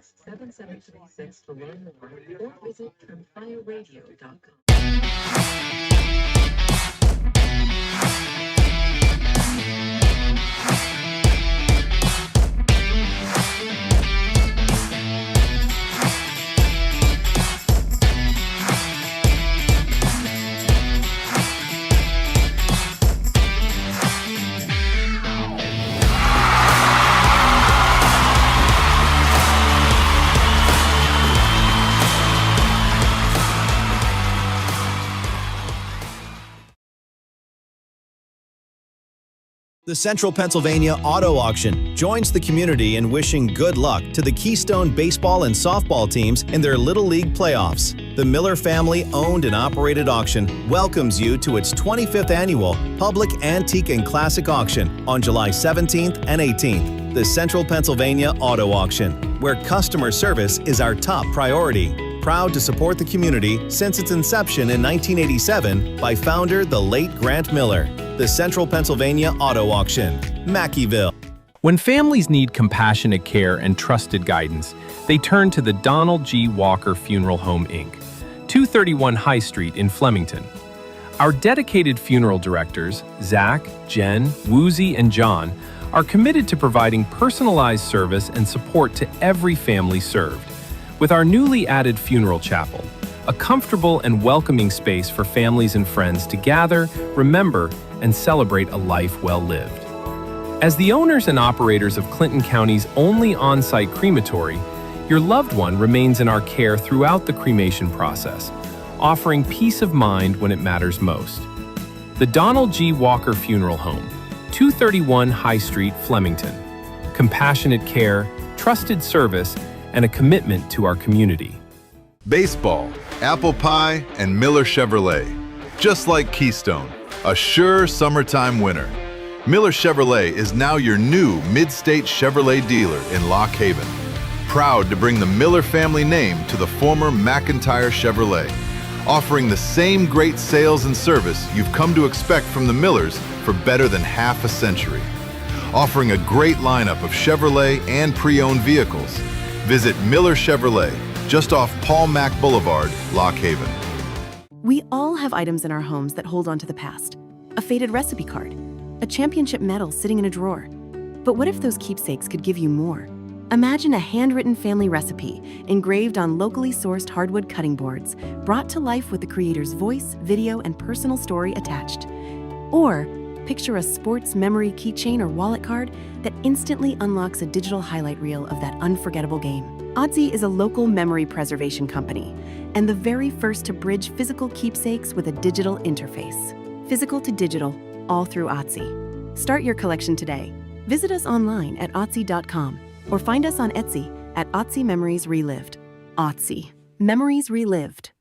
866-7736 to learn more or visit campfireradio.com. The Central Pennsylvania Auto Auction joins the community in wishing good luck to the Keystone baseball and softball teams in their Little League playoffs. The Miller family owned and operated auction welcomes you to its 25th annual Public Antique and Classic Auction on July 17th and 18th. The Central Pennsylvania Auto Auction, where customer service is our top priority. Proud to support the community since its inception in 1987 by founder the late Grant Miller. The Central Pennsylvania Auto Auction, Mackeyville. When families need compassionate care and trusted guidance, they turn to the Donald G. Walker Funeral Home, Inc., 231 High Street in Flemington. Our dedicated funeral directors, Zach, Jen, Woozy, and John, are committed to providing personalized service and support to every family served. With our newly added funeral chapel, a comfortable and welcoming space for families and friends to gather, remember, and celebrate a life well lived. As the owners and operators of Clinton County's only on-site crematory, your loved one remains in our care throughout the cremation process, offering peace of mind when it matters most. The Donald G. Walker Funeral Home, 231 High Street, Flemington. Compassionate care, trusted service, and a commitment to our community. Baseball, apple pie, and Miller Chevrolet. Just like Keystone, a sure summertime winner. Miller Chevrolet is now your new mid-state Chevrolet dealer in Lock Haven. Proud to bring the Miller family name to the former McIntyre Chevrolet, offering the same great sales and service you've come to expect from the Millers for better than half a century. Offering a great lineup of Chevrolet and pre-owned vehicles. Visit Miller Chevrolet, just off Paul Mack Boulevard, Lock Haven. We all have items in our homes that hold on to the past. A faded recipe card, a championship medal sitting in a drawer. But what if those keepsakes could give you more? Imagine a handwritten family recipe engraved on locally sourced hardwood cutting boards, brought to life with the creator's voice, video, and personal story attached. Or picture a sports memory keychain or wallet card that instantly unlocks a digital highlight reel of that unforgettable game. Odsy is a local memory preservation company and the very first to bridge physical keepsakes with a digital interface. Physical to digital, all through Odsy. Start your collection today. Visit us online at otsy.com or find us on Etsy at Otsy Memories Relived. Otsy. Memories Relived.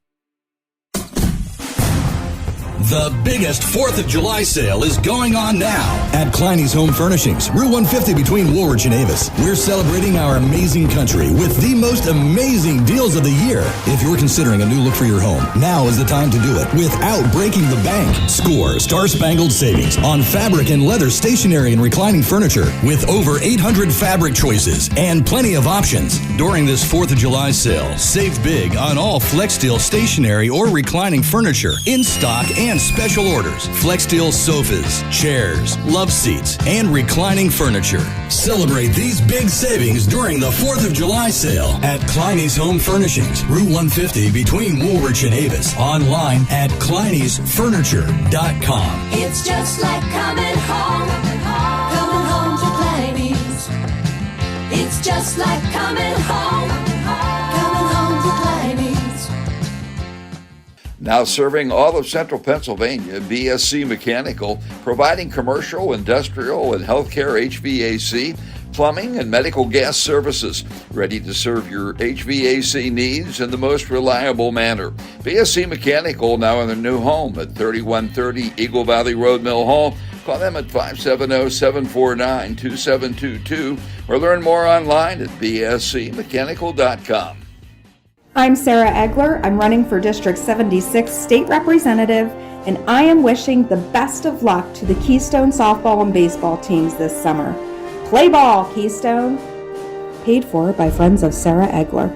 The biggest 4th of July sale is going on now at Kleiny's Home Furnishings, Route 150 between Woolwich and Avis. We're celebrating our amazing country with the most amazing deals of the year. If you're considering a new look for your home, now is the time to do it without breaking the bank. Score star-spangled savings on fabric and leather stationery and reclining furniture with over 800 fabric choices and plenty of options. During this 4th of July sale, save big on all FlexSteel stationery or reclining furniture in stock and special orders. FlexSteel sofas, chairs, love seats, and reclining furniture. Celebrate these big savings during the 4th of July sale at Kleiny's Home Furnishings, Route 150 between Woolwich and Avis. Online at Kleiny'sFurniture.com. It's just like coming home to Kleiny's. It's just like coming home to Kleiny's. Now serving all of Central Pennsylvania, BSC Mechanical, providing commercial, industrial, and healthcare HVAC, plumbing, and medical gas services. Ready to serve your HVAC needs in the most reliable manner. BSC Mechanical now in their new home at 3130 Eagle Valley Road, Mill Hall. Call them at 570-749-2722 or learn more online at bscmechanical.com. I'm Sarah Egler. I'm running for District 76 State Representative, and I am wishing the best of luck to the Keystone softball and baseball teams this summer. Play ball, Keystone! Paid for by friends of Sarah Egler.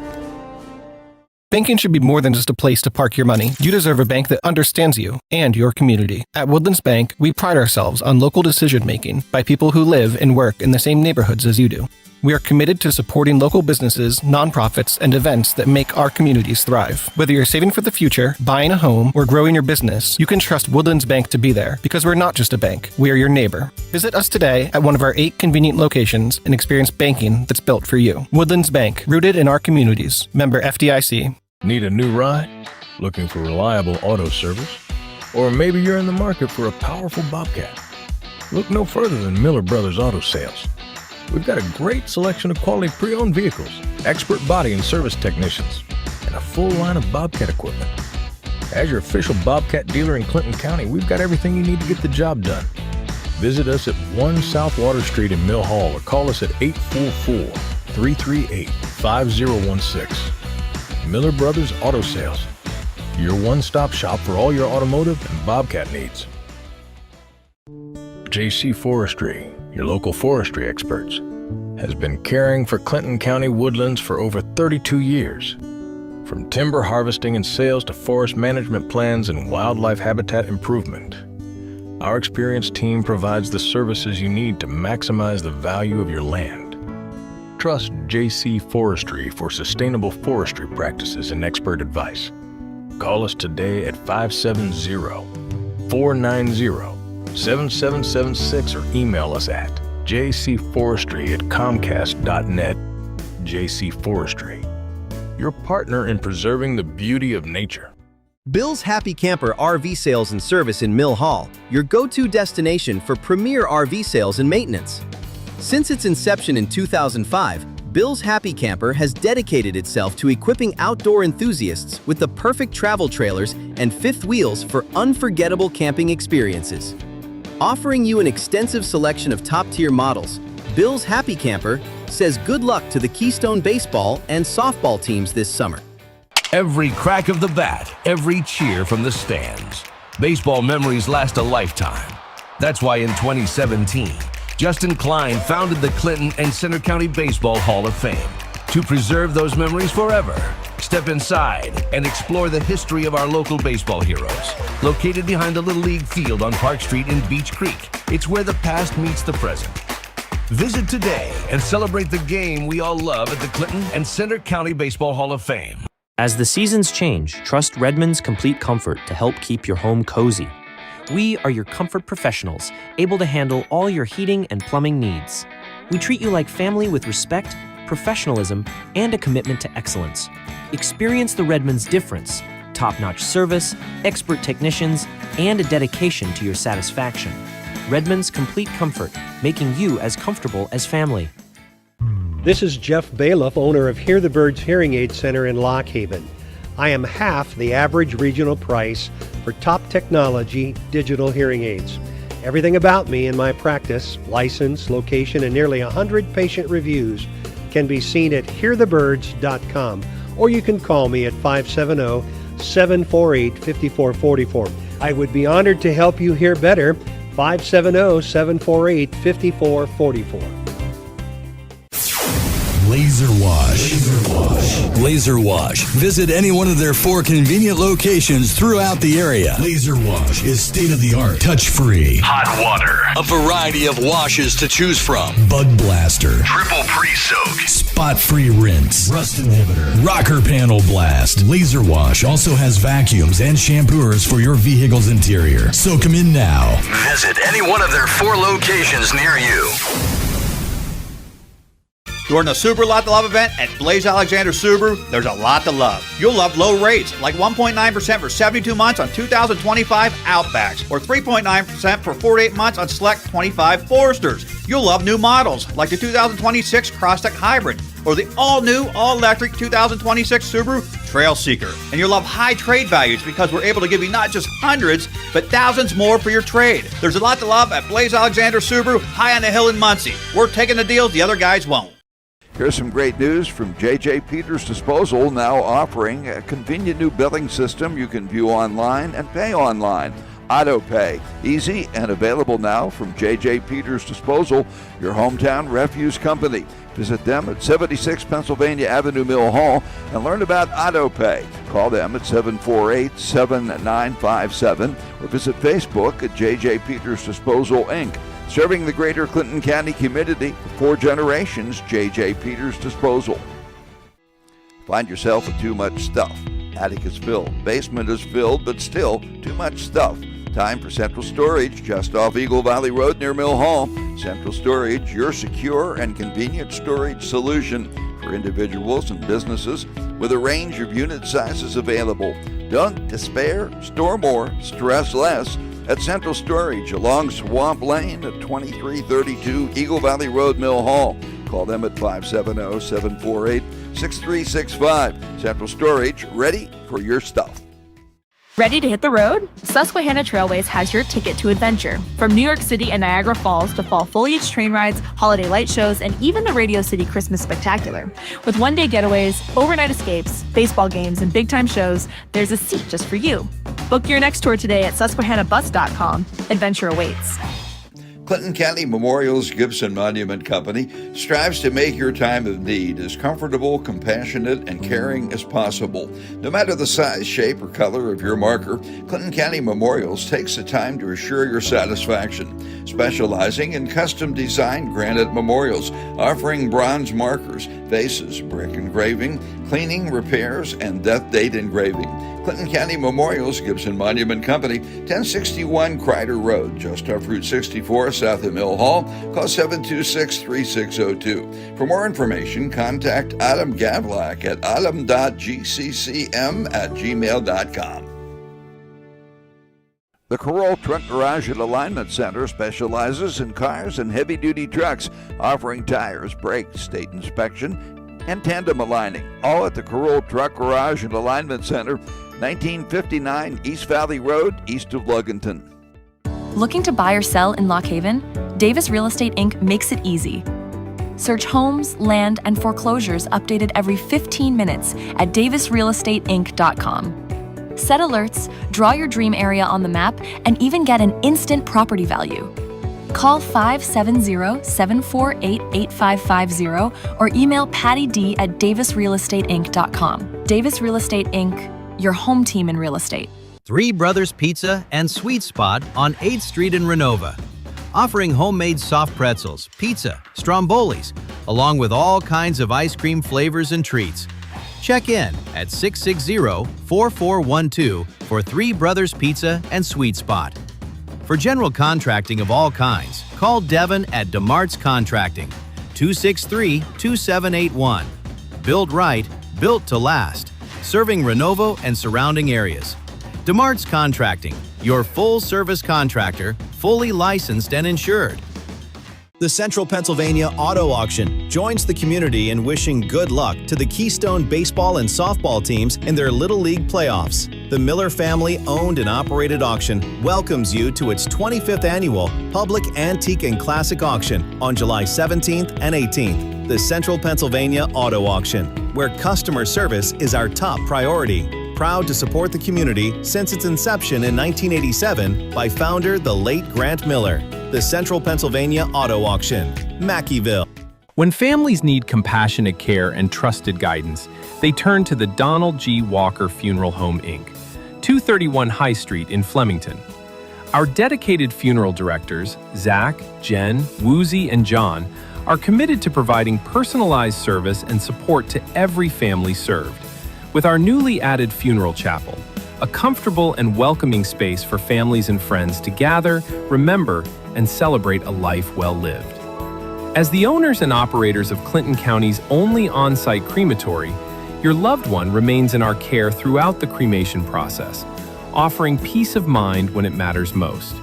Banking should be more than just a place to park your money. You deserve a bank that understands you and your community. At Woodlands Bank, we pride ourselves on local decision-making by people who live and work in the same neighborhoods as you do. We are committed to supporting local businesses, nonprofits, and events that make our communities thrive. Whether you're saving for the future, buying a home, or growing your business, you can trust Woodlands Bank to be there because we're not just a bank, we are your neighbor. Visit us today at one of our 8 convenient locations and experience banking that's built for you. Woodlands Bank, rooted in our communities. Member FDIC. Need a new ride? Looking for reliable auto service? Or maybe you're in the market for a powerful Bobcat? Look no further than Miller Brothers Auto Sales. We've got a great selection of quality pre-owned vehicles, expert body and service technicians, and a full line of Bobcat equipment. As your official Bobcat dealer in Clinton County, we've got everything you need to get the job done. Visit us at 1 South Water Street in Mill Hall or call us at 844-338-5016. Miller Brothers Auto Sales, your one-stop shop for all your automotive and Bobcat needs. JC Forestry, your local forestry experts, has been caring for Clinton County woodlands for over 32 years. From timber harvesting and sales to forest management plans and wildlife habitat improvement, our experienced team provides the services you need to maximize the value of your land. Trust JC Forestry for sustainable forestry practices and expert advice. Call us today at 570-490-7776 or email us at jcforestry@comcast.net. JC Forestry, your partner in preserving the beauty of nature. Bill's Happy Camper RV Sales and Service in Mill Hall, your go-to destination for premier RV sales and maintenance. Since its inception in 2005, Bill's Happy Camper has dedicated itself to equipping outdoor enthusiasts with the perfect travel trailers and fifth wheels for unforgettable camping experiences. Offering you an extensive selection of top-tier models, Bill's Happy Camper says good luck to the Keystone baseball and softball teams this summer. Every crack of the bat, every cheer from the stands. Baseball memories last a lifetime. That's why in 2017, Justin Klein founded the Clinton and Center County Baseball Hall of Fame to preserve those memories forever. Step inside and explore the history of our local baseball heroes. Located behind the Little League field on Park Street in Beach Creek, it's where the past meets the present. Visit today and celebrate the game we all love at the Clinton and Center County Baseball Hall of Fame. As the seasons change, trust Redmond's Complete Comfort to help keep your home cozy. We are your comfort professionals, able to handle all your heating and plumbing needs. We treat you like family with respect, professionalism, and a commitment to excellence. Experience the Redmond's difference: top-notch service, expert technicians, and a dedication to your satisfaction. Redmond's Complete Comfort, making you as comfortable as family. This is Jeff Bailiff, owner of Hear the Birds Hearing Aid Center in Lock Haven. I am half the average regional price for top technology digital hearing aids. Everything about me and my practice, license, location, and nearly 100 patient reviews can be seen at hearthebirds.com, or you can call me at 570-748-5444. I would be honored to help you hear better. 570-748-5444. Laser Wash. Laser Wash. Visit any one of their 4 convenient locations throughout the area. Laser Wash is state-of-the-art, touch-free. Hot water. A variety of washes to choose from. Bug Blaster. Triple pre-soak. Spot-free rinse. Rust inhibitor. Rocker panel blast. Laser Wash also has vacuums and shampooers for your vehicle's interior. So come in now. Visit any one of their 4 locations near you. During the Subaru Lot to Love event at Blaze Alexander Subaru, there's a lot to love. You'll love low rates, like 1.9% for 72 months on 2025 Outbacks, or 3.9% for 48 months on select 25 Foresters. You'll love new models, like the 2026 Crosstech Hybrid, or the all-new, all-electric 2026 Subaru Trail Seeker. And you'll love high trade values because we're able to give you not just hundreds, but thousands more for your trade. There's a lot to love at Blaze Alexander Subaru, high on the hill in Muncie. We're taking the deals the other guys won't. Here's some great news from J.J. Peters Disposal, now offering a convenient new billing system you can view online and pay online. Auto Pay. Easy and available now from J.J. Peters Disposal, your hometown refuse company. Visit them at 76 Pennsylvania Avenue, Mill Hall, and learn about Auto Pay. Call them at 748-7957 or visit Facebook at J.J. Peters Disposal, Inc. Serving the greater Clinton County community for 4 generations, J.J. Peters Disposal. Find yourself with too much stuff. Attic is filled, basement is filled, but still too much stuff. Time for Central Storage, just off Eagle Valley Road near Mill Hall. Central Storage, your secure and convenient storage solution for individuals and businesses with a range of unit sizes available. Don't despair, store more, stress less at Central Storage along Swamp Lane at 2332 Eagle Valley Road, Mill Hall. Call them at 570-748-6365. Central Storage, ready for your stuff. Ready to hit the road? Susquehanna Trailways has your ticket to adventure. From New York City and Niagara Falls to fall foliage train rides, holiday light shows, and even the Radio City Christmas Spectacular. With one-day getaways, overnight escapes, baseball games, and big-time shows, there's a seat just for you. Book your next tour today at susquehannabus.com. Adventure awaits. Clinton County Memorial's Gibson Monument Company strives to make your time of need as comfortable, compassionate, and caring as possible. No matter the size, shape, or color of your marker, Clinton County Memorials takes the time to assure your satisfaction. Specializing in custom-designed granite memorials, offering bronze markers, vases, brick engraving, cleaning, repairs, and death date engraving. Clinton County Memorials Gibson Monument Company, 1061 Kreider Road, just off Route 64, south of Mill Hall. Call 726-3602. For more information, contact Adam Gavlak at adam.gccm@gmail.com. The Corral Truck Garage and Alignment Center specializes in cars and heavy-duty trucks, offering tires, brakes, state inspection, and tandem aligning. All at the Corral Truck Garage and Alignment Center, 1959 East Valley Road, east of Luganton. Looking to buy or sell in Lock Haven? Davis Real Estate Inc. makes it easy. Search homes, land, and foreclosures updated every 15 minutes at davisrealestateinc.com. Set alerts, draw your dream area on the map, and even get an instant property value. Call 570-748-8550 or email Patty D at davisrealestateinc.com. Davis Real Estate Inc., your home team in real estate. Three Brothers Pizza and Sweet Spot on 8th Street in Renova, offering homemade soft pretzels, pizza, strombolis, along with all kinds of ice cream flavors and treats. Check in at 660-4412 for Three Brothers Pizza and Sweet Spot. For general contracting of all kinds, call Devin at DeMart's Contracting, 263-2781. Build right, built to last. Serving Renovo and surrounding areas. DeMart's Contracting, your full-service contractor, fully licensed and insured. The Central Pennsylvania Auto Auction joins the community in wishing good luck to the Keystone baseball and softball teams in their Little League playoffs. The Miller family owned and operated auction welcomes you to its 25th annual Public Antique and Classic Auction on July 17th and 18th. The Central Pennsylvania Auto Auction, where customer service is our top priority. Proud to support the community since its inception in 1987 by founder the late Grant Miller. The Central Pennsylvania Auto Auction, Mackeyville. When families need compassionate care and trusted guidance, they turn to the Donald G. Walker Funeral Home, Inc., 231 High Street in Flemington. Our dedicated funeral directors, Zach, Jen, Woozy, and John, are committed to providing personalized service and support to every family served. With our newly added funeral chapel, a comfortable and welcoming space for families and friends to gather, remember, and celebrate a life well lived. As the owners and operators of Clinton County's only on-site crematory, your loved one remains in our care throughout the cremation process, offering peace of mind when it matters most.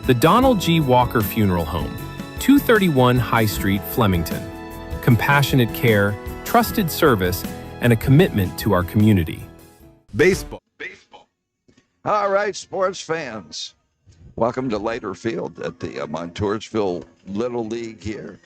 The Donald G. Walker Funeral Home, 231 High Street, Flemington. Compassionate care, trusted service, and a commitment to our community. Baseball. All right, sports fans. Welcome to Leiter Field at the Montoursville Little League here,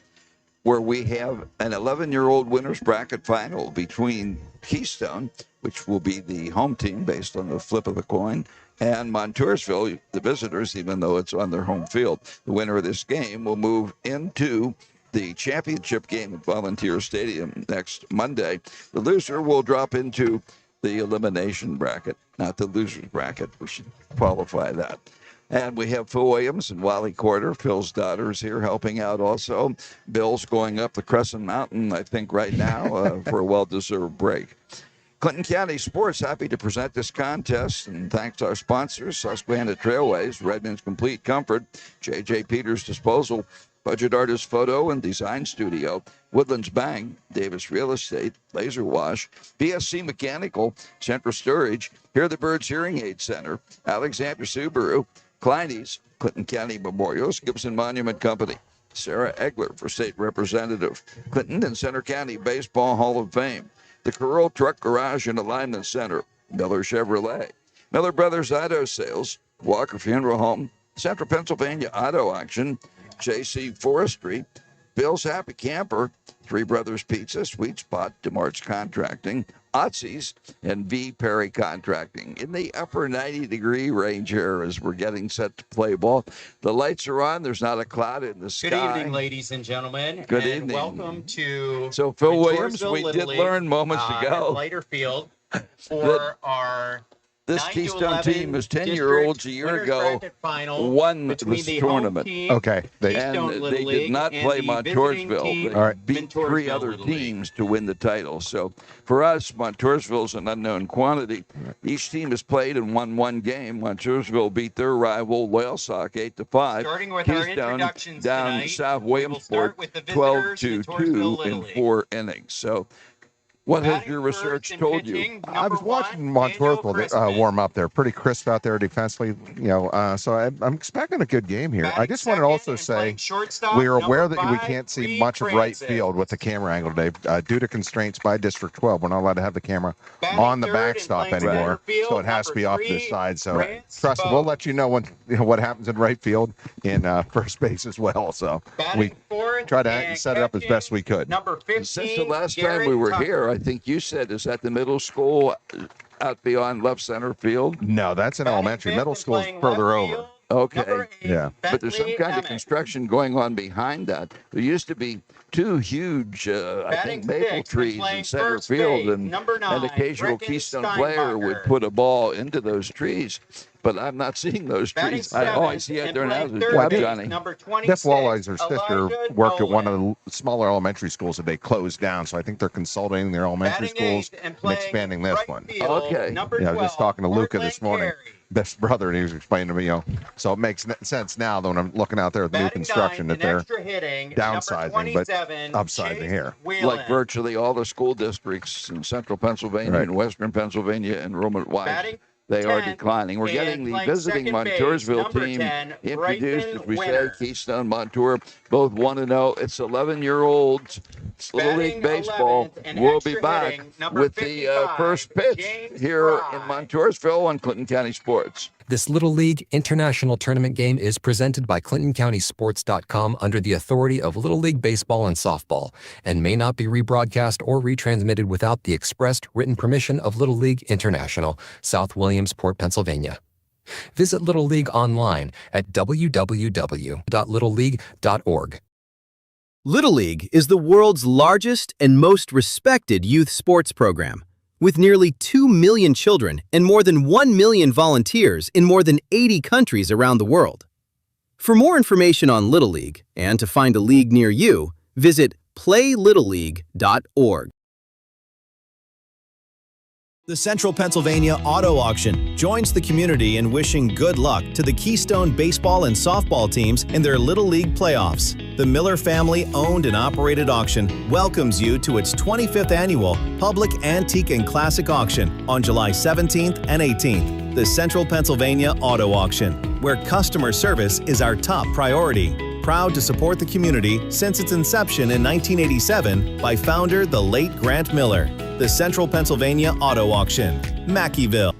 where we have an 11-year-old winners bracket final between Keystone, which will be the home team based on the flip of the coin, And Montoursville, the visitors, even though it's on their home field, the winner of this game will move into the championship game at Volunteer Stadium next Monday. The loser will drop into the elimination bracket, not the loser's bracket. We should qualify that. And we have Phil Williams and Wally Corder. Phil's daughter is here helping out also. Bill's going up the Crescent Mountain, I think, right now for a well-deserved break. Clinton County Sports happy to present this contest, and thanks to our sponsors, Susquehanna Trailways, Redmond's Complete Comfort, J.J. Peters Disposal, Budget Artist Photo and Design Studio, Woodlands Bank, Davis Real Estate, Laser Wash, BSC Mechanical, Central Storage, Hear the Birds Hearing Aid Center, Alexander Subaru, Kleine's, Clinton County Memorials, Gibson Monument Company, Sarah Egler for State Representative, Clinton and Center County Baseball Hall of Fame, the Carroll Truck Garage and Alignment Center, Miller Chevrolet, Miller Brothers Auto Sales, Walker Funeral Home, Central Pennsylvania Auto Auction, J.C. Forestry, Bill's Happy Camper, Three Brothers Pizza, Sweet Spot, DeMart's Contracting, Otzi's, and V. Perry Contracting. In the upper 90-degree range here as we're getting set to play ball. The lights are on. There's not a cloud in the sky. Good evening, ladies and gentlemen. Good and evening. Welcome to So, Phil Williams, Montoursville we Little did League, learn moments ago. At Leiter Field for our This 9 to Keystone 11 team is 10-year-olds a year district ago, winners bracket final won between this the home tournament. team, Okay. Keystone And Little they did League, not and play the visiting Montoursville. team, They All right. beat three Montoursville other Little League. teams to win the title. So for us, Montoursville is an unknown quantity. Each team has played and won one game. Montoursville beat their rival Loyalsock 8-5. Starting with our Keystone introductions down tonight, South we will Williamsport start with the visitors, 12-2 Montoursville Little in League. 4 innings. So what has Batting your first research and told you? pitching, I was number watching one, Daniel Montoursville Crispin. warm up there. Pretty crisp out there defensively, so I'm expecting a good game here. I Batting just want to second also and say playing shortstop, we are aware number that we 5, can't see Reed much of right Francis. field with the camera angle today. Due to constraints by District 12, we're not allowed to have the camera Batting on the third and backstop playing anymore, center field, so it has to be off number to the 3, side. So Grant trust me, we'll Spoke. let you know what happens in right field in first base as well. So Batting we fourth try to and set it up as catching, best we could. Number 15, Since the last time Garrett we were Tucker. here, I think you said, is that the middle school out beyond left center field? No, that's an Batting elementary. fifth Middle and school is playing further left over. field, Okay. number 8, Yeah. But there's some Bentley kind of Emmett. construction going on behind that. There used to be two huge, I Batting think, maple sixth and trees playing in center first field, base, and number an 9, occasional Brecken Keystone player would Steinbacher. put a ball into those trees. But I'm not seeing those Batting trees. I seventh see it and there now. playing Good third job, base, Johnny. number Jeff 26, Walley's her sister Elijah worked at one Nolan. of the smaller elementary schools that they closed down, so I think they're consolidating their elementary Batting schools eighth and and playing expanding this right one. field, Okay. number Yeah, I was 12, just talking to Luca this Portland morning, Carey. best brother, and he was explaining to me, so it makes sense now that when I'm looking out there with new Batting construction ninth that and they're extra hitting, downsizing, number but 27, upsizing Chase here. Whelan. Like virtually all the school districts in central Pennsylvania Right. and western Pennsylvania and Roman wise, Batting they are 10th declining. We're and getting the playing visiting second base, Montoursville number team 10, introduced, Bryson as we Winter. say, Keystone, Montour, both 1-0. It's 11-year-olds. Little Batting League Baseball 11th and will be extra back hitting, number with the 55, first pitch James here Fry. in Montoursville on Clinton County Sports. This Little League International Tournament game is presented by ClintonCountySports.com under the authority of Little League Baseball and Softball and may not be rebroadcast or retransmitted without the expressed written permission of Little League International, South Williamsport, Pennsylvania. Visit Little League online at www.littleleague.org. Little League is the world's largest and most respected youth sports program, with nearly 2 million children and more than 1 million volunteers in more than 80 countries around the world. For more information on Little League and to find a league near you, visit playlittleleague.org. The Central Pennsylvania Auto Auction joins the community in wishing good luck to the Keystone baseball and softball teams in their Little League playoffs. The Miller family owned and operated auction welcomes you to its 25th annual Public Antique and Classic Auction on July 17th and 18th. The Central Pennsylvania Auto Auction, where customer service is our top priority. Proud to support the community since its inception in 1987 by founder the late Grant Miller. The Central Pennsylvania Auto Auction, Mackeyville.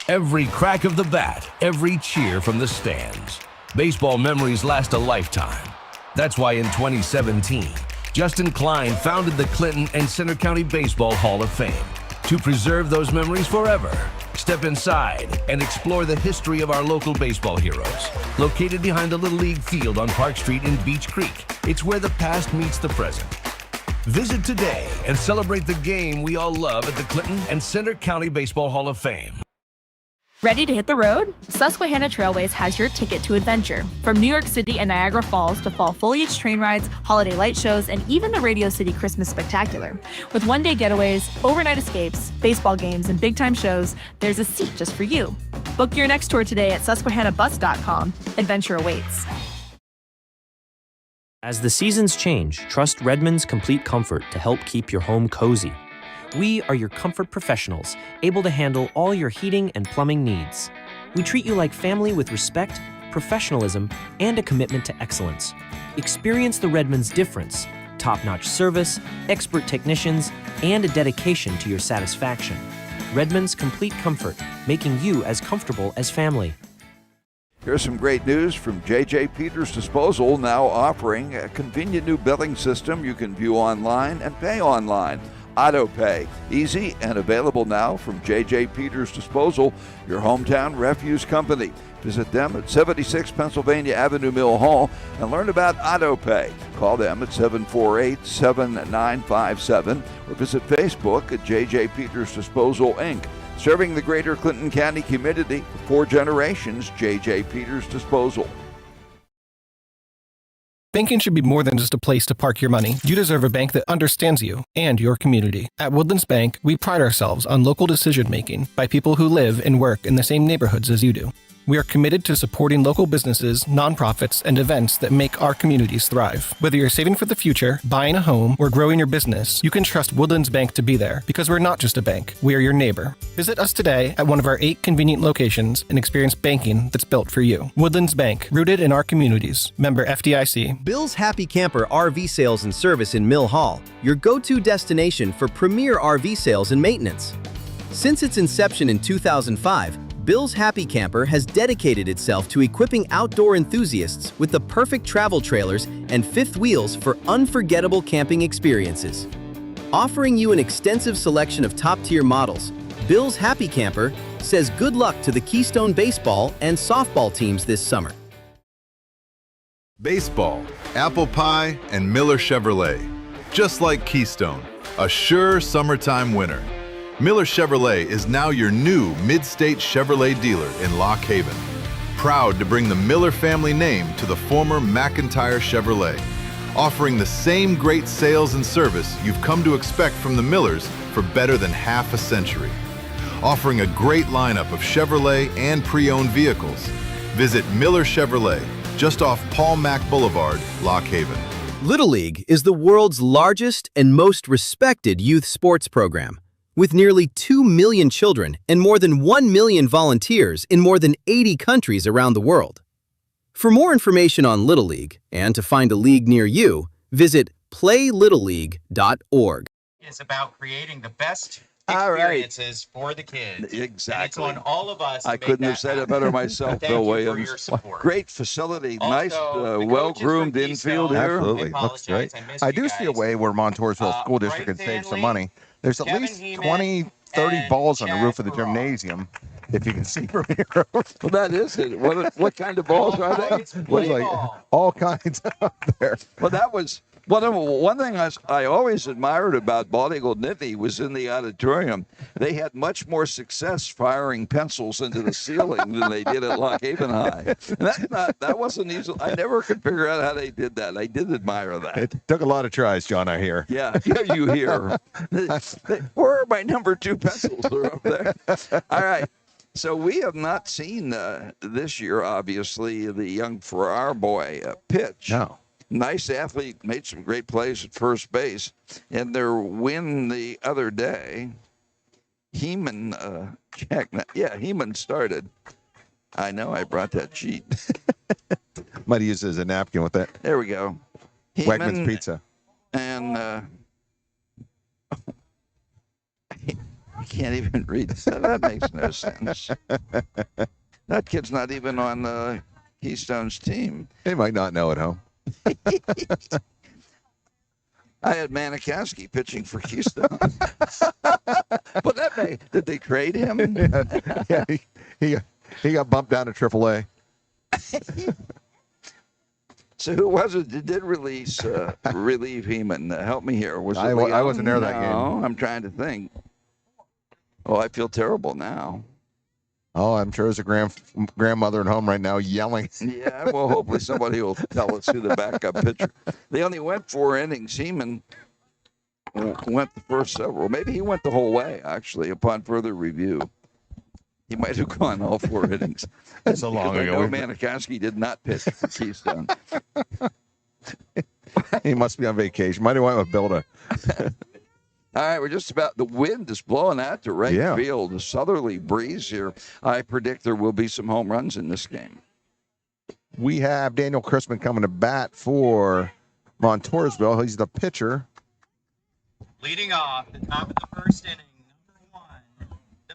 Every crack of the bat, every cheer from the stands. Baseball memories last a lifetime. That's why in 2017, Justin Klein founded the Clinton and Center County Baseball Hall of Fame to preserve those memories forever. Step inside and explore the history of our local baseball heroes. Located behind the Little League field on Park Street in Beach Creek, it's where the past meets the present. Visit today and celebrate the game we all love at the Clinton and Center County Baseball Hall of Fame. Ready to hit the road? Susquehanna Trailways has your ticket to adventure. From New York City and Niagara Falls to fall foliage train rides, holiday light shows, and even the Radio City Christmas Spectacular. With one-day getaways, overnight escapes, baseball games, and big-time shows, there's a seat just for you. Book your next tour today at susquehannabus.com. Adventure awaits. As the seasons change, trust Redmond's Complete Comfort to help keep your home cozy. We are your comfort professionals, able to handle all your heating and plumbing needs. We treat you like family with respect, professionalism, and a commitment to excellence. Experience the Redmond's difference: top-notch service, expert technicians, and a dedication to your satisfaction. Redmond's Complete Comfort, making you as comfortable as family. Here's some great news from J.J. Peters Disposal, now offering a convenient new billing system you can view online and pay online. AutoPay, easy and available now from J.J. Peters Disposal, your hometown refuse company. Visit them at 76 Pennsylvania Avenue, Mill Hall, and learn about AutoPay. Call them at 748-7957 or visit Facebook at J.J. Peters Disposal, Inc. Serving the greater Clinton County community for 4 generations, J.J. Peters Disposal. Banking should be more than just a place to park your money. You deserve a bank that understands you and your community. At Woodlands Bank, we pride ourselves on local decision-making by people who live and work in the same neighborhoods as you do. We are committed to supporting local businesses, nonprofits, and events that make our communities thrive. Whether you're saving for the future, buying a home, or growing your business, you can trust Woodlands Bank to be there, because we're not just a bank, we are your neighbor. Visit us today at one of our 8 convenient locations and experience banking that's built for you. Woodlands Bank, rooted in our communities. Member FDIC. Bill's Happy Camper RV Sales and Service in Mill Hall, your go-to destination for premier RV sales and maintenance. Since its inception in 2005, Bill's Happy Camper has dedicated itself to equipping outdoor enthusiasts with the perfect travel trailers and fifth wheels for unforgettable camping experiences. Offering you an extensive selection of top-tier models, Bill's Happy Camper says good luck to the Keystone baseball and softball teams this summer. Baseball, apple pie, and Miller Chevrolet. Just like Keystone, a sure summertime winner. Miller Chevrolet is now your new mid-state Chevrolet dealer in Lock Haven. Proud to bring the Miller family name to the former McIntyre Chevrolet, offering the same great sales and service you've come to expect from the Millers for better than half a century. Offering a great lineup of Chevrolet and pre-owned vehicles. Visit Miller Chevrolet, just off Paul Mack Boulevard, Lock Haven. Little League is the world's largest and most respected youth sports program, with nearly 2 million children and more than 1 million volunteers in more than 80 countries around the world. For more information on Little League and to find a league near you, visit playlittleleague.org. It's about creating the best experiences for the kids. Exactly. And it's on all of us. I couldn't have said it better myself, Bill Williams. For your support. Great facility, Also, nice, the well-groomed coaches for infield Keystone, here. Absolutely, looks great. I missed I you do see a guys. way where Montoursville School District Bright could save some family, money. There's at Kevin least Heeman, 20, 30 and balls on the Chad roof of the Peralta. gymnasium, if you can see from here. Well, that is it. What kind of balls are they? It's Looks play like ball. all kinds out there. Well, that was one thing I always admired about Bald Eagle Nittany was in the auditorium. They had much more success firing pencils into the ceiling than they did at Lock Haven High. And that wasn't easy. I never could figure out how they did that. I did admire that. It took a lot of tries, John, I hear. Yeah, you hear. Where are my number 2 pencils? They're up there. All right. So we have not seen this year, obviously, the young Farrar boy pitch. No. Nice athlete, made some great plays at first base. And their win the other day, Heeman, Heeman started. I know I brought that sheet. Might use it as a napkin with that. There we go. Wegmans Pizza. And I can't even read that. That makes no sense. That kid's not even on Keystone's team. They might not know at home. I had Manikowski pitching for Keystone. But did they trade him? Yeah, he got bumped down to AAA. So who was it that did relieve Heeman? Help me here. Was it I Leon? wasn't there that game. No, I'm trying to think. Oh, I feel terrible now. Oh, I'm sure there's a grandmother at home right now yelling. Yeah, well, hopefully somebody will tell us who the backup pitcher. They only went 4 innings. Heeman went the first several. Maybe he went the whole way, actually, upon further review. He might have gone all 4 innings. That's so long ago. I know Manikowski did not pitch for Keystone. He must be on vacation. Might have went with Bilda. All right, we're just about, the wind is blowing out to right field. A southerly breeze here. I predict there will be some home runs in this game. We have Daniel Chrisman coming to bat for Montoursville. He's the pitcher. Leading off the top of the first inning, number 1, the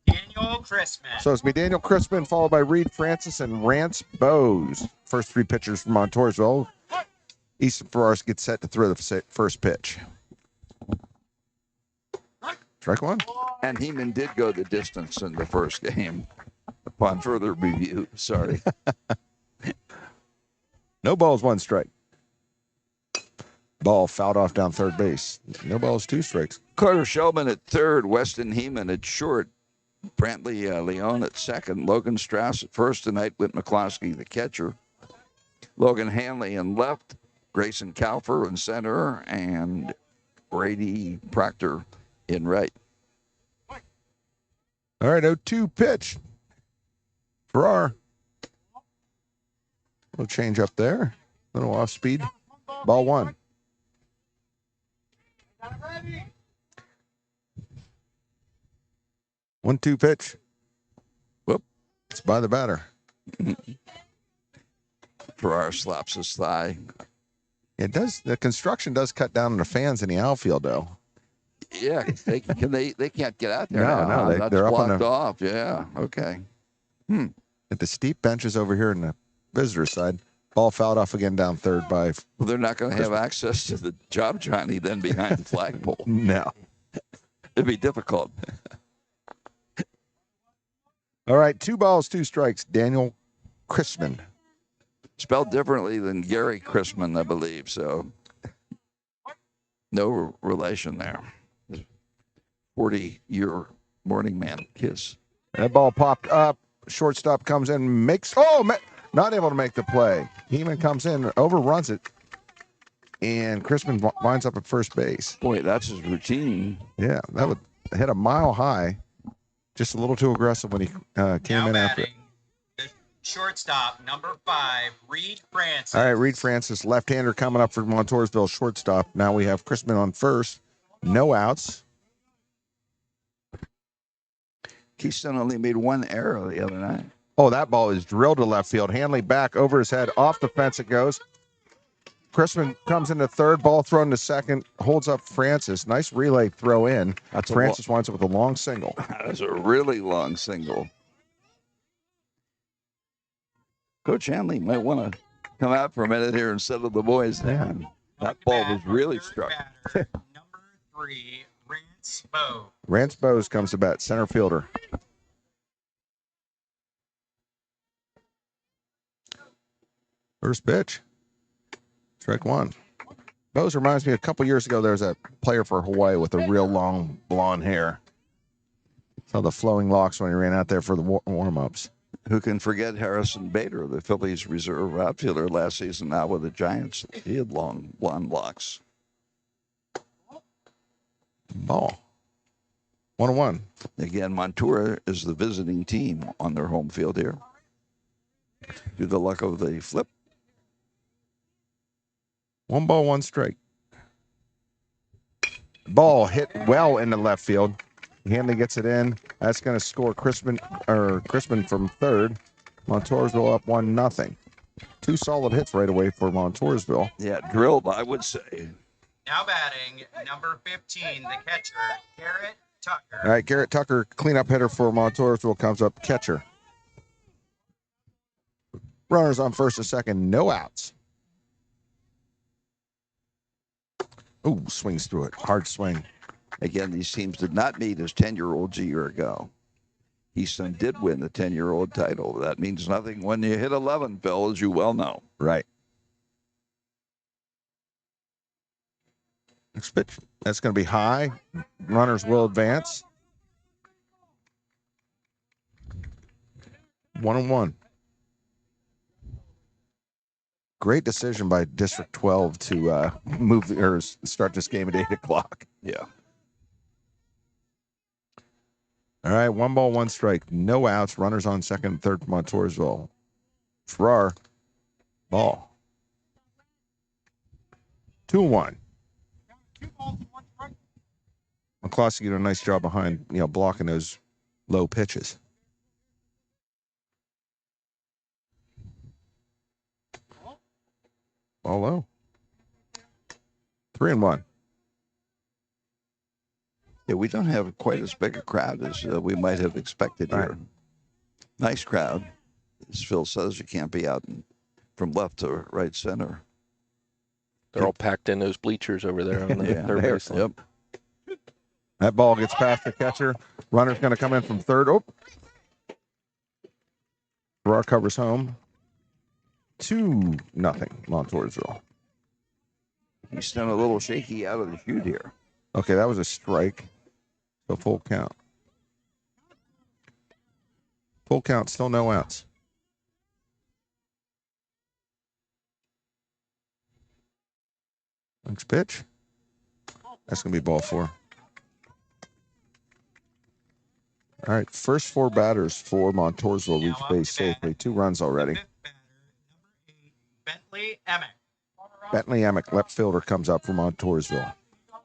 pitcher, Daniel Chrisman. So it's me, Daniel Chrisman, followed by Reed Francis and Rance Bowes. First 3 pitchers from Montoursville. Easton Ferraris gets set to throw the first pitch. Strike 1. And Heeman did go the distance in the first game upon further review. Sorry. No balls, 1 strike. Ball fouled off down third base. No balls, 2 strikes. Carter Shellman at third. Weston Heeman at short. Brantley Leon at second. Logan Strauss at first tonight with McCloskey, the catcher. Logan Hanley in left. Grayson Kaufer in center. And Brady Proctor in right. All right, 0-2 pitch. Farrar. Little change up there. Little off speed. Ball 1. One-two pitch. Whoop. It's by the batter. Farrar slaps his thigh. It does. The construction does cut down on the fans in the outfield, though. Yeah, they can't get out there. No, That's they're up on blocked the off. Yeah, okay. At the steep benches over here in the visitor side. Ball fouled off again down third by. Well, they're not going to have access to the job Johnny then behind the flagpole. No, it'd be difficult. All right, 2 balls, 2 strikes. Daniel Chrisman. Spelled differently than Gary Chrisman, I believe. So no relation there. 40-year morning man kiss. That ball popped up. Shortstop comes in, not able to make the play. Heeman comes in, overruns it, and Chrisman winds up at first base. Boy, that's his routine. Yeah, that would hit a mile high. Just a little too aggressive when he came in after it. The shortstop, number 5, Reed Francis. All right, Reed Francis, left-hander coming up for Montoursville shortstop. Now we have Chrisman on first. No outs. Keystone only made 1 error the other night. Oh, that ball is drilled to left field. Hanley back over his head. Off the fence it goes. Chrisman comes into third. Ball thrown to second. Holds up Francis. Nice relay throw in. Francis winds up with a long single. That's a really long single. Coach Hanley might want to come out for a minute here and settle the boys down. That ball was really struck. Number 3, Rance Bowes. Rance Bowes comes to bat, center fielder. First pitch. Strike 1. Bowes reminds me a couple years ago there was a player for Hawaii with a real long blonde hair. Saw the flowing locks when he ran out there for the warm-ups. Who can forget Harrison Bader, the Phillies reserve outfielder last season, now with the Giants. He had long blonde locks. Ball. 1-1. Again, Montour is the visiting team on their home field here. Through the luck of the flip. 1 ball, 1 strike. Ball hit well into left field. Hanley gets it in. That's going to score Chrisman from third. Montoursville up 1-0. 2 solid hits right away for Montoursville. Yeah, drilled, I would say. Now batting, number 15, the catcher, Garrett Tucker. All right, Garrett Tucker, cleanup hitter for Montoursville, comes up catcher. Runners on first and second, no outs. Ooh, swings through it. Hard swing. Again, these teams did not meet as 10-year-olds a year ago. Keystone did win the 10-year-old title. That means nothing when you hit 11, Phil, as you well know. Right. Next pitch. That's going to be high. Runners will advance. 1-1. Great decision by District 12 to move or start this game at 8 o'clock. Yeah. All right, 1 ball, 1 strike. No outs. Runners on second and third for Montoursville. Farrar, ball. 2-1. McCloskey did a nice job behind, blocking those low pitches. Ball low. 3-1. Yeah, we don't have quite as big a crowd as we might have expected here. Right. Nice crowd. As Phil says, you can't be out from left to right center. They're all packed in those bleachers over there on the third baseline. Yep. That ball gets past the catcher. Runner's going to come in from third. Oh. Farrar covers home. 2-0, Montoursville. He's done a little shaky out of the chute here. Okay, that was a strike. So full count. Full count, still no outs. Next pitch. That's going to be ball 4. All right, first 4 batters for Montoursville reach base safely. 2 runs already. Bentley Emick, left fielder, comes up for Montoursville.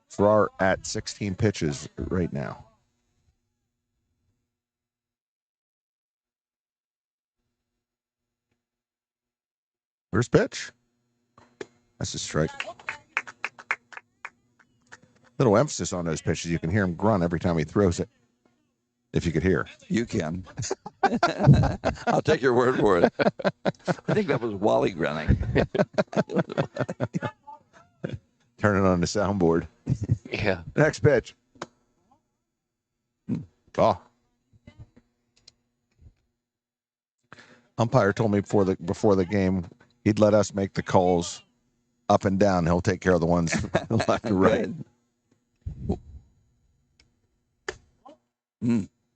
Farrar at 16 pitches right now. First pitch. That's a strike. Little emphasis on those pitches. You can hear him grunt every time he throws it. If you could hear. You can. I'll take your word for it. I think that was Wally grunting. Turn it on the soundboard. Yeah. Next pitch. Oh. Umpire told me before the game he'd let us make the calls up and down. He'll take care of the ones left and right.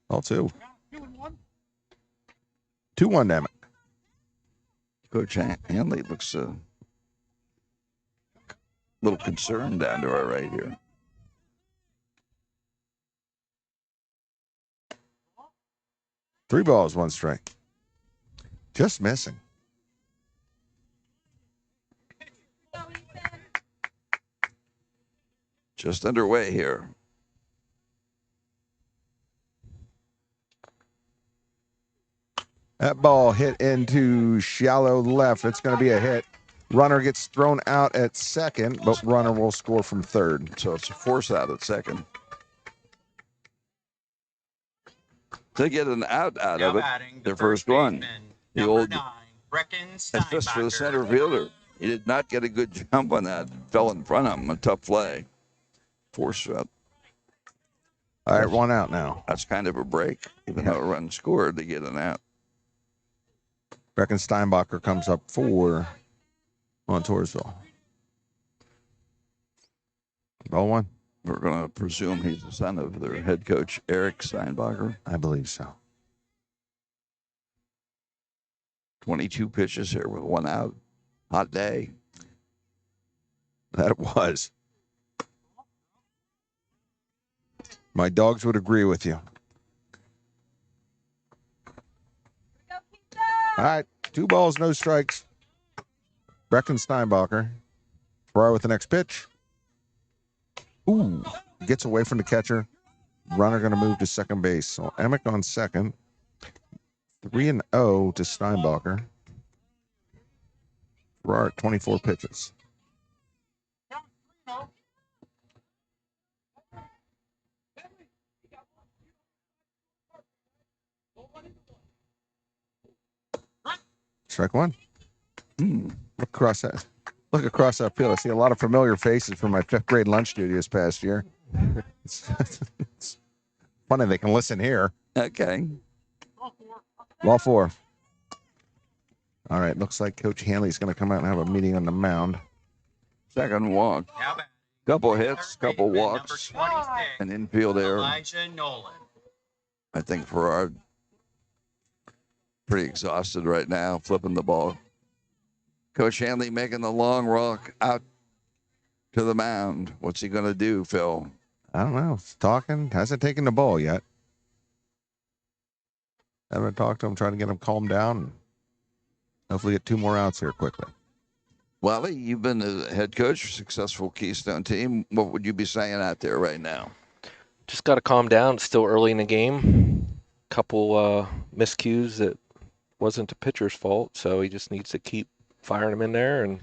All 2. 2-1 Emmett. Coach Hanley looks a little concerned down to our right here. Three balls, 1 strike. Just missing. Just underway here. That ball hit into shallow left. It's going to be a hit. Runner gets thrown out at second, but runner will score from third. So it's a force out at second. To get an out of it, their first one. The old assist for the center fielder. He did not get a good jump on that. Fell in front of him. A tough play. Force out. All right, 1 out now. That's kind of a break, even though a run scored to get an out. Brecken Steinbacher comes up for Montoursville. Ball 1. We're going to presume he's the son of their head coach, Eric Steinbacher. I believe so. 22 pitches here with 1 out. Hot day. That it was. My dogs would agree with you. All right, 2 balls, no strikes. Brecken Steinbacher. Farrar with the next pitch. Ooh, gets away from the catcher. Runner going to move to second base. So Emick on second. 3-0 to Steinbacher. Farrar at 24 pitches. Strike 1. Look across that field. I see a lot of familiar faces from my 5th grade lunch duty this past year. It's funny they can listen here. Okay. Ball 4. All right, looks like Coach Hanley's going to come out and have a meeting on the mound. Second walk. Couple hits, couple walks, an infield error. Elijah Nolan. I think Farrar pretty exhausted right now, flipping the ball. Coach Hanley making the long walk out to the mound. What's he going to do, Phil? I don't know. He's talking. Hasn't taken the ball yet. Haven't talked to him, trying to get him calmed down. And hopefully get 2 more outs here quickly. Wally, you've been the head coach for a successful Keystone team. What would you be saying out there right now? Just got to calm down. It's still early in the game. Couple miscues that wasn't the pitcher's fault, so he just needs to keep firing them in there, and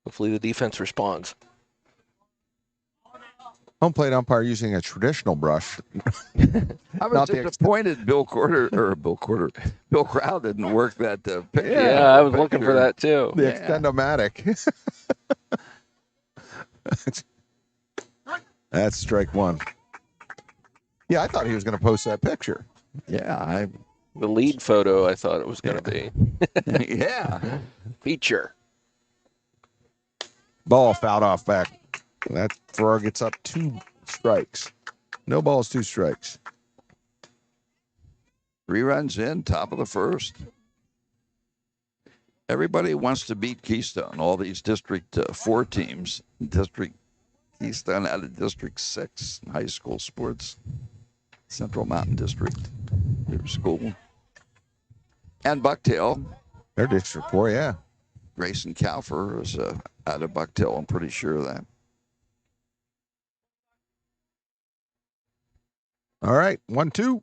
hopefully the defense responds. Home plate umpire using a traditional brush. I was disappointed Bill Crowd didn't work that pitch. Yeah, I was looking for that too. The extend-o-matic. That's strike 1. Yeah, I thought he was going to post that picture. Yeah, the lead photo I thought it was going to be. Yeah. Feature. Ball fouled off back. That Farrar gets up 2 strikes. No balls, 2 strikes. 3 runs in, top of the first. Everybody wants to beat Keystone. All these District 4 teams. Keystone out of District 6 high school sports. Central Mountain District. Their school. And Bucktail. They're District 4, yeah. Grayson Kaufer is out of Bucktail. I'm pretty sure of that. All right, 1-2.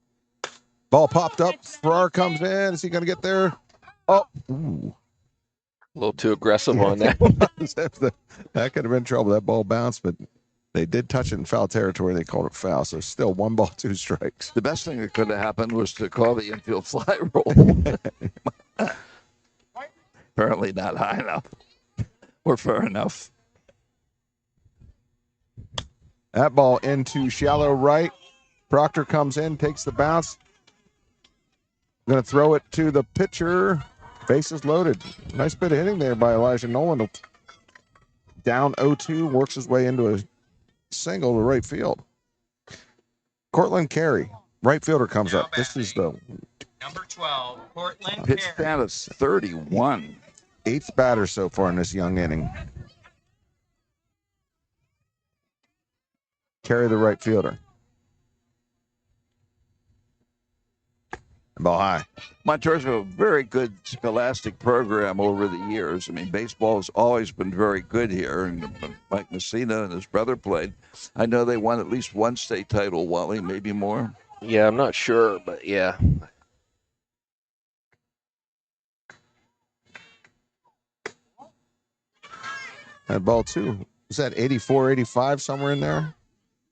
Ball popped up. Farrar comes in. Is he going to get there? Oh, ooh. A little too aggressive on that. That could have been trouble. That ball bounced, but they did touch it in foul territory. They called it foul. So still 1 ball, 2 strikes. The best thing that could have happened was to call the infield fly roll. Apparently not high enough or far enough. That ball into shallow right. Proctor comes in, takes the bounce. Going to throw it to the pitcher. Bases loaded. Nice bit of hitting there by Elijah Nolan. Down 0-2, works his way into a single to right field. Cortland Carey, right fielder, comes up. This is the number 12, Cortland Pitch status 31. 8th batter so far in this young inning. Carey, the right fielder. Ball high. Montoursville, a very good scholastic program over the years. I mean, baseball has always been very good here, and Mike Messina and his brother played. I know they won at least 1 state title, Wally, maybe more. Yeah, I'm not sure, but yeah. That ball, too. Was that 84, 85, somewhere in there? A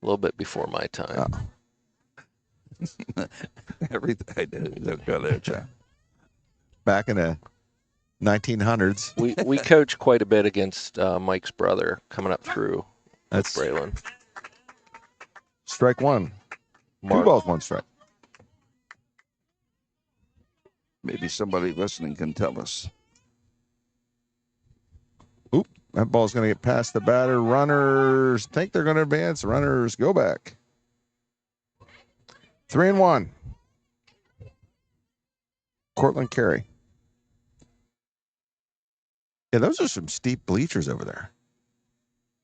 little bit before my time. Oh. Everything I did. Go there, John. Back in the 1900s. We coached quite a bit against Mike's brother coming up through. That's Braylon. Strike 1. Mark. 2 balls, 1 strike. Maybe somebody listening can tell us. Oop, that ball's going to get past the batter. Runners think they're going to advance. Runners go back. 3-1. Cortland Carey. Yeah, those are some steep bleachers over there.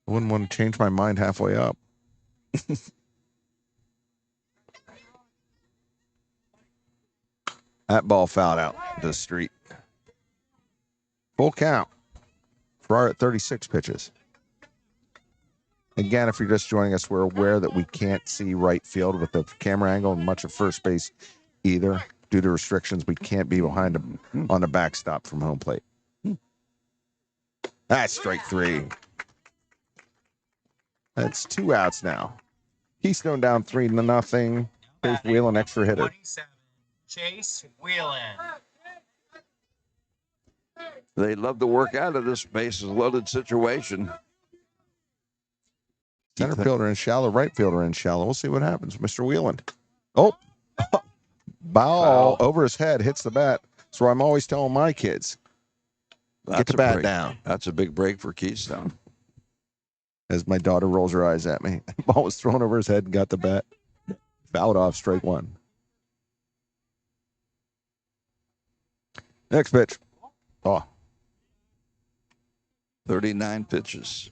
I wouldn't want to change my mind halfway up. That ball fouled out to the street. Full count. Farrar at 36 pitches. Again, if you're just joining us, we're aware that we can't see right field with the camera angle and much of first base either. Due to restrictions, we can't be behind him on the backstop from home plate. That's strike 3. That's 2 outs now. Keystone down 3-0. Chase Whelan, extra hitter. 27, Chase Whelan. They love to work out of this bases loaded situation. Center fielder in shallow, right fielder in shallow. We'll see what happens. Mr. Wheeland. Oh, ball over his head, hits the bat. So I'm always telling my kids, get the bat down. That's a big break for Keystone. As my daughter rolls her eyes at me. Ball was thrown over his head and got the bat. Fouled off, strike one. Next pitch. Oh. 39 pitches.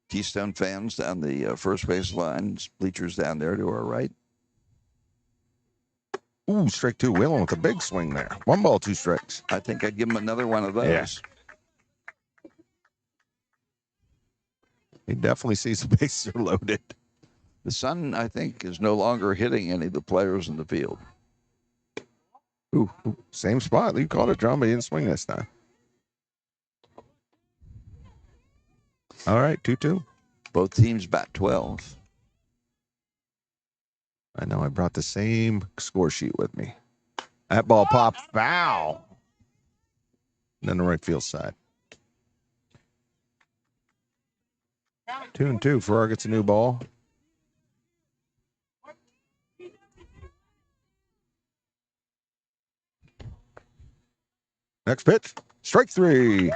Keystone fans down the first base line, bleachers down there to our right. Ooh, strike two. Wheeling with a big swing there. 1 ball, 2 strikes. I think I'd give him another one of those. Yeah. He definitely sees the bases are loaded. The sun, I think, is no longer hitting any of the players in the field. Ooh, same spot. You called it, John, but he didn't swing this time. All right, 2-2. Both teams bat 12. I know I brought the same score sheet with me. That ball popped foul. And then the right field side. 2-2. Farrar gets a new ball. Next pitch. Strike 3.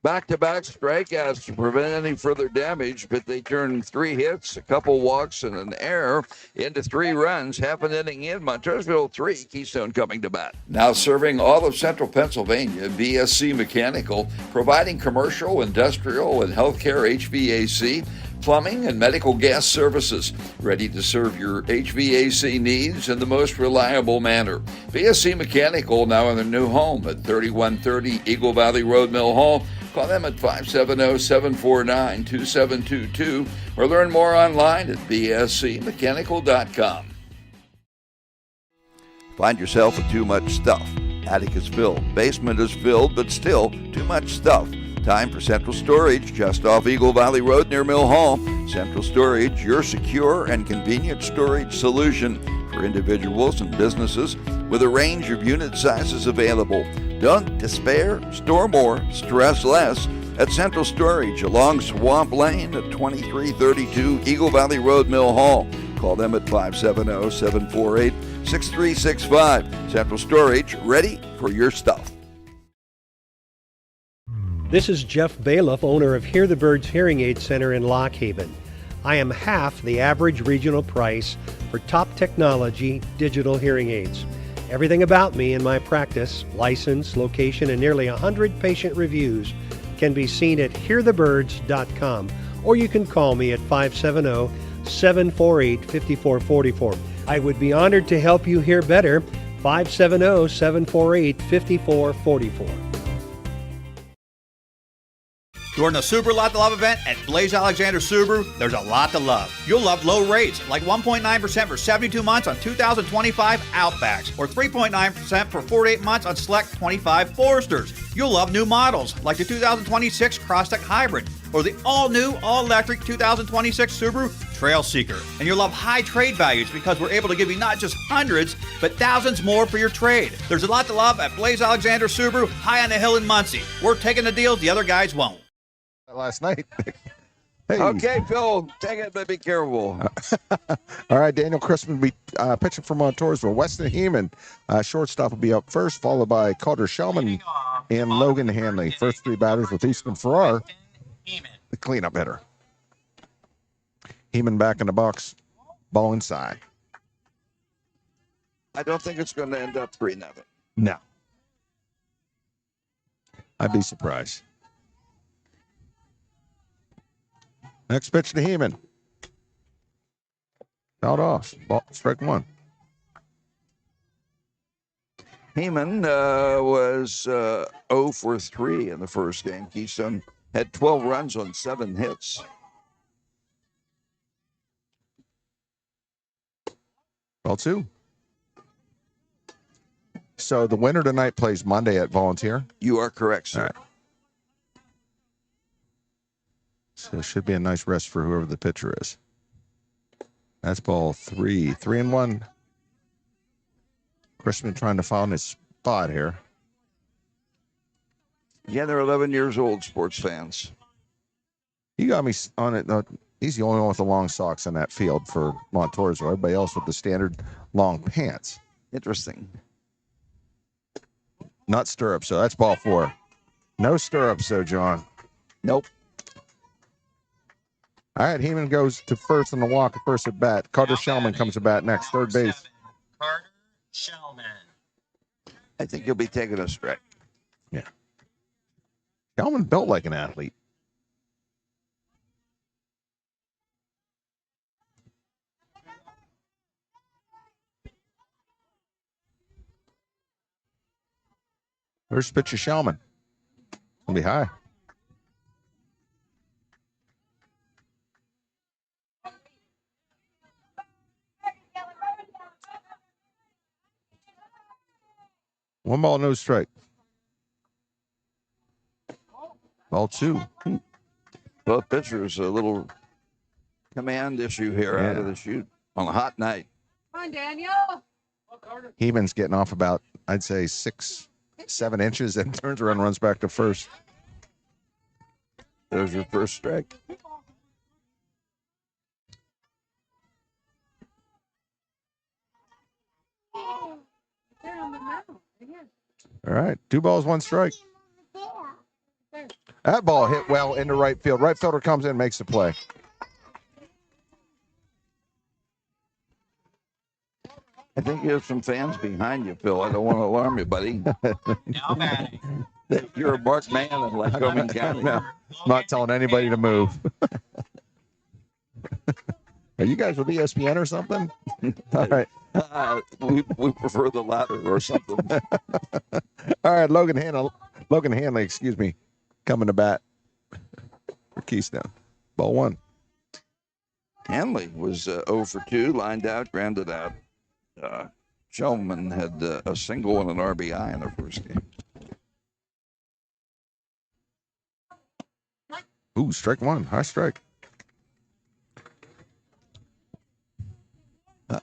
Back-to-back strikeouts to prevent any further damage, but they turned 3 hits, a couple walks, and an error into 3 runs. Half an inning in, Montoursville 3, Keystone coming to bat. Now serving all of central Pennsylvania, BSC Mechanical, providing commercial, industrial, and healthcare HVAC, plumbing, and medical gas services. Ready to serve your HVAC needs in the most reliable manner. BSC Mechanical now in their new home at 3130 Eagle Valley Road, Mill Hall. Call them at 570-749-2722 or learn more online at bscmechanical.com. Find yourself with too much stuff. Attic is filled, basement is filled, but still too much stuff. Time for Central Storage, just off Eagle Valley Road near Mill Hall. Central Storage, your secure and convenient storage solution for individuals and businesses with a range of unit sizes available. Don't despair, store more, stress less at Central Storage along Swamp Lane at 2332 Eagle Valley Road, Mill Hall. Call them at 570-748-6365. Central Storage, ready for your stuff. This is Jeff Bailiff, owner of Hear the Birds Hearing Aid Center in Lock Haven. I am half the average regional price for top technology digital hearing aids. Everything about me and my practice, license, location, and nearly 100 patient reviews can be seen at hearthebirds.com, or you can call me at 570-748-5444. I would be honored to help you hear better. 570-748-5444. During the Super Lot to Love event at Blaze Alexander Subaru, there's a lot to love. You'll love low rates, like 1.9% for 72 months on 2025 Outbacks, or 3.9% for 48 months on select 25 Foresters. You'll love new models, like the 2026 Crosstech Hybrid, or the all-new, all-electric 2026 Subaru Trail Seeker. And you'll love high trade values because we're able to give you not just hundreds, but thousands more for your trade. There's a lot to love at Blaze Alexander Subaru, high on the hill in Muncie. We're taking the deals the other guys won't. Last night. Hey. Okay, Phil, take it, but be careful. All right, Daniel Crispin will be pitching for Montoursville. Weston Heeman, shortstop, will be up first, followed by Calder Shellman and Logan Hanley. First 3 batters with Eastman Farrar, the cleanup hitter. Heeman back in the box, ball inside. I don't think it's going to end up 3-0. No. I'd be surprised. Next pitch to Heeman. Fouled off. Ball, strike 1. Heeman was 0 for 3 in the first game. Keystone had 12 runs on 7 hits. Ball 2. So the winner tonight plays Monday at Volunteer? You are correct, sir. All right. So it should be a nice rest for whoever the pitcher is. That's ball 3. 3-1. Crispin trying to find his spot here. Yeah, they're 11 years old, sports fans. He got me on it. He's the only one with the long socks on that field for Montoursville. Everybody else with the standard long pants. Interesting. Not stirrups, so that's ball 4. No stirrups, though, John. Nope. All right, Heeman goes to first on the walk, first at bat. Carter Shellman comes to bat next, third base. Carter Shellman. I think he'll be taking a strike. Yeah. Shellman built like an athlete. First pitch of Shellman. Gonna be high. One ball, no strike. Ball 2. Both pitchers, a little command issue here out of the chute on a hot night. Come on, Daniel. Heeman's getting off about, I'd say, 6, 7 inches, and turns around and runs back to first. There's your first strike. All right, 2 balls, 1 strike. That ball hit well into right field. Right fielder comes in, makes the play. I think you have some fans behind you, Phil. I don't want to alarm you, buddy. Now batting. You're a marked man in Lycoming County. No, not telling anybody to move. Are you guys with ESPN or something? All right. We prefer the latter or something. All right, Logan Hanley, excuse me, coming to bat for Keystone. Ball 1. Hanley was 0 for 2, lined out, grounded out. Shellman had a single and an RBI in the first game. Ooh, strike 1, high strike.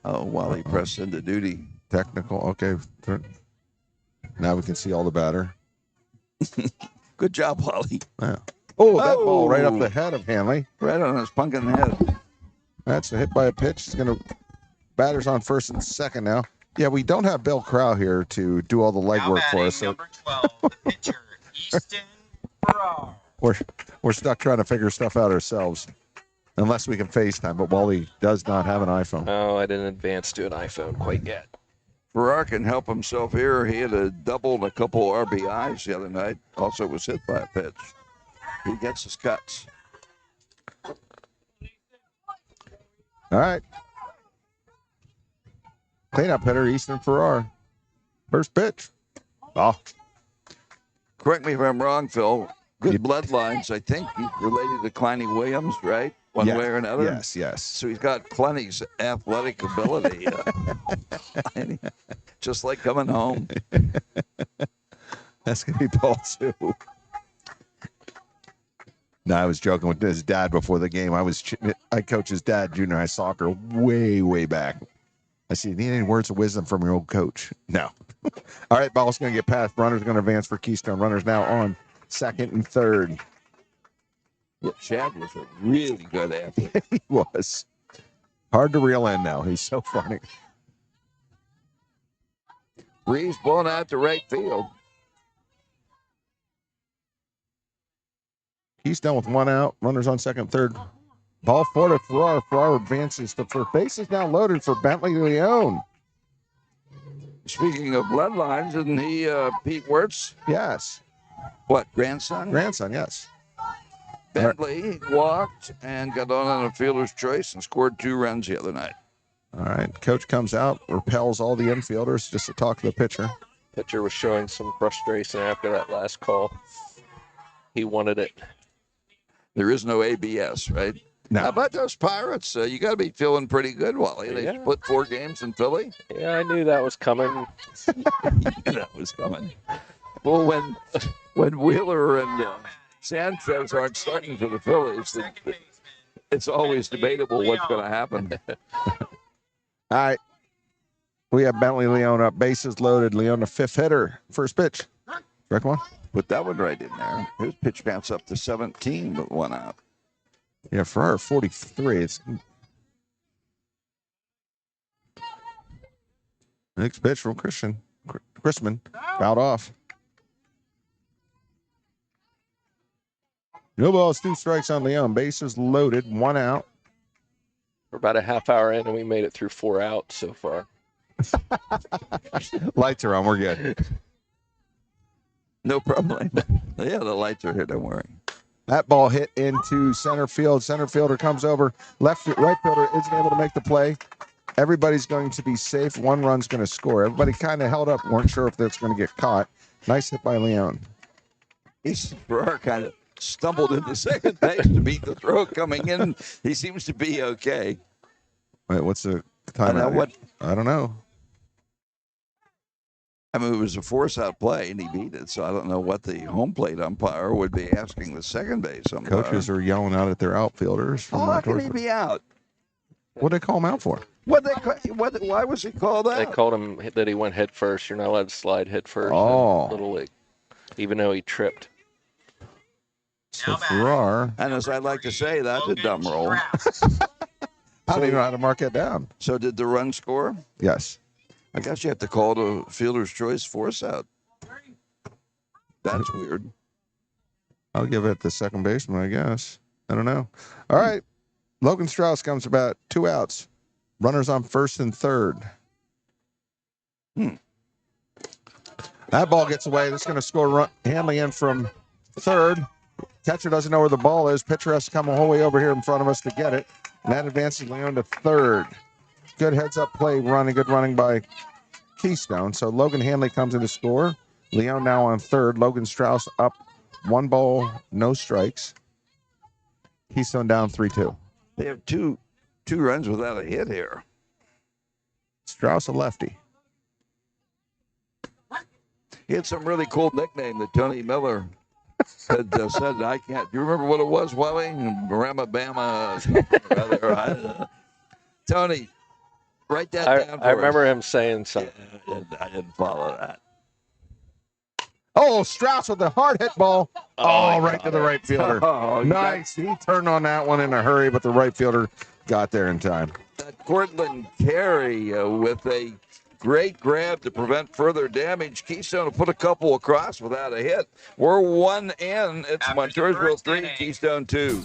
While he pressed into duty. Technical, okay. Now we can see all the batter. Good job, Wally. Yeah. Oh, that ball right up the head of Hanley. Right on his pumpkin head. That's a hit by a pitch. It's going to, batter's on first and second now. Yeah, we don't have Bill Crow here to do all the legwork for us. So Number 12, the pitcher, Easton Farrar. we're stuck trying to figure stuff out ourselves. Unless we can FaceTime, but Wally does not have an iPhone. Oh, I didn't advance to an iPhone quite yet. Farrar can help himself here. He had a double and a couple RBIs the other night. Also was hit by a pitch. He gets his cuts. All right. Cleanup hitter, Easton Farrar. First pitch. Oh. Correct me if I'm wrong, Phil. Good bloodlines. I think he's related to Kleiny Williams, right? One way or another. Yes. So he's got Kleiny's athletic ability. Just like coming home. That's going to be ball 2. No, I was joking with his dad before the game. I coach his dad, junior high soccer, way back. I said, need any words of wisdom from your old coach? No. All right, ball's going to get past. Runner's going to advance for Keystone. Runner's now on second and third. Yeah, Chad was a really good athlete. He was. Hard to reel in now. He's so funny. Breeze blown out to right field. Keystone with 1 out. Runners on second, third. Ball 4 to Farrar. Farrar advances to first. Base is now loaded for Bentley Leone. Speaking of bloodlines, isn't he Pete Wirtz? Yes. What, grandson? Grandson, yes. Bentley walked and got on a fielder's choice and scored 2 runs the other night. All right. Coach comes out, repels all the infielders just to talk to the pitcher. Pitcher was showing some frustration after that last call. He wanted it. There is no ABS, right? No. How about those Pirates? You got to be feeling pretty good, Wally. They split 4 games in Philly. Yeah, I knew that was coming. That was coming. Well, when Wheeler and Sanchez aren't starting for the Phillies, it's always debatable what's going to happen. All right. We have Bentley Leone up. Bases loaded. Leone, the 5th hitter. First pitch. Strike 1. Put that one right in there. His pitch counts up to 17, but 1 out. Yeah, Farrar 43. It's next pitch from Chrisman. Fouled off. No balls, 2 strikes on Leon. Bases loaded, 1 out. We're about a half hour in, and we made it through 4 outs so far. Lights are on. We're good. No problem. Yeah, the lights are here. Don't worry. That ball hit into center field. Center fielder comes over. Right fielder isn't able to make the play. Everybody's going to be safe. 1 run's going to score. Everybody kind of held up. Weren't sure if that's going to get caught. Nice hit by Leon. Farrar kind of stumbled into second base to beat the throw coming in. He seems to be okay. Wait, what's the timeout? I don't know. I mean, it was a force-out play, and he beat it, so I don't know what the home plate umpire would be asking the second base umpire. Coaches are yelling out at their outfielders. How can he be out? What did they call him out for? Why was he called out? They called him that he went head first. You're not allowed to slide head first in Little League, even though he tripped. So Farrar. And as I like to say, that's a dumb roll. I don't even know how to mark that down. So did the run score? Yes. I guess you have to call the fielder's choice force out. That's weird. I'll give it the second baseman, I guess. I don't know. All right. Logan Strauss comes about 2 outs. Runners on first and third. That ball gets away. That's going to score Hanley in from third. Catcher doesn't know where the ball is. Pitcher has to come a whole way over here in front of us to get it. And that advances Leon to third. Good heads-up play running. Good running by Keystone. So Logan Hanley comes in to score. Leon now on third. Logan Strauss up 1 ball, no strikes. Keystone down 3-2. They have two runs without a hit here. Strauss a lefty. He had some really cool nickname that Tony Miller had said. I can't. Do you remember what it was, Wally? Ramabama. Tony, write that down for I remember him saying something. I didn't follow that. Oh, Strauss with the hard hit ball. Right to the right fielder. Nice. He turned on that one in a hurry, but the right fielder got there in time. Cortland Carey with a great grab to prevent further damage. Keystone will put a couple across without a hit. We're 1 in. It's Montoursville 3, Keystone 2.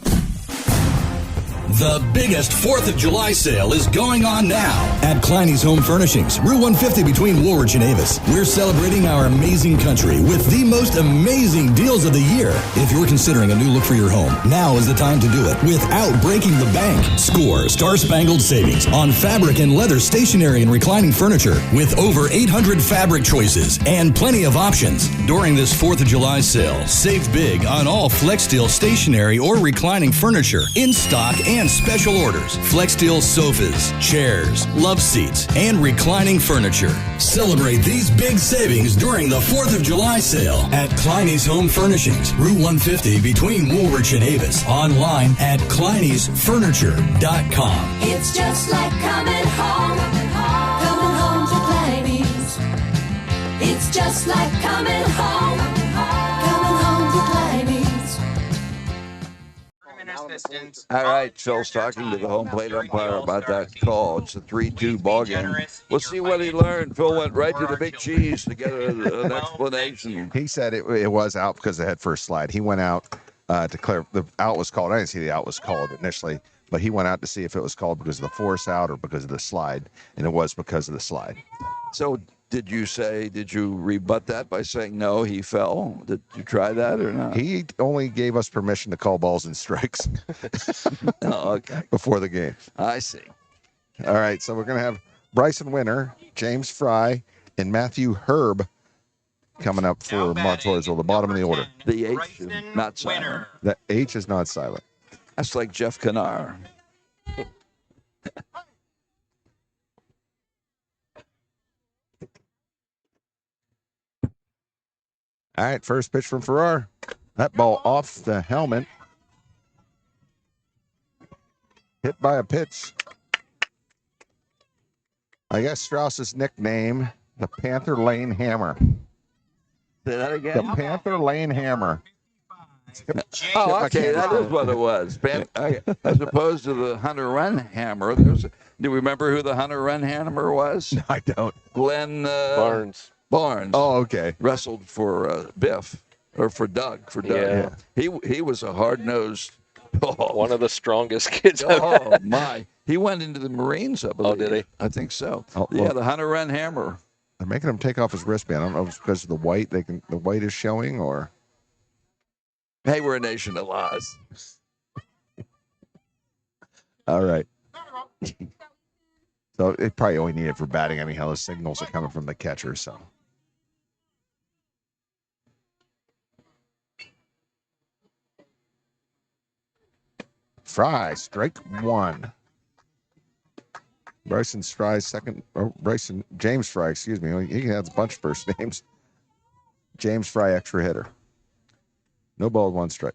The biggest 4th of July sale is going on now at Kleiny's Home Furnishings, Route 150 between Woolwich and Avis. We're celebrating our amazing country with the most amazing deals of the year. If you're considering a new look for your home, now is the time to do it without breaking the bank. Score star-spangled savings on fabric and leather stationery and reclining furniture with over 800 fabric choices and plenty of options. During this 4th of July sale, save big on all FlexSteel stationery or reclining furniture in stock and special orders. FlexSteel sofas, chairs, love seats, and reclining furniture. Celebrate these big savings during the 4th of July sale at Kleiny's Home Furnishings, Route 150 between Woolwich and Avis. Online at Kleiny'sFurniture.com. It's just like coming home to Kleiny's. It's just like coming home to Kleiny's. All right, Phil's talking to the home plate umpire about that call. It's a 3-2 ball game. We'll see what he learned. Phil went right to the big cheese to get an explanation. He said it was out because of the head first slide. He went out to clear. The out was called. I didn't see the out was called initially, but he went out to see if it was called because of the force out or because of the slide, and it was because of the slide. So did you rebut that by saying no, he fell? Did you try that or not? He only gave us permission to call balls and strikes okay. Before the game. I see. All right, so we're going to have Bryson Winter, James Fry, and Matthew Herb coming up for Montoursville, the bottom of the order. The H is not silent. The H is not silent. That's like Jeff Canar. All right, first pitch from Farrar. That ball off the helmet. Hit by a pitch. I guess Strauss's nickname, the Panther Lane Hammer. Say that again. The Panther Lane Hammer. Oh, okay, that is what it was. As opposed to the Hunter Run Hammer. Do you remember who the Hunter Run Hammer was? No, I don't. Glenn Barnes. Barnes. Oh, okay. Wrestled for Biff, or for Doug. Yeah. He was a hard-nosed. One of the strongest kids. Oh my! He went into the Marines, I believe. Oh, did he? I think so. Oh, yeah, well, the Hunter Run Hammer. They're making him take off his wristband. I don't know if it's because of the white. The white is showing, or. Hey, we're a nation of laws. All right. So it probably only needed for batting. I mean, how the signals are coming from the catcher, so. Fry, strike one. James Fry, excuse me. He has a bunch of first names. James Fry, extra hitter. No ball, one strike.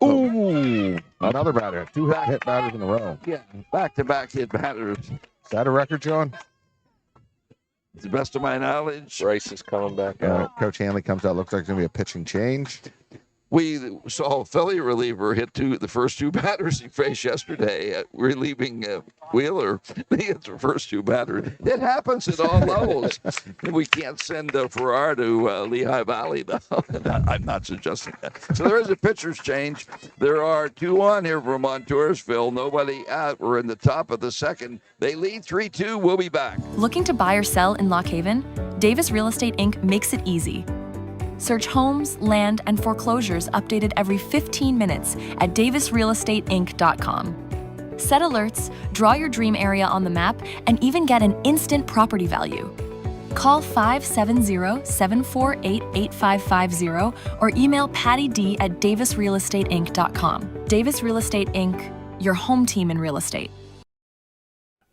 Ooh, another batter. Two hit batters in a row. Yeah, back-to-back hit batters. Is that a record, John? To the best of my knowledge. Bryce is coming back out. Coach Hanley comes out. Looks like it's going to be a pitching change. We saw a Philly reliever hit the first two batters he faced yesterday, relieving Wheeler. He hit the first two batters. It happens at all levels. We can't send Farrar to Lehigh Valley, though. I'm not suggesting that. So there is a pitcher's change. There are 2 on here from Montoursville. Nobody out. We're in the top of the second. They lead 3-2. We'll be back. Looking to buy or sell in Lock Haven? Davis Real Estate Inc. makes it easy. Search homes, land, and foreclosures updated every 15 minutes at davisrealestateinc.com. Set alerts, draw your dream area on the map, and even get an instant property value. Call 570-748-8550 or email Patty D at davisrealestateinc.com. Davis Real Estate Inc., your home team in real estate.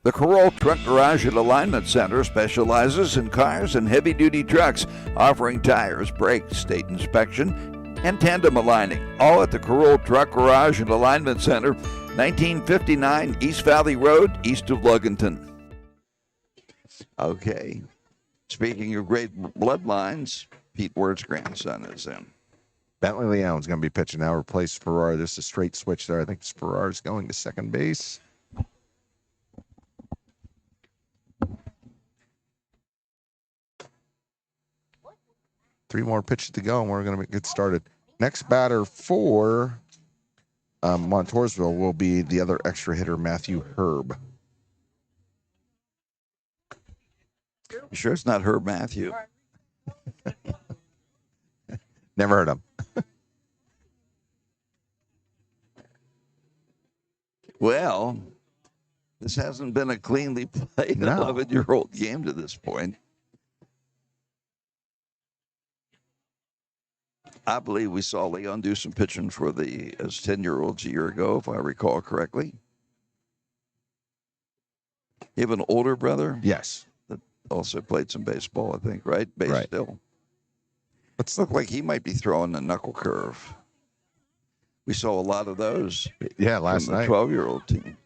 The Carroll Truck Garage and Alignment Center specializes in cars and heavy-duty trucks, offering tires, brakes, state inspection, and tandem aligning. All at the Carroll Truck Garage and Alignment Center, 1959 East Valley Road, east of Luganton. Okay. Speaking of great bloodlines, Pete Ward's grandson is in. Bentley Leon's going to be pitching now, replace Farrar. This is a straight switch there. I think Farrar's going to second base. Three more pitches to go, and we're going to get started. Next batter for Montoursville will be the other extra hitter, Matthew Herb. You sure it's not Herb Matthew? Never heard him. Well, this hasn't been a cleanly played 11-year-old game to this point. I believe we saw Leon do some pitching for as 10-year-olds a year ago, if I recall correctly. You have an older brother? Yes. That also played some baseball, I think, right? Right. Still. Looks like he might be throwing a knuckle curve. We saw a lot of those. Yeah, last from the night. 12-year-old team.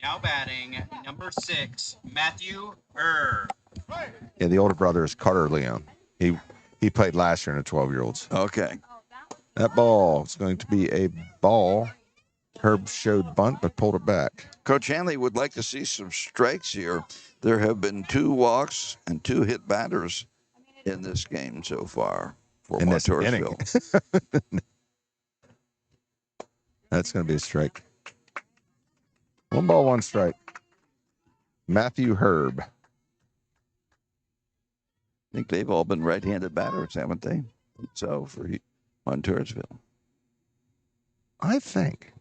Now batting, number 6, Matthew Erb. Yeah, the older brother is Carter Leon. He played last year in the 12-year-olds. Okay. That ball is going to be a ball. Herb showed bunt, but pulled it back. Coach Hanley would like to see some strikes here. There have been 2 walks and 2 hit batters in this game so far for Montoursville. That's going to be a strike. 1 ball, 1 strike. Matthew Herb. I think they've all been right-handed batters, haven't they? So for Montoursville. I think.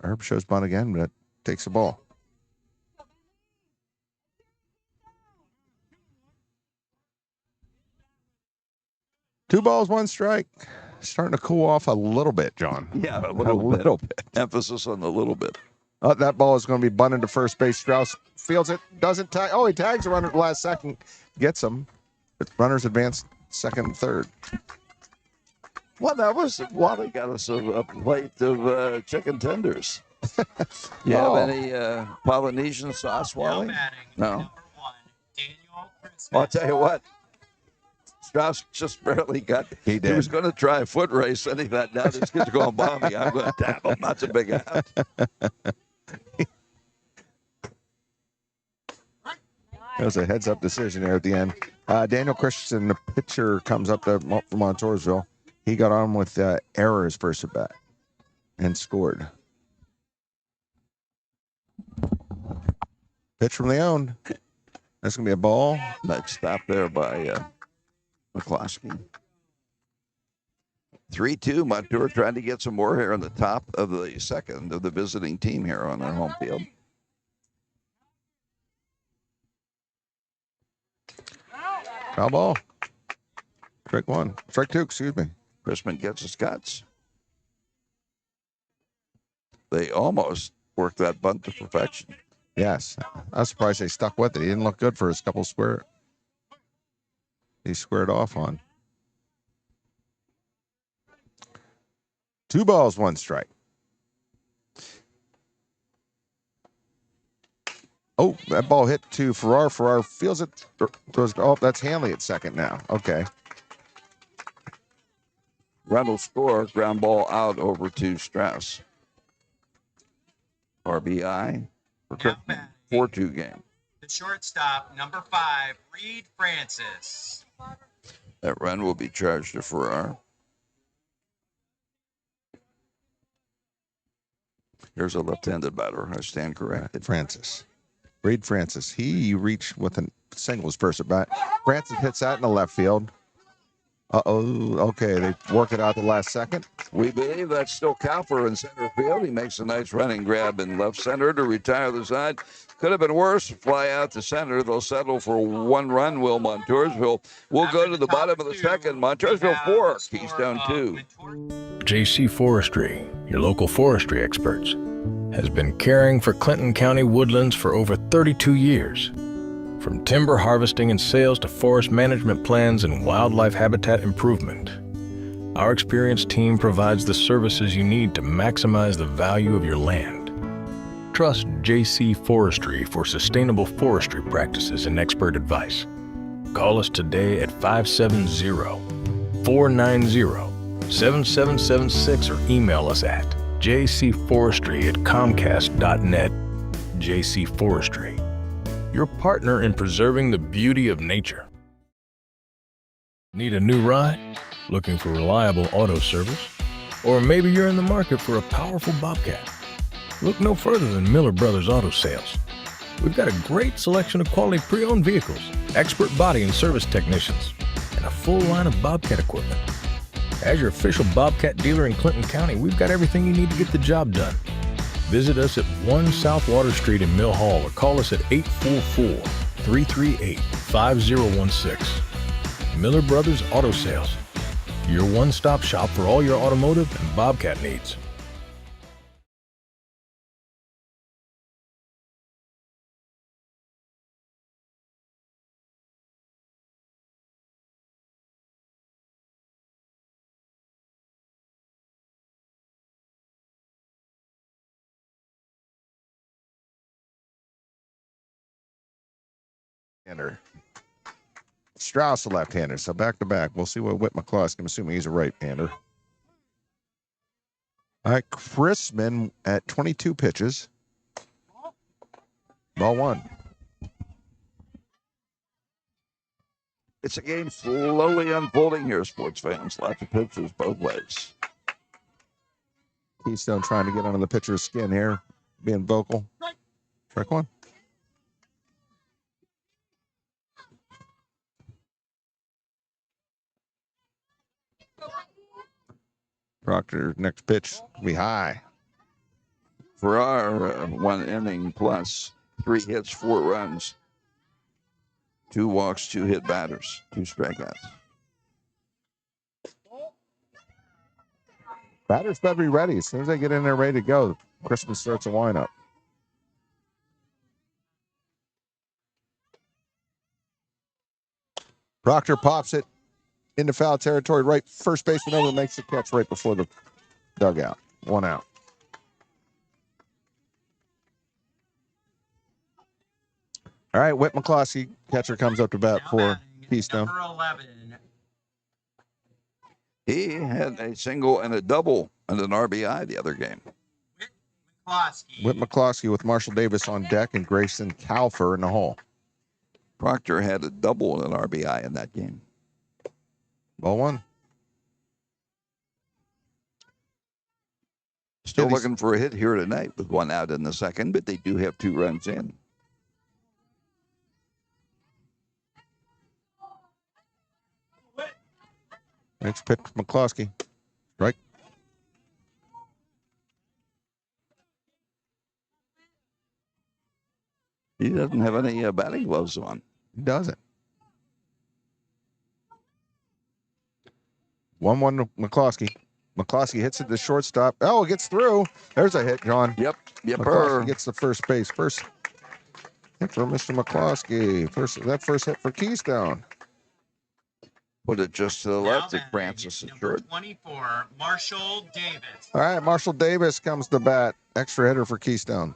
Herb shows bunt again, but takes the ball. Two balls, 1 strike. Starting to cool off a little bit, John. Yeah, a little bit. Emphasis on the little bit. That ball is going to be bunted to first base. Strauss fields it, doesn't tag. Oh, he tags the runner at the last second. Gets him. But runners advance second and third. Well, that was Wally got us a plate of chicken tenders. You Oh. have any Polynesian sauce, Wally? No. Well, I'll tell you what. Strauss just barely got. He did. He was going to try a foot race, and he thought, now these kids are going to bomb me. I'm going to tap them. That's a big out. That was a heads-up decision there at the end. Daniel Christensen, the pitcher, comes up from Montoursville. He got on with errors first at bat and scored. Pitch from Leone. That's going to be a ball. Nice stop there by McCloskey. 3-2. Montour trying to get some more here on the top of the second of the visiting team here on their home field. Foul ball. Strike one. Strike two, excuse me. Chrisman gets his guts. They almost worked that bunt to perfection. Yes. I was surprised they stuck with it. He didn't look good for his couple square. He squared off on. 2 balls, 1 strike. Oh, that ball hit to Farrar. Farrar feels it. Oh, that's Hanley at second now. Okay. Reynolds score, ground ball out over to Strauss. RBI for Chrisman. 4-2 game. The shortstop, number 5, Reed Francis. That run will be charged to Farrar. Here's a left-handed batter. I stand corrected. Francis. Reed Francis. He reached with a singles first at bat. Francis hits that in the left field. Uh-oh. Okay, they work it out the last second. We believe that's still Cowper in center field. He makes a nice running grab in left center to retire the side. Could have been worse. Fly out to center. They'll settle for 1 run, will Montoursville. We'll go to the bottom of the second. Montoursville 4, Keystone 2. JC Forestry, your local forestry experts, has been caring for Clinton County woodlands for over 32 years. From timber harvesting and sales to forest management plans and wildlife habitat improvement, our experienced team provides the services you need to maximize the value of your land. Trust JC Forestry for sustainable forestry practices and expert advice. Call us today at 570-490-7776 or email us at jcforestry@comcast.net. JC Forestry, your partner in preserving the beauty of nature. Need a new ride? Looking for reliable auto service? Or maybe you're in the market for a powerful Bobcat? Look no further than Miller Brothers Auto Sales. We've got a great selection of quality pre-owned vehicles, expert body and service technicians, and a full line of Bobcat equipment. As your official Bobcat dealer in Clinton County, we've got everything you need to get the job done. Visit us at 1 South Water Street in Mill Hall or call us at 844-338-5016. Miller Brothers Auto Sales, your one-stop shop for all your automotive and Bobcat needs. Hander. Strauss, a left-hander, so back-to-back. We'll see what Whit McCloskey, I'm assuming he's a right-hander. All right, Chrisman at 22 pitches. Ball 1. It's a game slowly unfolding here, sports fans. Lots of pitches both ways. Keystone trying to get under the pitcher's skin here, being vocal. Strike 1. Proctor, next pitch will be high. Farrar, 1 inning plus 3 hits, 4 runs, 2 walks, 2 hit batters, 2 strikeouts. Batters better be ready. As soon as they get in there ready to go, Christmas starts a windup. Proctor pops it into foul territory. Right first baseman over makes the catch right before the dugout. 1 out. All right, Whit McCloskey, catcher, comes up to bat for Keystone. Number 11. He had a single and a double and an RBI the other game. Whit McCloskey with Marshall Davis on deck and Grayson Calfer in the hole. Proctor had a double and an RBI in that game. Ball one. Still looking for a hit here tonight with one out in the second, but they do have 2 runs in. Next pitch, McCloskey. Right. He doesn't have any batting gloves on. He doesn't. 1-1 McCloskey. McCloskey hits it to shortstop. Oh, it gets through. There's a hit, John. Yep. McCloskey gets the first base. First hit for Mr. McCloskey. That first hit for Keystone. Put it just to the left of Francis at short. 24, Marshall Davis. All right, Marshall Davis comes to bat. Extra hitter for Keystone.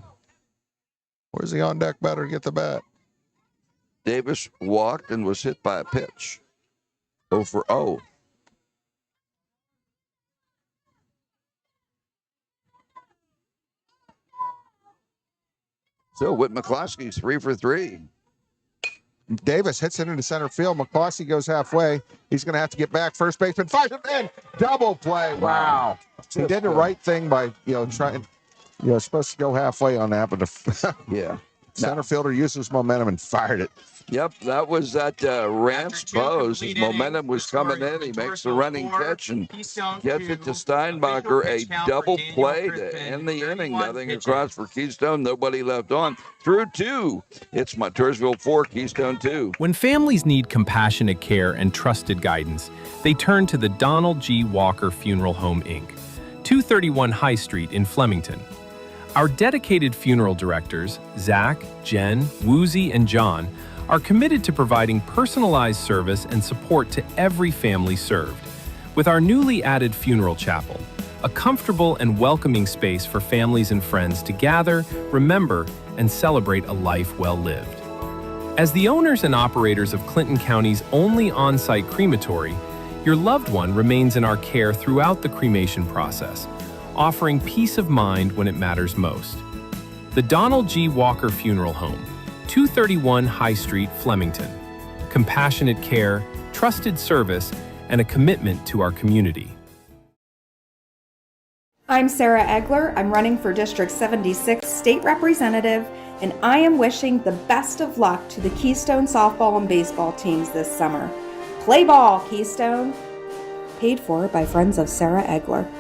Where's the on-deck batter to get the bat? Davis walked and was hit by a pitch. 0 for 0. So Whit McCloskey's 3 for 3. Davis hits it into center field. McCloskey goes halfway. He's going to have to get back. First baseman fires it in. Double play. Wow. He did the right thing by, trying, supposed to go halfway on that, but yeah. Center fielder used his momentum and fired it. Yep, that was that Rance Bose. His momentum was coming in. He makes the running catch and gets it to Steinbacher. A double play to end the inning. Nothing across for Keystone. Nobody left on. Through 2. It's Montoursville 4, Keystone 2. When families need compassionate care and trusted guidance, they turn to the Donald G. Walker Funeral Home, Inc., 231 High Street in Flemington. Our dedicated funeral directors, Zach, Jen, Woozy, and John, are committed to providing personalized service and support to every family served. With our newly added funeral chapel, a comfortable and welcoming space for families and friends to gather, remember, and celebrate a life well lived. As the owners and operators of Clinton County's only on-site crematory, your loved one remains in our care throughout the cremation process, offering peace of mind when it matters most. The Donald G. Walker Funeral Home, 231 High Street, Flemington. Compassionate care, trusted service, and a commitment to our community. I'm Sarah Egler. I'm running for District 76 State Representative, and I am wishing the best of luck to the Keystone softball and baseball teams this summer. Play ball, Keystone! Paid for by Friends of Sarah Egler.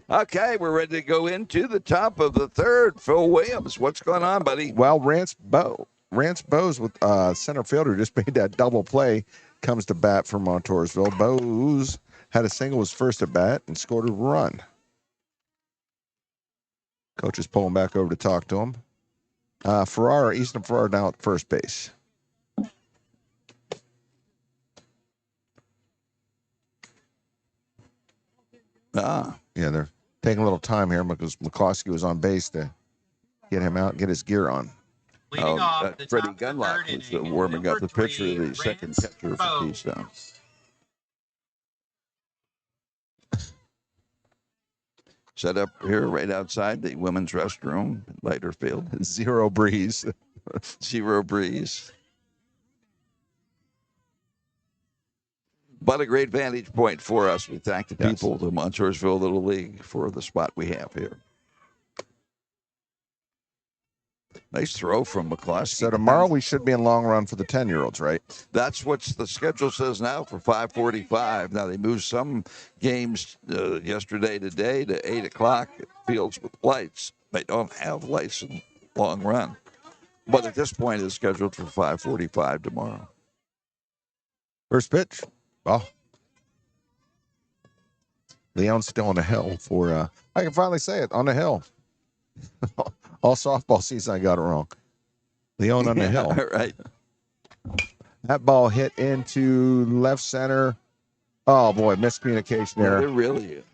Okay, we're ready to go into the top of the third. Phil Williams, what's going on, buddy? Well, Rance Bose with center fielder just made that double play. Comes to bat for Montoursville. Bose had a single his first at bat and scored a run. Coach is pulling back over to talk to him. Easton Farrar now at first base. Yeah, they're taking a little time here because McCloskey was on base to get him out and get his gear on. Freddie Gunlock was warming up the pitcher, the second catcher for Keystone. Set up here right outside the women's restroom, Leiter Field. Zero breeze. Zero breeze. But a great vantage point for us. We thank the people of the Montoursville Little League for the spot we have here. Nice throw from McCloskey. So tomorrow we should be in long run for the 10-year-olds, right? That's what the schedule says now for 5:45. Now they moved some games yesterday, today to 8 o'clock at fields with lights. They don't have lights in long run. But at this point, it's scheduled for 5:45 tomorrow. First pitch. Oh. Leon's still on the hill for, I can finally say it, on the hill. All softball season, I got it wrong. Leon on the hill. Right. That ball hit into left center. Oh, boy, miscommunication there. It really is.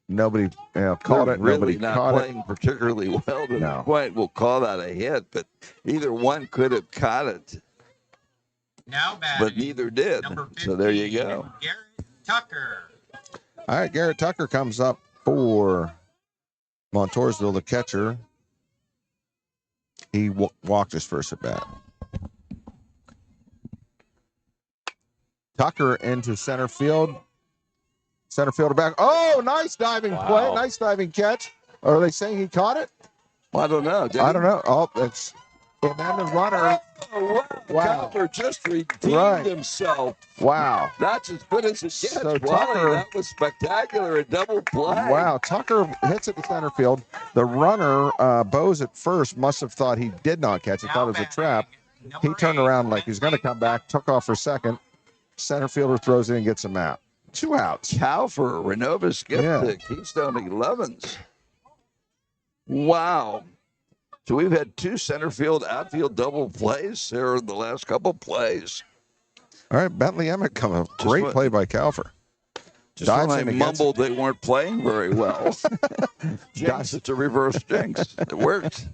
Nobody caught They're it. really Nobody not caught playing particularly well to the point we'll call that a hit, but either one could have caught it. Now But neither did. So there you go. Garrett Tucker. All right, Garrett Tucker comes up for Montoursville, the catcher. He walked his first at bat. Tucker into center field. Center fielder back. Oh, nice diving play. Nice diving catch. Are they saying he caught it? Well, I don't know. I don't know. Oh, it's and then the runner. Wow. Cowper just redeemed himself. Wow. That's as good as it gets. So Wally, Tucker- that was spectacular. A double play. Wow. Tucker hits it to center field. The runner, Bose at first, must have thought he did not catch it, thought it was a trap. He turned around like he was going to come back, took off for second. Center fielder throws it and gets him out. 2 outs. Calfer, Renova skipped the Keystone 11s. Wow. So we've had 2 center field, outfield double plays here in the last couple plays. All right, Bentley Emmett come up. Great play by Calfer. Just when I mumbled they weren't playing very well. Jinx, it's a reverse jinx. It worked.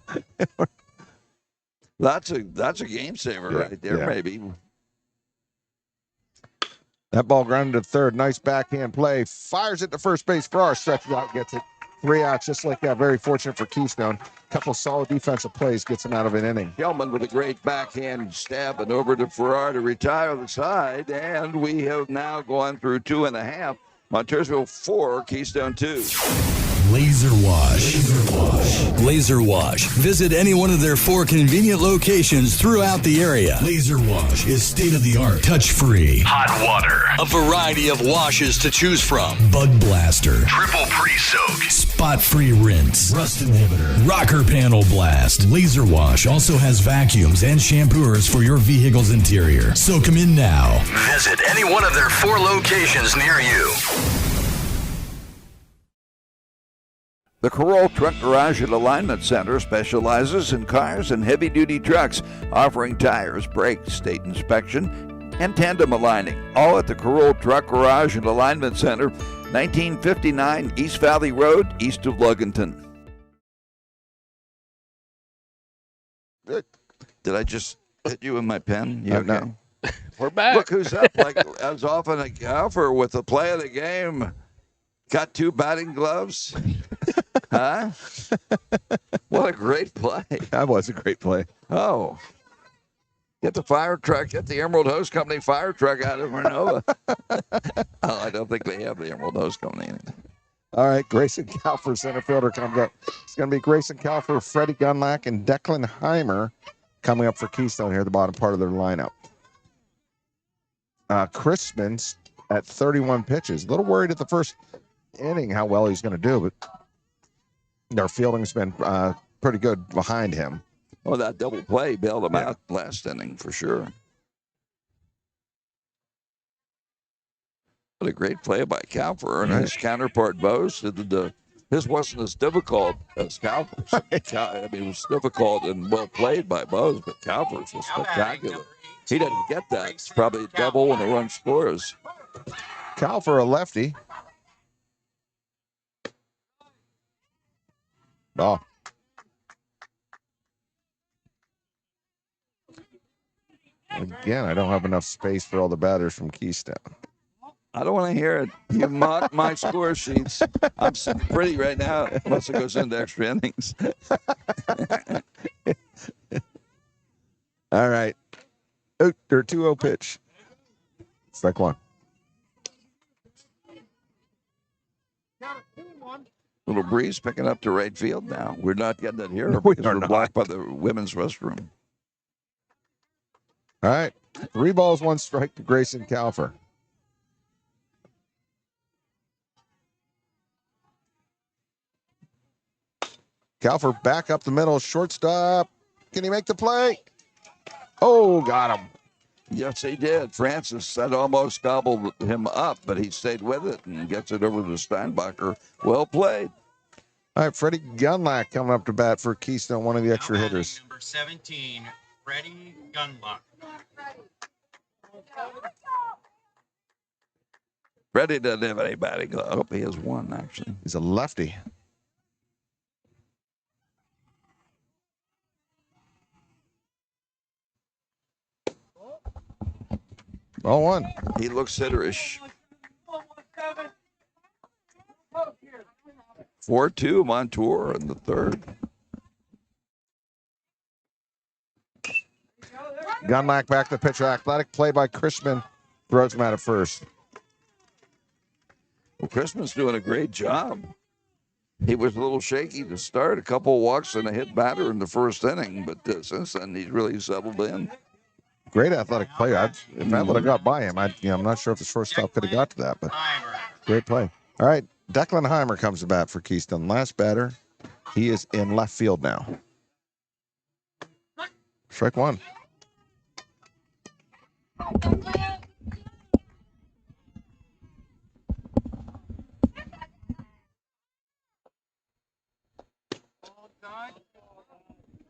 That's a game saver right there, maybe. That ball grounded to third. Nice backhand play. Fires it to first base. Farrar stretches out, gets it. 3 outs, just like that. Very fortunate for Keystone. Couple solid defensive plays gets him out of an inning. Hellman with a great backhand stab and over to Farrar to retire the side. And we have now gone through 2.5. Montoursville 4, Keystone 2. Laser Wash. Laser Wash. Visit any one of their 4 convenient locations throughout the area. Laser Wash is state-of-the-art, touch-free. Hot water. A variety of washes to choose from. Bug Blaster. Triple pre-soak. Spot-free rinse. Rust inhibitor. Rocker panel blast. Laser Wash also has vacuums and shampooers for your vehicle's interior. So come in now. Visit any one of their 4 locations near you. The Carroll Truck Garage and Alignment Center specializes in cars and heavy-duty trucks, offering tires, brakes, state inspection, and tandem aligning. All at the Carroll Truck Garage and Alignment Center, 1959 East Valley Road, east of Luganton. Did I just hit you with my pen? You okay? No. We're back. Look who's up. Like as often a golfer with the play of the game. Got 2 batting gloves. Huh? What a great play. That was a great play. Oh. Get the fire truck, get the Emerald Hose Company fire truck out of Renova. Oh, I don't think they have the Emerald Hose Company. All right, Grayson Calfer, center fielder, comes up. It's going to be Grayson Calfer, Freddie Gunlack, and Declan Heimer coming up for Keystone here at the bottom part of their lineup. Crispin's at 31 pitches. A little worried at the first inning how well he's going to do, but their fielding's been pretty good behind him. Well, that double play bailed him out last inning for sure. What a great play by Calfer and his counterpart Bose. His wasn't as difficult as Calfer's. I mean, it was difficult and well played by Bose, but Calfer's was spectacular. He didn't get that. It's probably a double when the run scores. Calfer, a lefty. Oh. Again, I don't have enough space for all the batters from Keystone. I don't want to hear it. You mock my score sheets. I'm sitting pretty right now, unless it goes into extra innings. All right. Oh, they're 2-0 pitch. Strike 1. Little breeze picking up to right field now. We're not getting it here We because are we're not. blocked by the women's restroom. All right. 3 balls, 1 strike to Grayson Calfer. Calfer back up the middle, shortstop. Can he make the play? Oh, got him. Yes, he did. Francis, that almost gobbled him up, but he stayed with it and gets it over to Steinbacher. Well played. All right, Freddie Gunlack coming up to bat for Keystone, one of the extra hitters. Number 17, Freddie Gunlock. Freddie doesn't have any batting glove. Oh, he has one, actually. He's a lefty. Ball one. He looks hitterish. 4-2 Montour in the third. Gunlack back to the pitcher. Athletic play by Chrisman. Throws him out at first. Well, Chrisman's doing a great job. He was a little shaky to start, a couple of walks and a hit batter in the first inning, but since then he's really settled in. Great athletic play. If I would have got by him, I'm not sure if the shortstop could have got to that, but great play. All right, Declan Heimer comes to bat for Keystone. Last batter. He is in left field now. Strike one.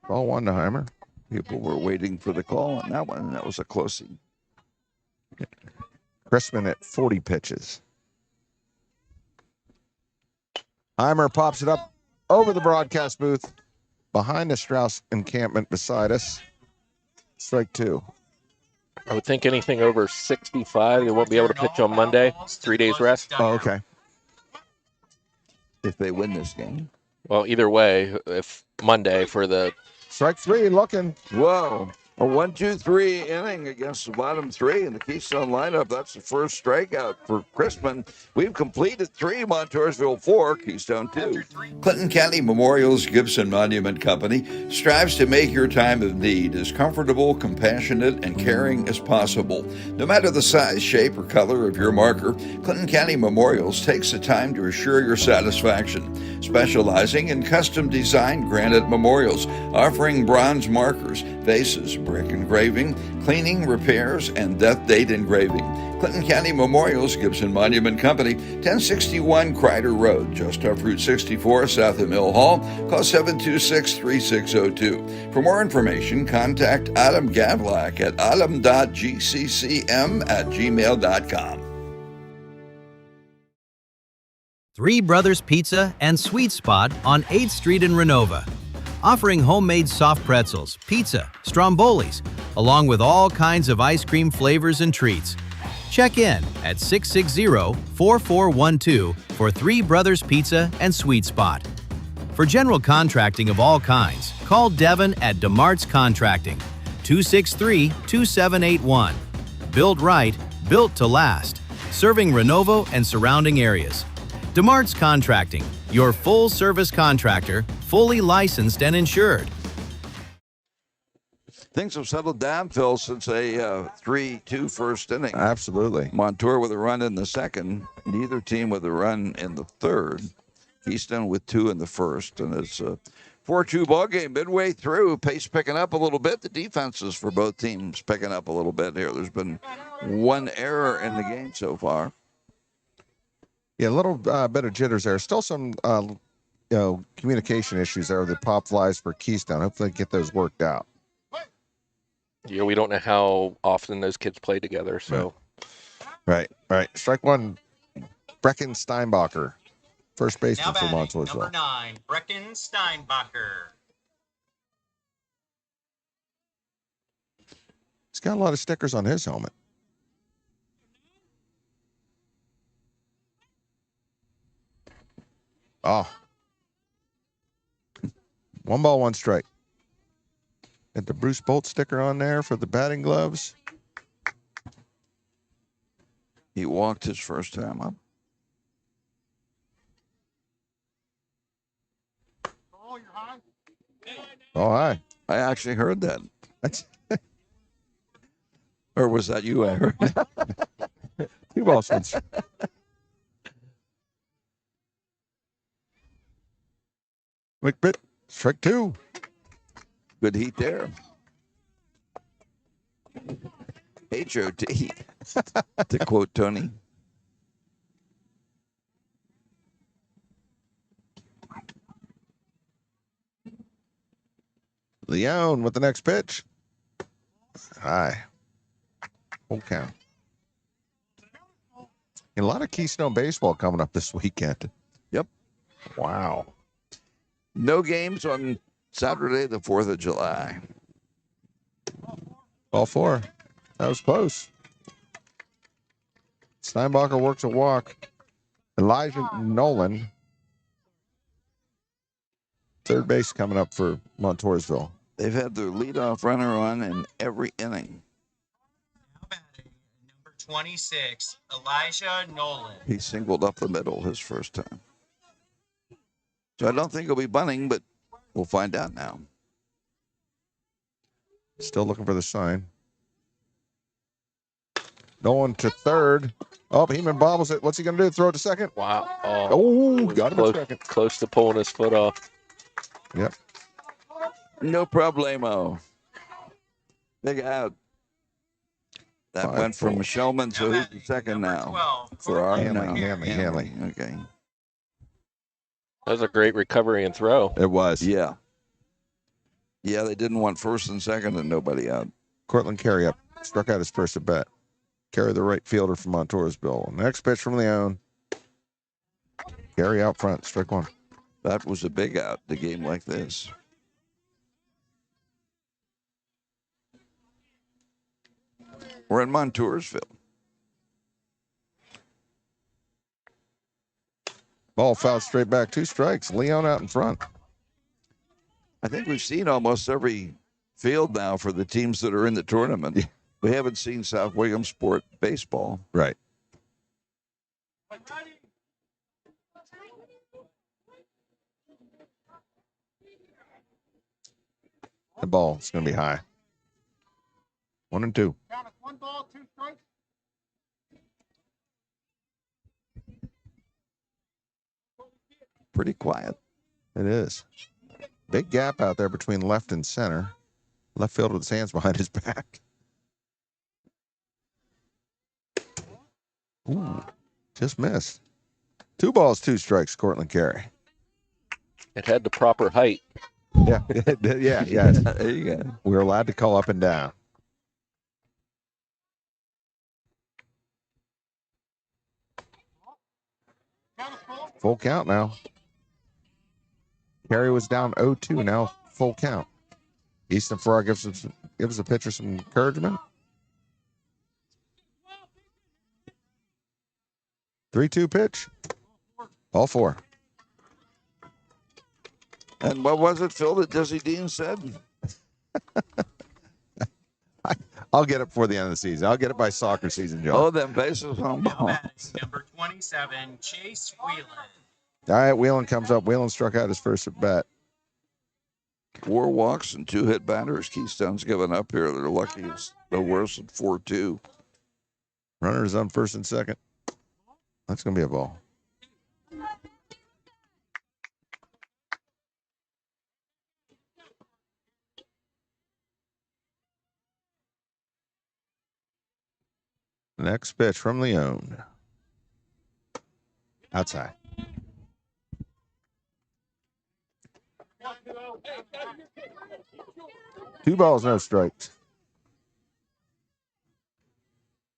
Ball one to Heimer. People were waiting for the call on that one, and that was a closing. Chrisman at 40 pitches. Heimer pops it up over the broadcast booth behind the Strauss encampment beside us. Strike two. I would think anything over 65, they won't be able to pitch on Monday. 3 days rest. Oh, okay. If they win this game. Well, either way, if Monday for the... Strike three, looking. Whoa. A 1-2-3 inning against the bottom three in the Keystone lineup. That's the first strikeout for Chrisman. We've completed 3, Montoursville 4, Keystone 2. Clinton County Memorial's Gibson Monument Company strives to make your time of need as comfortable, compassionate, and caring as possible. No matter the size, shape, or color of your marker, Clinton County Memorials takes the time to assure your satisfaction. Specializing in custom designed granite memorials, offering bronze markers, vases, brick engraving, cleaning, repairs, and death date engraving. Clinton County Memorials, Gibson Monument Company, 1061 Crider Road, just off Route 64, south of Mill Hall. Call 726-3602. For more information, contact Adam Gavlak at adam.gccm@gmail.com. Three Brothers Pizza and Sweet Spot on 8th Street in Renova. Offering homemade soft pretzels, pizza, strombolis, along with all kinds of ice cream flavors and treats. Check in at 660-4412 for Three Brothers Pizza and Sweet Spot. For general contracting of all kinds, call Devin at DeMart's Contracting, 263-2781. Built right, built to last. Serving Renovo and surrounding areas. DeMart's Contracting, your full-service contractor, fully licensed and insured. Things have settled down, Phil, since a 3-2 first inning. Absolutely. Montour with a run in the second. Neither team with a run in the third. Keystone with 2 in the first. And it's a 4-2 ball game midway through. Pace picking up a little bit. The defenses for both teams picking up a little bit here. There's been one error in the game so far. Yeah, a little bit of jitters there. Still some, communication issues there. The pop flies for Keystone. Hopefully get those worked out. Yeah, we don't know how often those kids play together, so. Right. Strike one, Brecken Steinbacher. First baseman for Montoursville. Number 9, Brecken Steinbacher. He's got a lot of stickers on his helmet. Oh. 1 ball, 1 strike. Got the Bruce Bolt sticker on there for the batting gloves. He walked his first time up. Oh, hi. I actually heard that. Or was that you I heard? 2 balls, 1 strike. Quick bit. Strike 2. Good heat there. H-O-T, to quote Tony. Leone with the next pitch. High. Full count. And a lot of Keystone baseball coming up this weekend. Yep. Wow. No games on Saturday, the 4th of July. All 4. That was close. Steinbacher works a walk. Elijah Nolan, third base coming up for Montoursville. They've had their leadoff runner on in every inning. Now batting, number 26, Elijah Nolan. He singled up the middle his first time. So I don't think he'll be bunting, but we'll find out now. Still looking for the sign. Nolan to third. Oh, Heeman bobbles it. What's he going to do? Throw it to second? Wow. Oh, got him close, at second. Close to pulling his foot off. Yep. No problemo. Big out. That went from Shellman, so who's the second now? For our Hanley. Okay. That was a great recovery and throw. It was. Yeah. Yeah, they didn't want first and second and nobody out. Cortland Carey up. Struck out his first at bat. Carey, the right fielder from Montoursville. Next pitch from Leone. Carey out front. Strike 1. That was a big out, the game like this. We're in Montoursville. Ball fouled straight back. 2 strikes. Leone out in front. I think we've seen almost every field now for the teams that are in the tournament. We haven't seen South Williamsport baseball. Right. The ball is going to be high. 1 and 2. One ball, 2 strikes. Pretty quiet. It is. Big gap out there between left and center. Left field with his hands behind his back. Ooh, just missed. 2 balls, 2 strikes, Cortland Carey. It had the proper height. Yeah, yeah. There you go. We're allowed to call up and down. Full count now. Carey was down 0-2, now full count. Easton Farrar gives the pitcher some encouragement. 3-2 pitch. All 4. And what was it, Phil, that Dizzy Dean said? I'll get it before the end of the season. I'll get it by soccer season, John. Oh, them bases on Now ball. batting, number 27, Chase Whelan. All right, Whelan comes up. Whelan struck out his first at bat. 4 walks and 2 hit batters. Keystone's given up here. They're lucky it's no worse than 4-2. Runners on first and second. That's going to be a ball. Next pitch from Leone. Outside. Two balls, no strikes.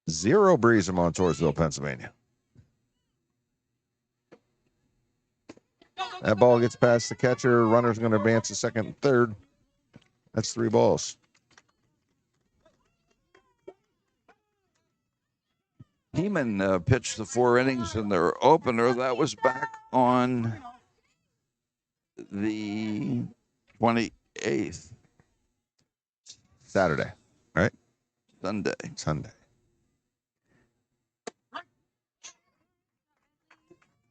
0 breeze in Montoursville, Pennsylvania. That ball gets past the catcher. Runner's going to advance to second and third. That's 3 balls. Heeman pitched the 4 innings in their opener. That was back on the 28th. Saturday, right? Sunday.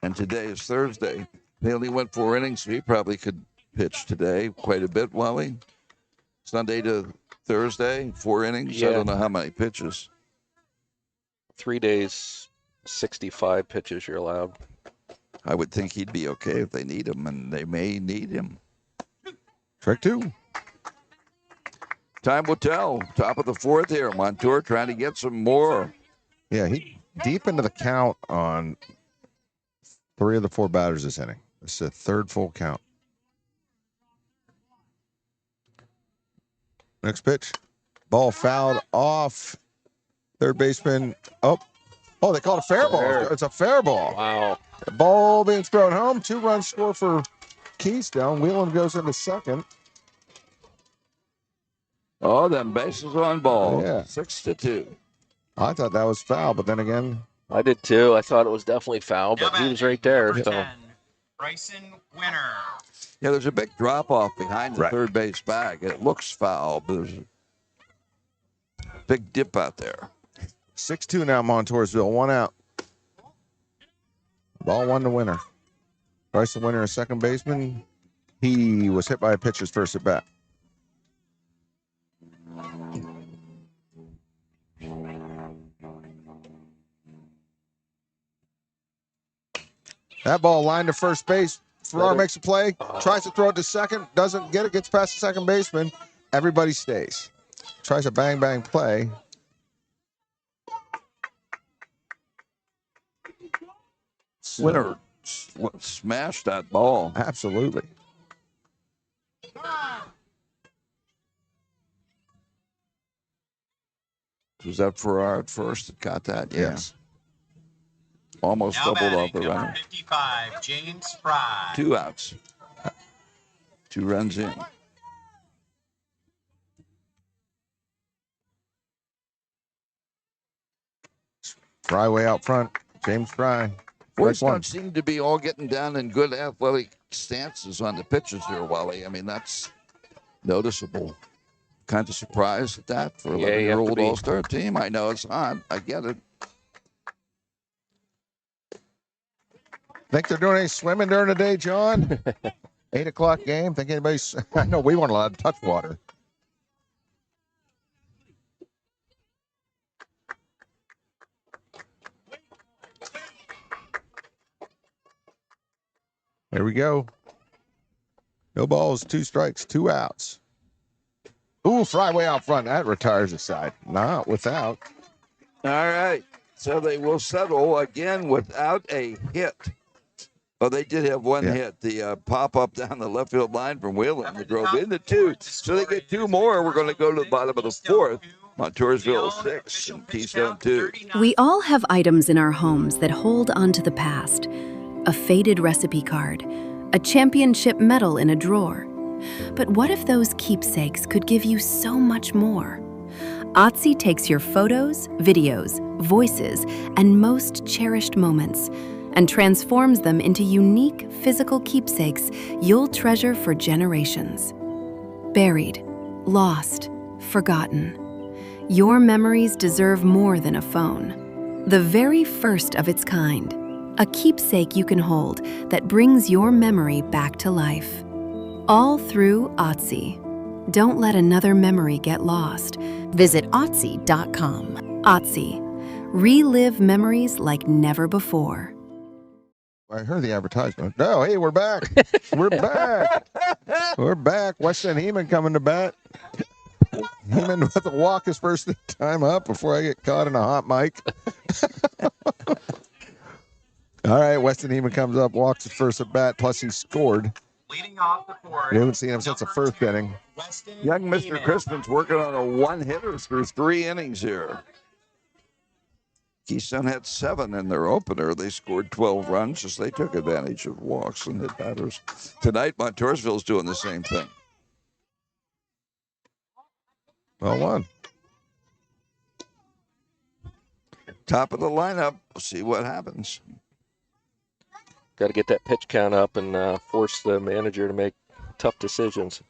And today is Thursday. They only went 4 innings, so he probably could pitch today quite a bit, Wally. Sunday to Thursday, 4 innings. Yeah. I don't know how many pitches. 3 days, 65 pitches you're allowed. I would think he'd be okay if they need him, and they may need him. Strike 2. Time will tell. Top of the 4th here. Montour trying to get some more. Yeah, he deep into the count on 3 of the 4 batters this inning. It's the 3rd full count. Next pitch. Ball fouled off. Third baseman up. Oh, they called a fair ball. It's a fair ball. Wow. The ball being thrown home. 2-run score for Keystone. Wheelan goes into second. Oh, then bases on ball. Yeah. 6-2. I thought that was foul, but then again. I did too. I thought it was definitely foul, but he was right there. So. Bryson Winner. Yeah, there's a big drop-off behind the third base bag. It looks foul, but there's a big dip out there. 6-2 now, Montoursville. 1 out. Ball 1 to Winner. Bryson Winner, a second baseman. He was hit by a pitcher's first at bat. That ball lined to first base. Farrar makes a play, tries to throw it to second, doesn't get it, gets past the second baseman. Everybody stays. Tries a bang play. Winner smashed that ball. Absolutely. Was that Farrar at first that got that? Yes. Almost Now doubled off batting, the number runner. 55, James Fry. 2 outs. 2 runs in. Fry way out front. James Fry. Boys don't seem to be all getting down in good athletic stances on the pitches here, Wally. I mean, that's noticeable. Kind of surprised at that for a 11-year-old all-star team. I know it's hot. I get it. Think they're doing any swimming during the day, John? 8 o'clock game. Think anybody's... I know we weren't allowed to touch water. There we go. No balls, 2 strikes, 2 outs. Ooh, Fry way out front. That retires the side. Not without. All right. So they will settle again without a hit. Oh, they did have one hit. The pop-up down the left field line from Wheelan. They drove into 2. So they get 2 more. We're going to go to the bottom of the 4th. Montoursville 6 and Keystone 2. We all have items in our homes that hold onto the past. A faded recipe card, a championship medal in a drawer. But what if those keepsakes could give you so much more? Otzi takes your photos, videos, voices, and most cherished moments and transforms them into unique physical keepsakes you'll treasure for generations. Buried, lost, forgotten. Your memories deserve more than a phone. The very first of its kind. A keepsake you can hold that brings your memory back to life. All through Otzi. Don't let another memory get lost. Visit Otzi.com. Otzi. Relive memories like never before. I heard the advertisement. No, hey, we're back. We're back. We're back. Weston Heeman coming to bat. Heeman with a walk his first time up before I get caught in a hot mic. All right, Weston Heeman comes up, walks his first at bat, plus he scored. Leading off the board. We haven't seen him since the first inning. Young Mr. Crispin's working on a 1-hitter through 3 innings here. Keystone had 7 in their opener. They scored 12 runs as they took advantage of walks and hit batters. Tonight, Montoursville's doing the same thing. Well won. Top of the lineup. We'll see what happens. Got to get that pitch count up and force the manager to make tough decisions.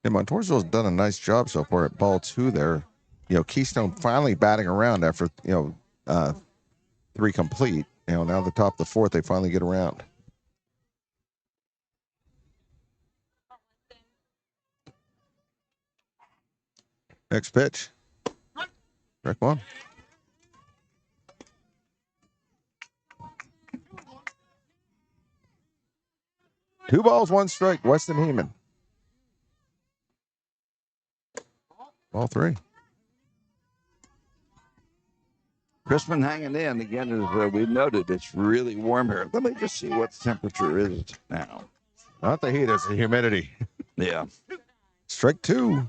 Yeah, Montoursville's done a nice job so far at ball 2 there. Keystone finally batting around after, 3 complete. Now the top of the 4th, they finally get around. Next pitch. Strike 1. Two balls, 1 strike. Weston Heeman. Ball 3. Crispin hanging in again, as we've noted. It's really warm here. Let me just see what the temperature is now. Not the heat, it's the humidity. Yeah. Strike 2.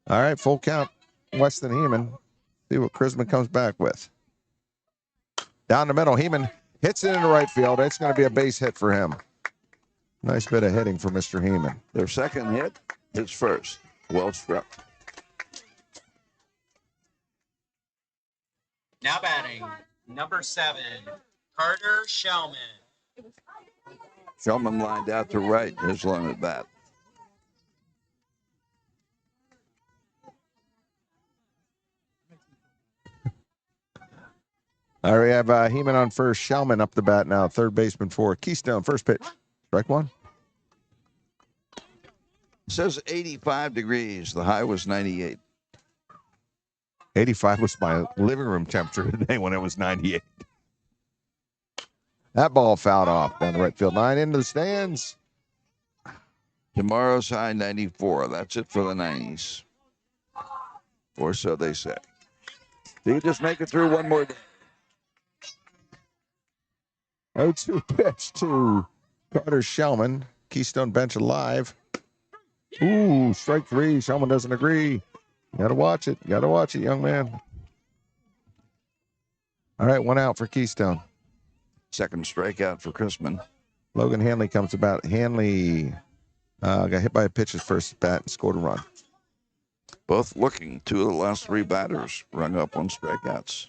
All right, full count. Weston Heeman. See what Chrisman comes back with. Down the middle, Heeman hits it into right field. It's going to be a base hit for him. Nice bit of hitting for Mr. Heeman. Their second hit, his first. Well struck. Now batting, number 7, Carter Shellman. Shellman lined out to right, his long at bat. All right, we have Heeman on first, Shellman up the bat now, third baseman for Keystone. First pitch, strike one. It says 85 degrees. The high was 98. 85 was my living room temperature today when it was 98. That ball fouled off down the right field line into the stands. Tomorrow's high 94. That's it for the 90s. Or so they say. They can just make it through one more day. 0-2 pitch to Carter Shellman. Keystone bench alive. Ooh, strike three. Shellman doesn't agree. You got to watch it. You got to watch it, young man. All right, one out for Keystone. Second strikeout for Chrisman. Logan Hanley comes about. Hanley got hit by a pitch his first bat and scored a run. Both looking. Two of the last three batters rung up on strikeouts.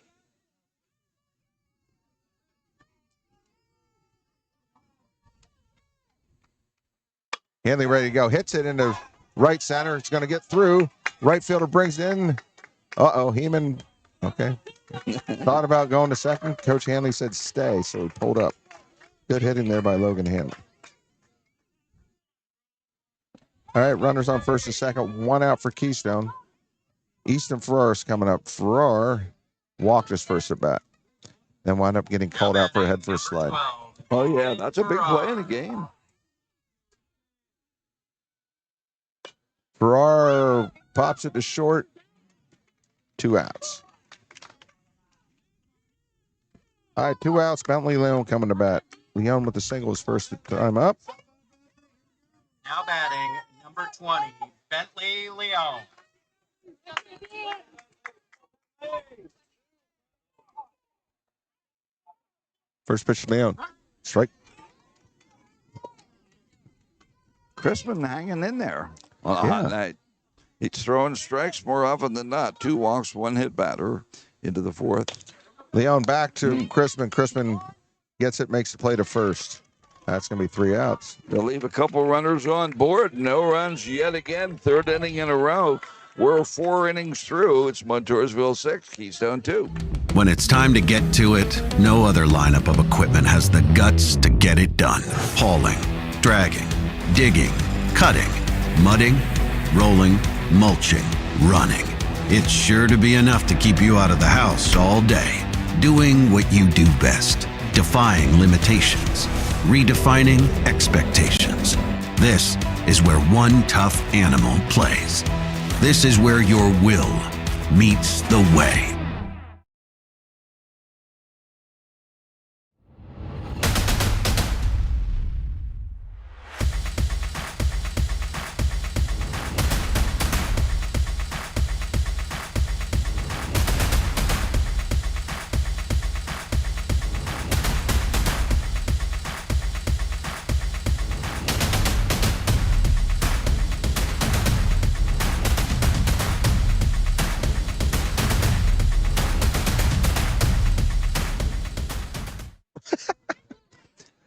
Hanley ready to go. Hits it into right center. It's going to get through. Right fielder brings it in. Uh-oh, Heeman. Okay. Thought about going to second. Coach Hanley said stay, so he pulled up. Good hitting there by Logan Hanley. All right, runners on first and second. One out for Keystone. Easton Farrar's coming up. Farrar walked his first at bat. Then wound up getting called out for a head first slide. Oh, yeah, that's a big play in the game. Farrar pops it to short. 2 outs. All right, 2 outs. Bentley Leon coming to bat. Leon with the single his first time up. Now batting, number 20, Bentley Leon. First pitch to Leon. Strike. Chrisman hanging in there on a hot night. He's throwing strikes more often than not. 2 walks, 1 hit batter into the fourth. Leon back to Chrisman. Chrisman gets it, makes the play to first. That's going to be 3 outs. They'll leave a couple runners on board. No runs yet again. Third inning in a row. We're 4 innings through. It's Montoursville 6, Keystone 2. When it's time to get to it, no other lineup of equipment has the guts to get it done. Hauling, dragging, digging, cutting, mudding, rolling, mulching, running. It's sure to be enough to keep you out of the house all day. Doing what you do best. Defying limitations. Redefining expectations. This is where one tough animal plays. This is where your will meets the way.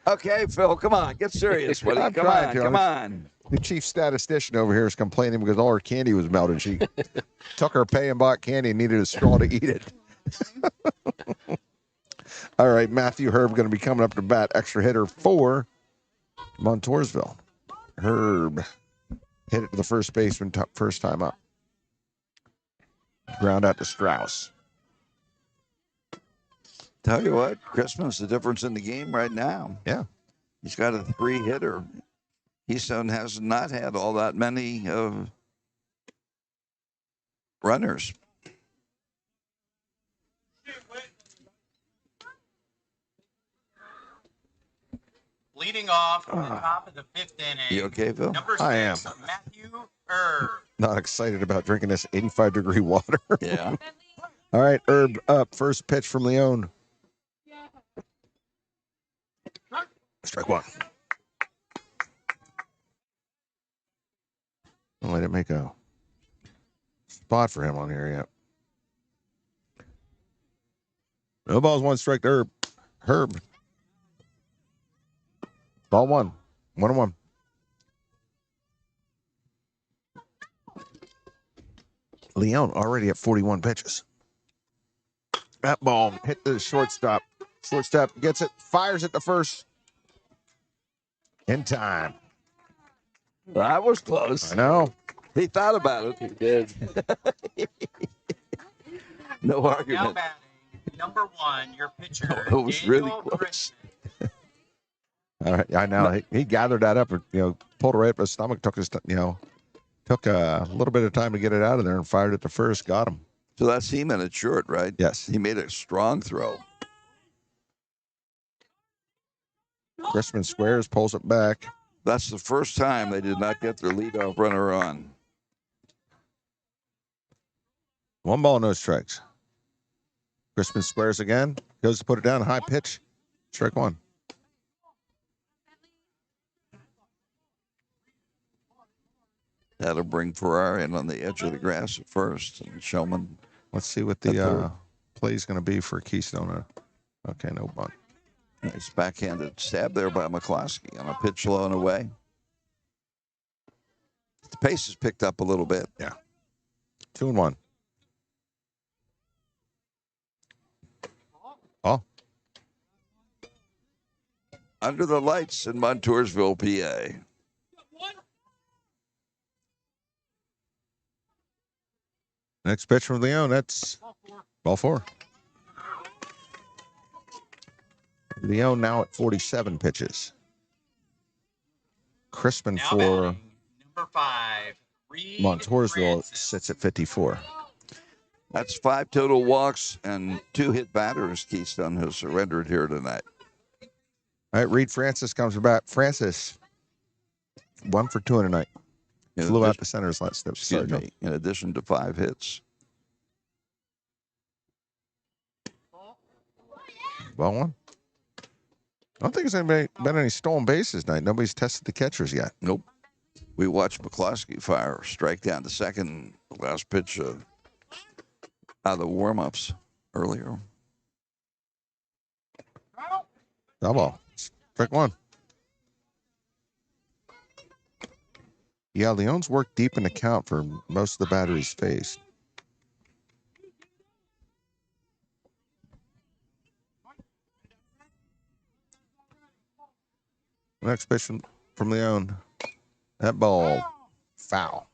Okay, Phil, come on. Get serious, buddy. I'm Come trying on, to. come on. The chief statistician over here is complaining because all her candy was melted. She took her pay and bought candy and needed a straw to eat it. All right, Matthew Herb going to be coming up to bat. Extra hitter for Montoursville. Herb hit it to the first baseman first time up. Ground out to Strauss. Tell you what, Christmas the difference in the game right now. Yeah. He's got a 3-hitter. Keystone has not had all that many runners. Leading off at the top of the 5th inning. You okay, Phil? Number 6, I am. Matthew Erb. not excited about drinking this 85-degree water. Yeah. All right, Herb up. First pitch from Leone. Strike one. Oh, I didn't make a spot for him on here yet. No balls, one strike to Herb. Herb. Ball one. 1-1. Leone already at 41 pitches. That ball hit the shortstop. Shortstop gets it, fires it to first. In time. That was close. I know. He thought about it. He did. No Now argument. batting, number 1, your pitcher. It was really Daniel close. All right, I know. He gathered that up, pulled it right up his stomach, took a little bit of time to get it out of there and fired it to first, got him. So that's him in it short, right? Yes. He made a strong throw. Crispin squares, pulls it back. That's the first time they did not get their leadoff runner on. 1 ball, no strikes. Crispin squares again, goes to put it down, high pitch, strike one. That'll bring Ferrari in on the edge of the grass at first. And Showman. Let's see what the play is going to be for Keystone. Okay, no bunt. Nice backhanded stab there by McCloskey on a pitch low and away. The pace has picked up a little bit. Yeah. 2-1. Oh. Under the lights in Montoursville, PA. Next pitch from Leone. That's ball 4. Leone now at 47 pitches. Crispin Now for batting, number 5, Reed Montoursville Francis. sits at 54. That's 5 total walks and 2 hit batters Keystone has surrendered here tonight. All right, Reed Francis comes back. Francis, 1 for 2 tonight. Flew out the center's last step. Excuse me. In addition to 5 hits. Ball 1. I don't think there's been any stolen bases tonight. Nobody's tested the catchers yet. Nope. We watched McCloskey fire strike down to second, last pitch out of the warm-ups earlier. Foul ball. Strike 1. Yeah, Leone's worked deep in the count for most of the batteries faced. Next pitch from Leone. That ball, foul.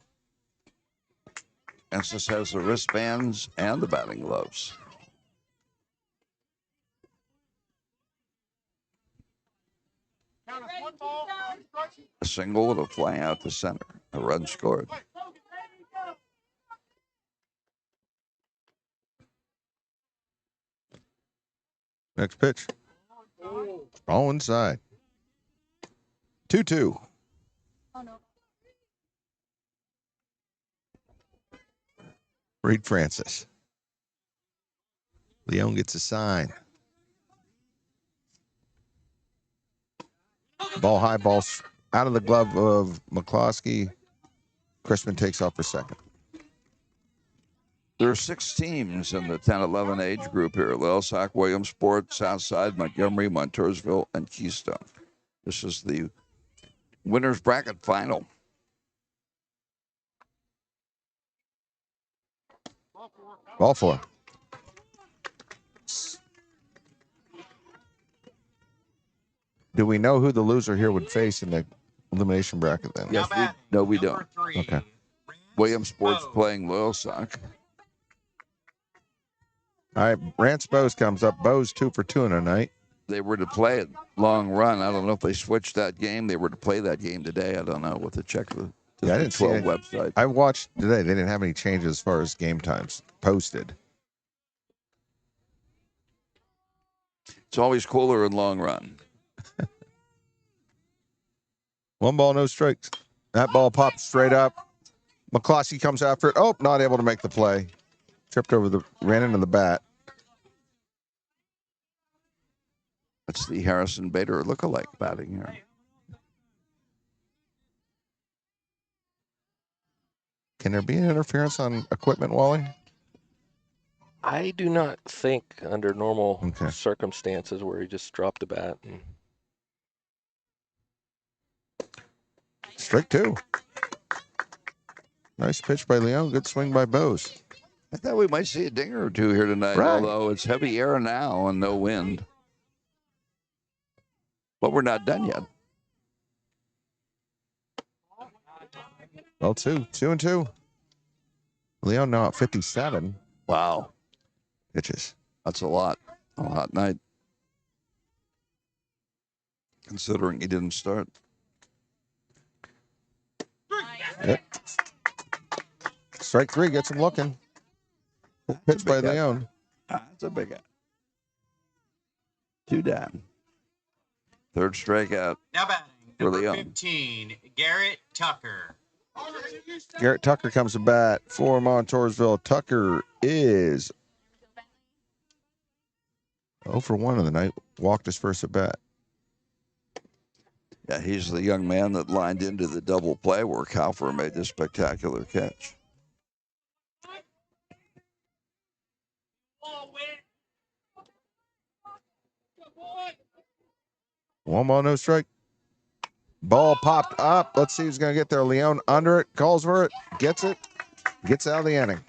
Francis has the wristbands and the batting gloves. A single with a fly out to center. A run scored. Next pitch. Ball inside. 2-2. Reed Francis. Leone gets a sign. Ball high, ball out of the glove of McCloskey. Crispin takes off for second. There are 6 teams in the 10-11 age group here. Loyalsock, Williamsport, Southside, Montgomery, Montoursville, and Keystone. This is the winner's bracket final. Ball 4. Do we know who the loser here would face in the elimination bracket then? Yes, we don't. Okay. Williamsport's playing Loyalsock. All right, Rance Bose comes up. Bose 2 for 2 in a night. They were to play it long run. I don't know if they switched that game. They were to play that game today. I don't know. With the check the Yeah, I didn't see 12 it. website. I watched today. They didn't have any changes as far as game times posted. It's always cooler in long run. 1 ball, no strikes. That ball popped straight up. McCloskey comes after it. Oh, not able to make the play. Ran into the bat. That's the Harrison Bader lookalike batting here. Can there be an interference on equipment, Wally? I do not think under normal circumstances where he just dropped the bat. Strike 2. Nice pitch by Leon. Good swing by Bose. I thought we might see a dinger or two here tonight, Right. although it's heavy air now and no wind. But we're not done yet. Well, 2-2. Leon now at 57. Wow. Pitches. That's a lot. A hot night. Considering he didn't start. Yep. Strike 3 gets him looking. Pitch by Leon. That's a big guy. 2 down. Third strikeout. Now batting, for number Leon. 15, Garrett Tucker. Garrett Tucker comes to bat for Montoursville. Tucker is 0 for 1 of the night. Walked his first at bat. Yeah, he's the young man that lined into the double play where Kaufer made this spectacular catch. One ball, no strike. Ball popped up. Let's see who's going to get there. Leon under it, calls for it, gets it, gets out of the inning.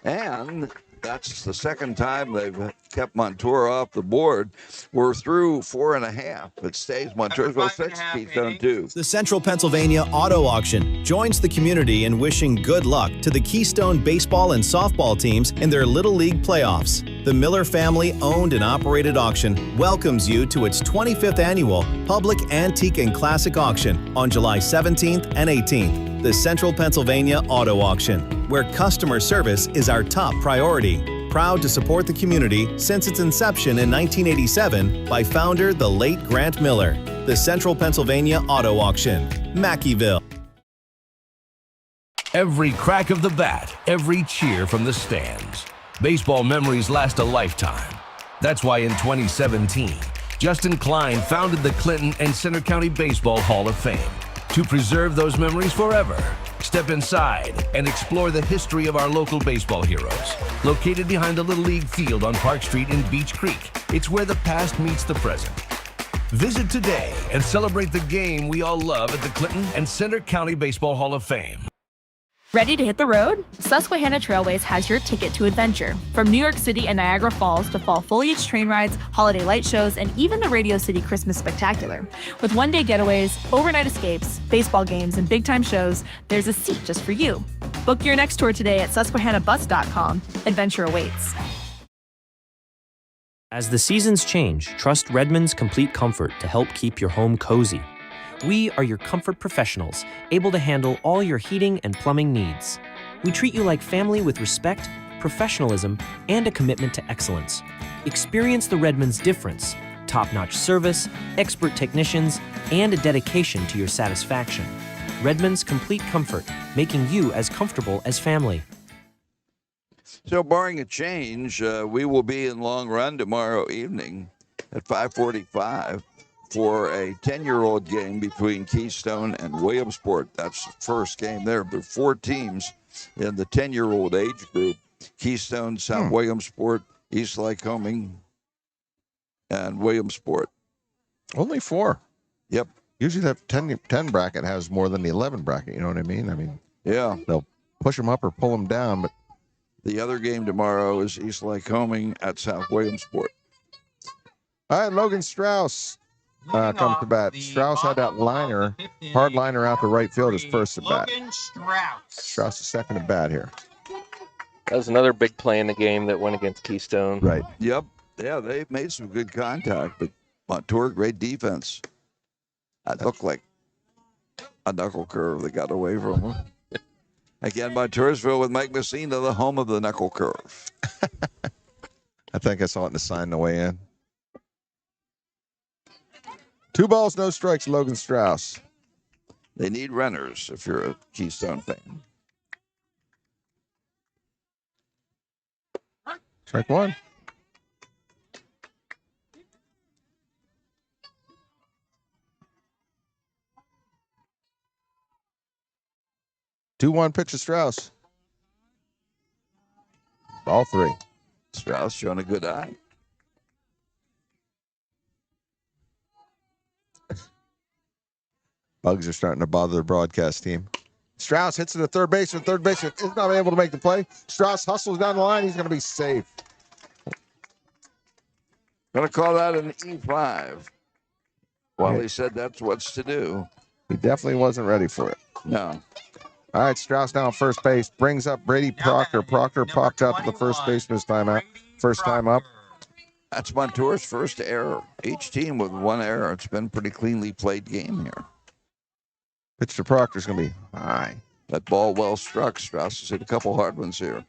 And that's the second time they've kept Montour off the board. We're through 4.5. It stays Montoursville 6, Keystone 2. The Central Pennsylvania Auto Auction joins the community in wishing good luck to the Keystone baseball and softball teams in their Little League playoffs. The Miller family owned and operated auction welcomes you to its 25th annual public antique and classic auction on July 17th and 18th. The Central Pennsylvania Auto Auction, where customer service is our top priority. Proud to support the community since its inception in 1987 by founder the late Grant Miller. The Central Pennsylvania Auto Auction, Mackeyville. Every crack of the bat, every cheer from the stands. Baseball memories last a lifetime. That's why in 2017, Justin Klein founded the Clinton and Center County Baseball Hall of Fame. To preserve those memories forever, step inside and explore the history of our local baseball heroes. Located behind the Little League field on Park Street in Beach Creek, it's where the past meets the present. Visit today and celebrate the game we all love at the Clinton and Center County Baseball Hall of Fame. Ready to hit the road? Susquehanna Trailways has your ticket to adventure. From New York City and Niagara Falls to fall foliage train rides, holiday light shows, and even the Radio City Christmas Spectacular. With one-day getaways, overnight escapes, baseball games, and big-time shows, there's a seat just for you. Book your next tour today at susquehannabus.com. Adventure awaits. As the seasons change, trust Redmond's Complete Comfort to help keep your home cozy. We are your comfort professionals, able to handle all your heating and plumbing needs. We treat you like family with respect, professionalism, and a commitment to excellence. Experience the Redmond's difference: top-notch service, expert technicians, and a dedication to your satisfaction. Redmond's Complete Comfort, making you as comfortable as family. So barring a change, we will be in Long Run tomorrow evening at 5:45 for a 10-year-old game between Keystone and Williamsport. That's the first game there. There are 4 teams in the 10-year-old age group: Keystone, South Williamsport, East Lycoming, and Williamsport. Only 4. Yep. Usually that 10 bracket has more than the 11 bracket, you know what I mean? I mean, yeah, they'll push them up or pull them down, but the other game tomorrow is East Lycoming at South Williamsport. all right, Logan Strauss comes to bat. Strauss had that liner, hard liner out to right field his first at bat. Strauss is second at bat here. That was another big play in the game that went against Keystone. Right. Yep. Yeah, they've made some good contact, but Montour, great defense. That looked like a knuckle curve that got away from him. Again, Montoursville with Mike Messina, the home of the knuckle curve. I think I saw it in the sign on the way in. 2 balls, no strikes, Logan Strauss. They need runners if you're a Keystone fan. Strike one. Two one pitch to Strauss. Ball three. Strauss showing a good eye. Bugs are starting to bother the broadcast team. Strauss hits it to third base, and third baseman is not able to make the play. Strauss hustles down the line. He's going to be safe. Going to call that an E5. Well, he said that's what's to do. He definitely wasn't ready for it. No. All right, Strauss now at first base. Brings up Brady Proctor. Proctor popped up the first baseman's timeout. First time up. That's Montour's first error. Each team with one error. It's been a pretty cleanly played game here. Pitch to Proctor's going to be high. That ball well struck. Strauss has hit a couple hard ones here.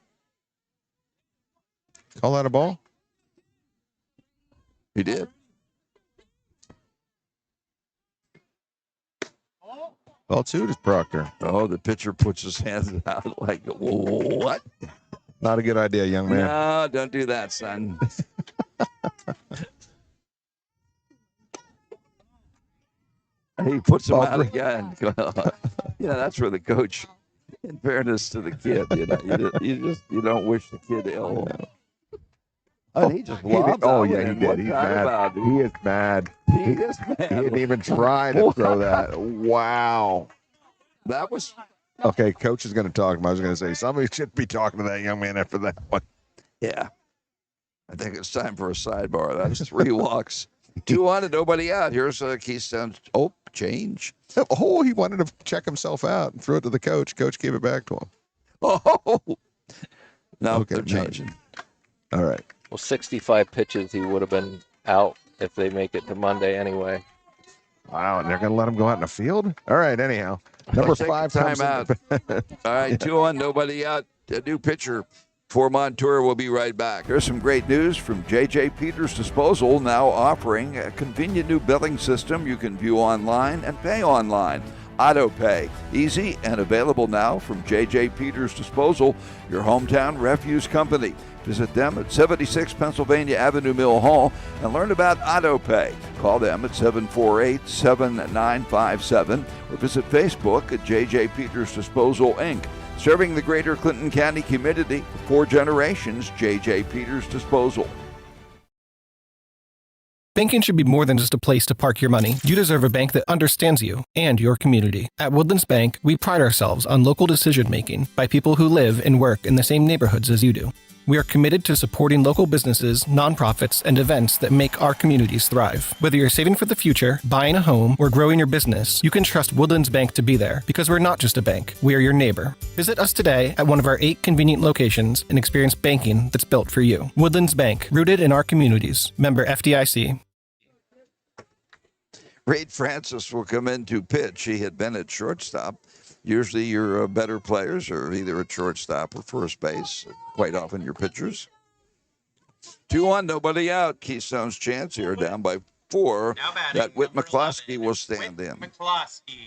Call that a ball? He did. Ball two to Proctor. Oh, the pitcher puts his hands out like, what? Not a good idea, young man. No, don't do that, son. He puts him out again. That's where the coach, in fairness to the kid, you don't wish the kid ill. Oh, he just lobbed he did. He's mad. He is mad. He is mad. He didn't even try to throw that. Wow. That was... Okay, coach is going to talk. I was going to say, somebody should be talking to that young man after that one. Yeah. I think it's time for a sidebar. That's 3 walks. 2 on and nobody out. Here's Keystone. Oh, change. Oh, he wanted to check himself out and threw it to the coach. Coach gave it back to him. Oh. No, okay, they're changing. All right. Well, 65 pitches, he would have been out if they make it to Monday anyway. Wow, and they're going to let him go out in the field? All right, anyhow. Number 5 time out. All right, 2 on, nobody out. A new pitcher for Montour. We'll be right back. Here's some great news from J.J. Peters Disposal, now offering a convenient new billing system you can view online and pay online. AutoPay, easy and available now from J.J. Peters Disposal, your hometown refuse company. Visit them at 76 Pennsylvania Avenue, Mill Hall, and learn about AutoPay. Call them at 748-7957 or visit Facebook at J.J. Peters Disposal, Inc. Serving the greater Clinton County community for 4 generations, J.J. Peters Disposal. Banking should be more than just a place to park your money. You deserve a bank that understands you and your community. At Woodlands Bank, we pride ourselves on local decision-making by people who live and work in the same neighborhoods as you do. We are committed to supporting local businesses, nonprofits, and events that make our communities thrive. Whether you're saving for the future, buying a home, or growing your business, you can trust Woodlands Bank to be there because we're not just a bank, we are your neighbor. Visit us today at one of our 8 convenient locations and experience banking that's built for you. Woodlands Bank, rooted in our communities. Member FDIC. Reed Francis will come in to pitch. He had been at shortstop. Usually your better players are either at shortstop or first base. Quite often your pitchers. 2 on, nobody out. Keystone's chance here, down by 4. That Whit McCloskey will stand in. McCloskey.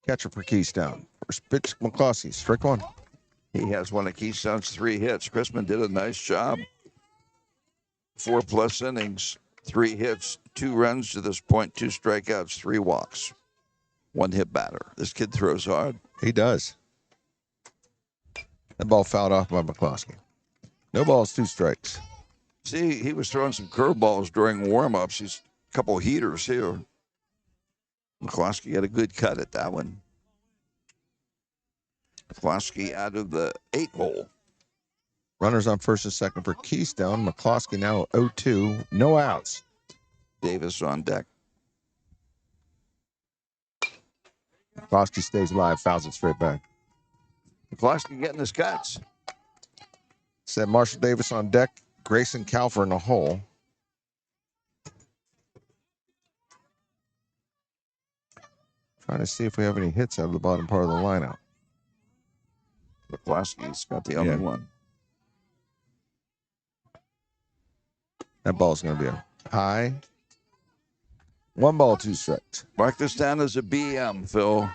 Catcher for Keystone. First pitch, McCloskey. Strike 1. He has one of Keystone's 3 hits. Chrisman did a nice job. 4+ innings, 3 hits, 2 runs to this point, 2 strikeouts, 3 walks, 1 hit batter. This kid throws hard. He does. That ball fouled off by McCloskey. No balls, 2 strikes. See, he was throwing some curveballs during warm-ups. He's a couple heaters here. McCloskey had a good cut at that one. McCloskey out of the 8 hole. Runners on first and second for Keystone. McCloskey now 0-2. No outs. Davis on deck. McCloskey stays alive. Fouls it straight back. McCloskey getting his cuts. Said Marshall Davis on deck. Grayson Calfer in the hole. Trying to see if we have any hits out of the bottom part of the lineup. McCloskey's got the only one. That ball's going to be a high. 1 ball, 2 strikes. Mark this down as a BM, Phil.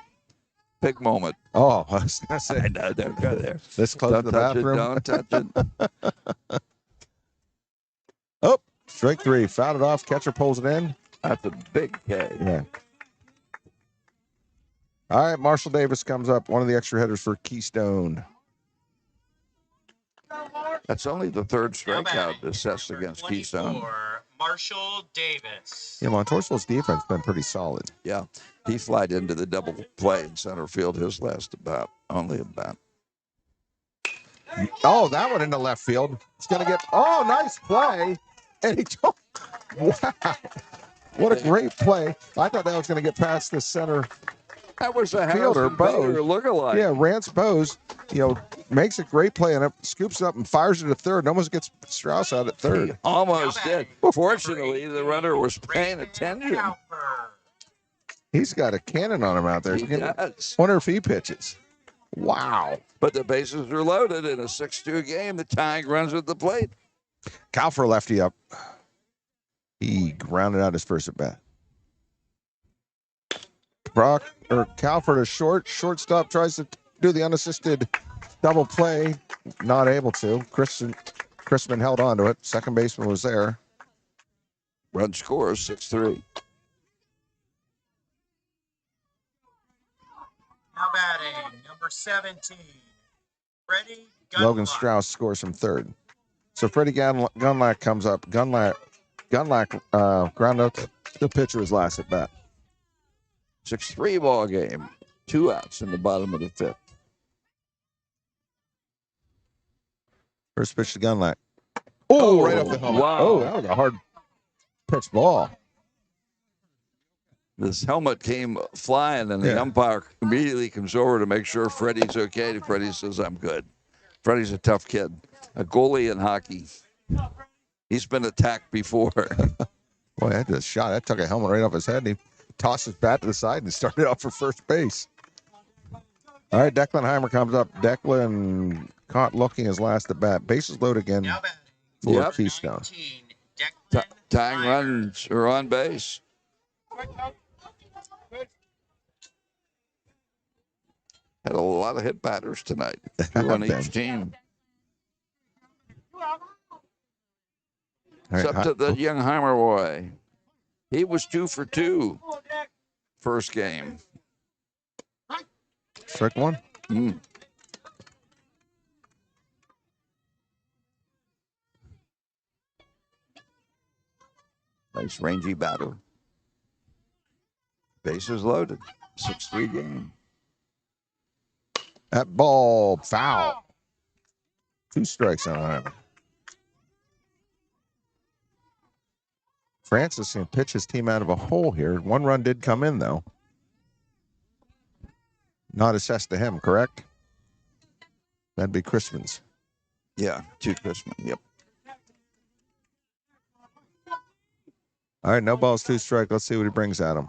Big moment. Oh, I was going to say. I know, don't go there. This close Don't to the touch bathroom. Don't touch it. Oh, strike three. Fouled it off. Catcher pulls it in. That's a big K. Yeah. All right, Marshall Davis comes up, one of the extra hitters for Keystone. That's only the third strikeout assessed against Keystone. Marshall Davis. Yeah, Montoursville's defense has been pretty solid. Yeah, he flied into the double play in center field his last at-bat, only at-bat. Oh, that one into left field. It's going to get, oh, nice play. And he, wow, what a great play. I thought that was going to get past the center That was a fielder, Harrison Bader Bose. lookalike. Yeah, Rance Bose, makes a great play and it scoops it up and fires it to third and almost gets Strauss out at third. He almost did. Fortunately, the runner was paying attention. He's got a cannon on him out there. He does. Wonder if he pitches. Wow. But the bases are loaded in a 6-2 game. The tying runs at the plate. Cal for lefty up. He grounded out his first at bat. Calford a shortstop tries to do the unassisted double play, not able to. Chrisman held on to it. Second baseman was there. Run scores 6-3. Now batting, number 17, Freddie Gunlock. Logan Strauss scores from third. So Freddie Gunlock comes up. Gunlock ground out the pitcher his last at bat. 6-3 ball game. 2 outs in the bottom of the 5th. First pitch to Gunlock. Oh, right off the helmet. Wow. Oh, that was a hard pitch ball. This helmet came flying, and the umpire immediately comes over to make sure Freddie's okay. And Freddie says, I'm good. Freddie's a tough kid, a goalie in hockey. He's been attacked before. Boy, that just shot. That took a helmet right off his head, and he tossed his bat to the side and started out for first base. All right, Declan Heimer comes up. Declan caught looking his last at bat. Bases loaded again for Keystone. Tying runs are on base. Had a lot of hit batters tonight. 2 on each team. It's up to the young Heimer boy. He was 2 for 2 first game. Strike one. Nice rangy batter. Bases loaded. 6-3 game. That ball foul. 2 strikes on him. Francis can pitch his team out of a hole here. 1 run did come in, though. Not assessed to him, correct? That'd be Chrisman's. Yeah, 2 Chrisman. Yep. All right, no balls, 2 strike. Let's see what he brings at him.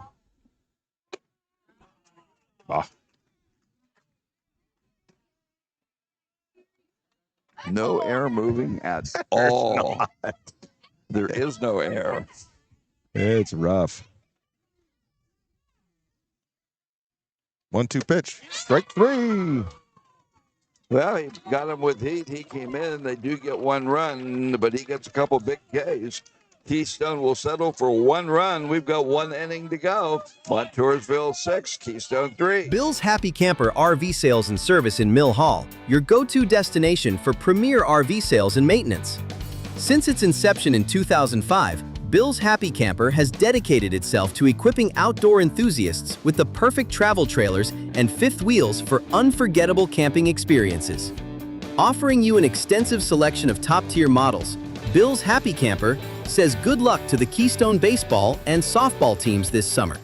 No air moving at all. There is no air. It's rough. 1-2 pitch. Strike 3. Well, he got him with heat. He came in. They do get 1 run, but he gets a couple big Ks. Keystone will settle for 1 run. We've got 1 inning to go. Montoursville 6, Keystone 3. Bill's Happy Camper RV Sales and Service in Mill Hall, your go-to destination for premier RV sales and maintenance. Since its inception in 2005, Bill's Happy Camper has dedicated itself to equipping outdoor enthusiasts with the perfect travel trailers and fifth wheels for unforgettable camping experiences. Offering you an extensive selection of top-tier models, Bill's Happy Camper says good luck to the Keystone baseball and softball teams this summer.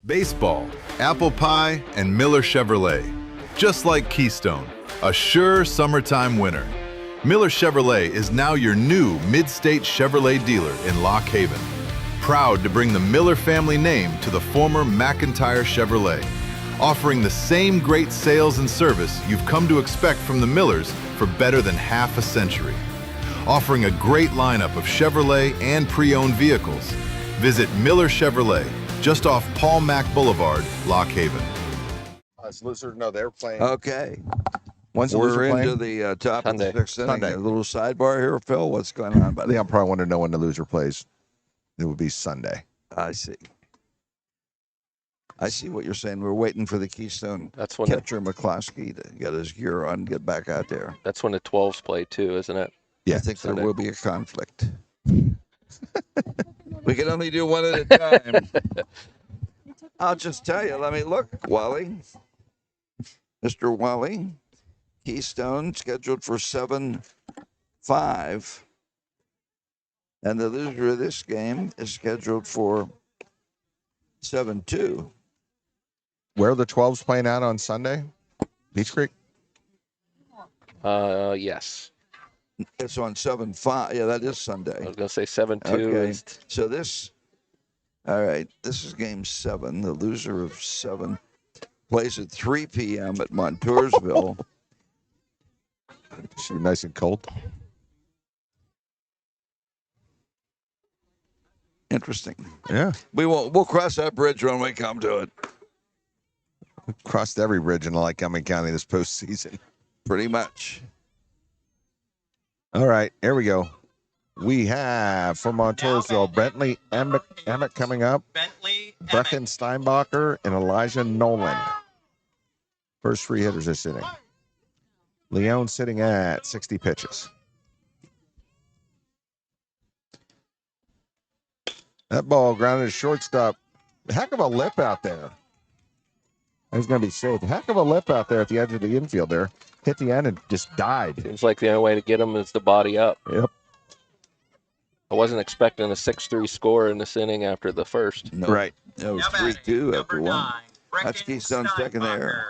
Baseball, apple pie, and Miller Chevrolet. Just like Keystone, a sure summertime winner. Miller Chevrolet is now your new mid-state Chevrolet dealer in Lock Haven. Proud to bring the Miller family name to the former McIntyre Chevrolet, offering the same great sales and service you've come to expect from the Millers for better than half a century. Offering a great lineup of Chevrolet and pre-owned vehicles. Visit Miller Chevrolet, just off Paul Mack Boulevard, Lock Haven. As loser, no, they're playing. Okay. Once we're into the top of the sixth inning, Sunday. a little sidebar here, Phil. What's going on, buddy? Leon probably wanted to know when the loser plays. It would be Sunday. I see. I see what you're saying. We're waiting for the Keystone That's when catcher McCloskey to get his gear on and get back out there. That's when the 12s play too, isn't it? Yeah, I think Sunday. there will be a conflict. We can only do one at a time. I'll just tell you. Let me look, Wally. Mr. Wally, Keystone scheduled for 7-5. And the loser of this game is scheduled for 7-2. Where are the 12s playing out on Sunday? Beach Creek? Yes. It's on 7-5. Yeah, that is Sunday. I was going to say 7-2. Okay. Is So this, all right, this is game 7. The loser of 7 plays at 3 p.m. at Montoursville. Should be nice and cold. Interesting. Yeah. We'll cross that bridge when we come to it. Crossed every bridge in Lycoming County this postseason. Pretty much. All right, here we go. We have from Montoursville, Bentley Emmett coming up. Brecken Steinbacher and Elijah Nolan. First 3 hitters this inning. Leon sitting at 60 pitches. That ball grounded to shortstop. Heck of a lip out there. He's going to be safe. Heck of a lip out there at the edge of the infield there. Hit the end and just died. Seems like the only way to get him is the body up. Yep. I wasn't expecting a 6-3 score in this inning after the first. No. Right. It was 3-2 after 1. That's Keystone's second there.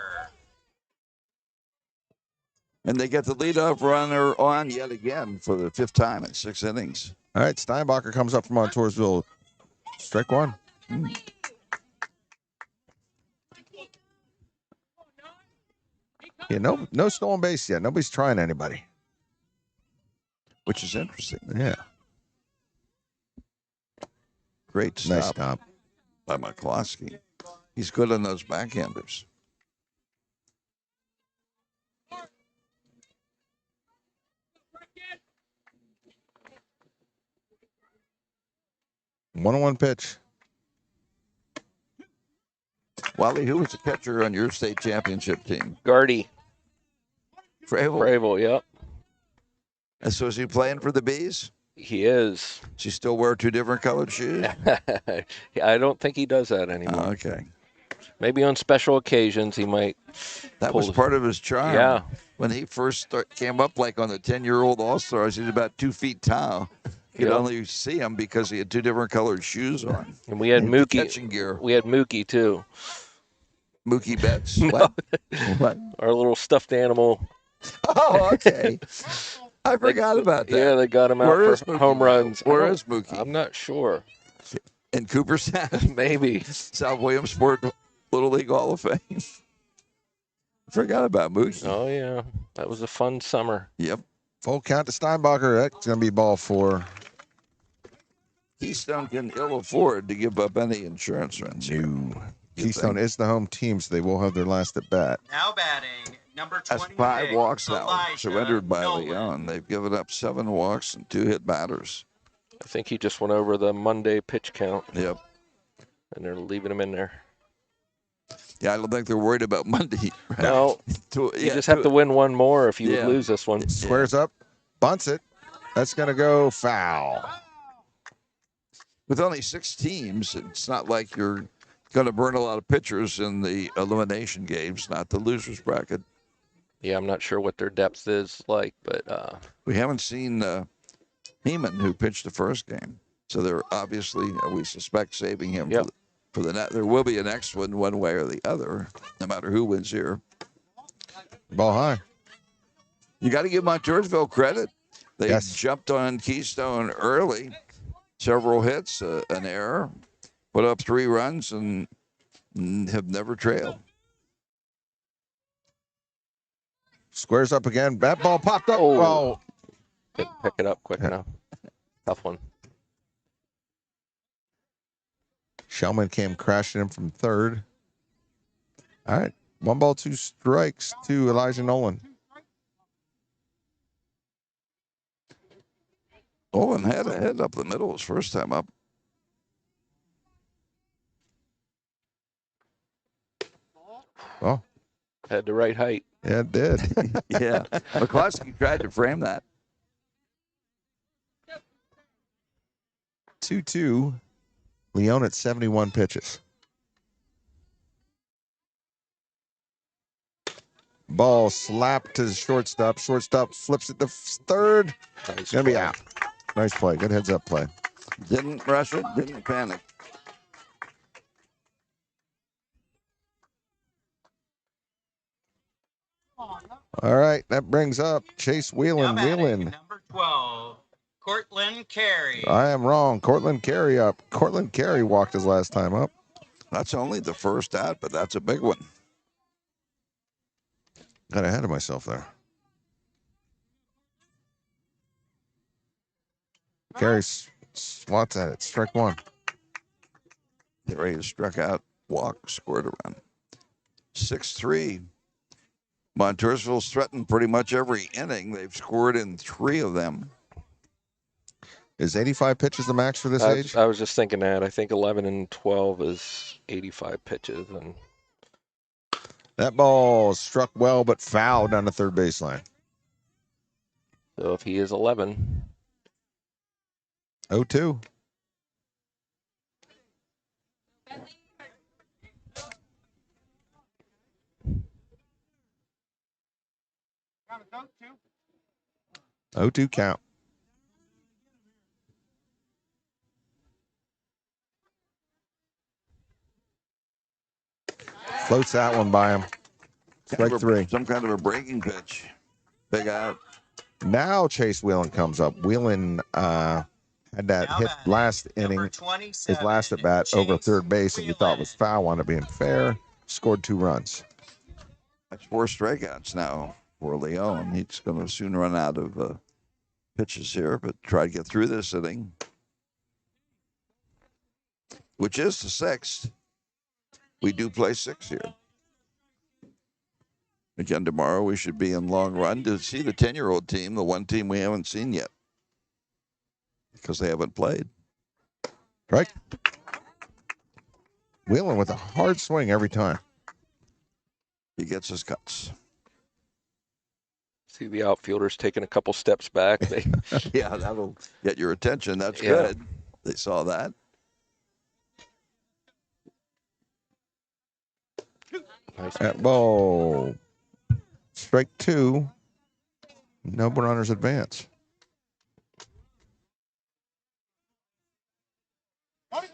And they get the leadoff runner on yet again for the 5th time in 6 innings. All right, Steinbacher comes up from Montoursville. Strike 1. Yeah, no stolen base yet. Nobody's trying anybody. Which is interesting. Yeah. Great stop. Nice stop. By McCloskey. He's good on those backhanders. One pitch. Wally, who was the catcher on your state championship team? Gardy. Fravel, yep. And so is he playing for the Bees? He is. Does he still wear 2 different colored shoes? I don't think he does that anymore. Okay. Maybe on special occasions he might. That was part of his charm. Yeah. When he first came up, like on the 10-year-old All-Stars, he was about 2 feet tall. You could only see him because he had 2 different colored shoes on. And we had Mookie. Catching gear. We had Mookie, too. Mookie Betts. No. What? Our little stuffed animal. Oh, okay. I forgot about that. Yeah, they got him out for home runs. Where is Mookie? I'm not sure. In Cooperstown? Maybe. South Williamsport Little League Hall of Fame. Forgot about Mookie. Oh, yeah. That was a fun summer. Yep. Full count to Steinbacher. That's going to be ball 4. Keystone can ill afford to give up any insurance runs. Keystone is the home team, so they will have their last at bat. Now batting, number 26. That's 5 walks now Elijah surrendered by Nolan. Leon. They've given up 7 walks and 2 hit batters. I think he just went over the Monday pitch count. Yep. And they're leaving him in there. Yeah, I don't think they're worried about Monday. Right? No. You just have to win one more if you would lose this one. Squares up, bunts it. That's going to go foul. With only 6 teams, it's not like you're going to burn a lot of pitchers in the elimination games, not the losers bracket. Yeah, I'm not sure what their depth is like, but we haven't seen Heeman, who pitched the first game. So they're obviously, we suspect, saving him for the net. There will be a next one way or the other, no matter who wins here. Ball high. You got to give Montoursville credit. They jumped on Keystone early, several hits, an error, put up 3 runs, and have never trailed. Squares up again. That ball popped up. Oh. Couldn't pick it up quick enough. Tough one. Shellman came crashing in from third. All right. 1 ball, 2 strikes to Elijah Nolan. Nolan had a head up the middle his first time up. Oh. Had the right height. Yeah, it did. Yeah. McCluskey tried to frame that. 2-2. Leone at 71 pitches. Ball slapped to the shortstop. Shortstop flips it to third. Nice Gonna be play. out. Nice play. Good heads up play. Didn't rush it, didn't panic. All right, that brings up Chase Whelan. Whelan. Number 12, Cortland Carey. I am wrong. Cortland Carey up. Cortland Carey walked his last time up. That's only the first out, but that's a big one. Got ahead of myself there. Carey swats at it. Strike one. Carey struck out, walked, scored a run. 6-3. Montoursville's threatened pretty much every inning. They've scored in 3 of them. Is 85 pitches the max for this age? I was just thinking that. I think 11 and 12 is 85 pitches. And that ball struck well but fouled down the third baseline. so if he is 11. 0-2. Oh, 2 count. Floats that one by him. Strike 3. Some kind of a breaking pitch. Big out. Now Chase Whelan comes up. Whelan had that hit last inning, his last at bat over third base, and we thought was foul, wound up being fair. Scored 2 runs. That's 4 strikeouts now for Leone. He's going to soon run out of pitches here, but try to get through this inning, which is the 6th. We do play 6 here. Again, tomorrow we should be in long run to see the 10-year-old team, the one team we haven't seen yet, because they haven't played. Right? Whelan with a hard swing every time. He gets his cuts. See the outfielders taking a couple steps back. Yeah, that'll get your attention. That's Yeah. good. They saw that. Nice. That ball. Strike 2. No runners advance. Well,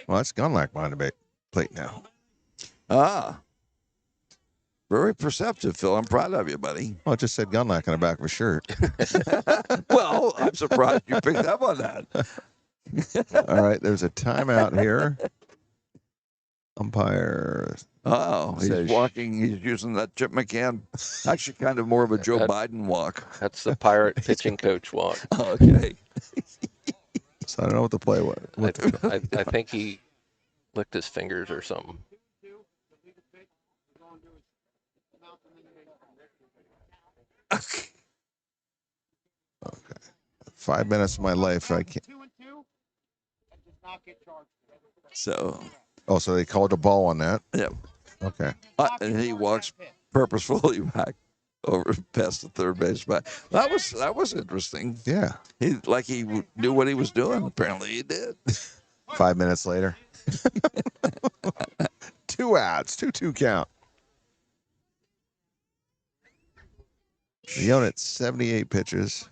that's Gunlack behind the plate now. Ah. Very perceptive, Phil. I'm proud of you, buddy. Well, it just said Gunlack on the back of his shirt. Well, I'm surprised you picked up on that. All right, there's a timeout here. Umpire. Oh, he's walking. He's using that Chip McCann. Actually, kind of more of a Joe Biden walk. That's the Pirate pitching coach walk. Okay. So I don't know what the play was. I think he licked his fingers or something. Okay. 5 minutes of my life. I can't. So. Oh, so they called a ball on that? Yep. Okay. And he walks purposefully back over past the third base. But that was interesting. Yeah. He knew what he was doing. Apparently he did. 5 minutes later. 2 outs. 2-2 count. Leone at 78 pitches.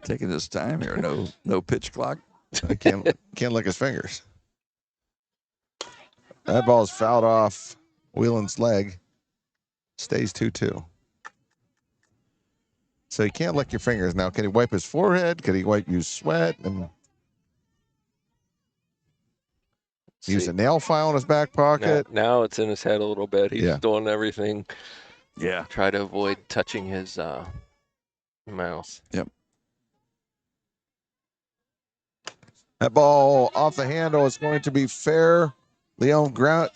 Taking his time here. No pitch clock. I can't lick his fingers. That ball's fouled off Whelan's leg. Stays 2-2. So he can't lick your fingers now. Can he wipe his forehead? Can he use sweat and use a nail file in his back pocket? Now it's in his head a little bit. He's doing everything. Yeah. Try to avoid touching his mouth. Yep. That ball off the handle is going to be fair. Leon ground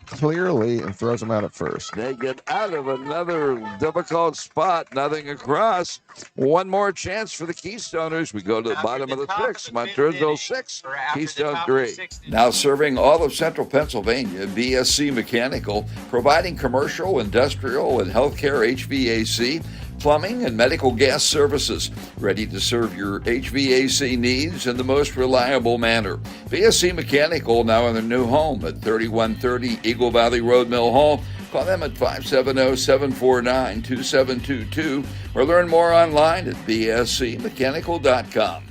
clearly and throws him out at first. They get out of another difficult spot. Nothing across. One more chance for the Keystoners. We go to the bottom of the sixth. Montoursville 6, Keystone 3. Now serving all of central Pennsylvania, BSC Mechanical, providing commercial, industrial, and healthcare HVAC, plumbing, and medical gas services. Ready to serve your HVAC needs in the most reliable manner. BSC Mechanical now in their new home at 3130 Eagle Valley Road, Mill Hall. Call them at 570-749-2722 or learn more online at bscmechanical.com.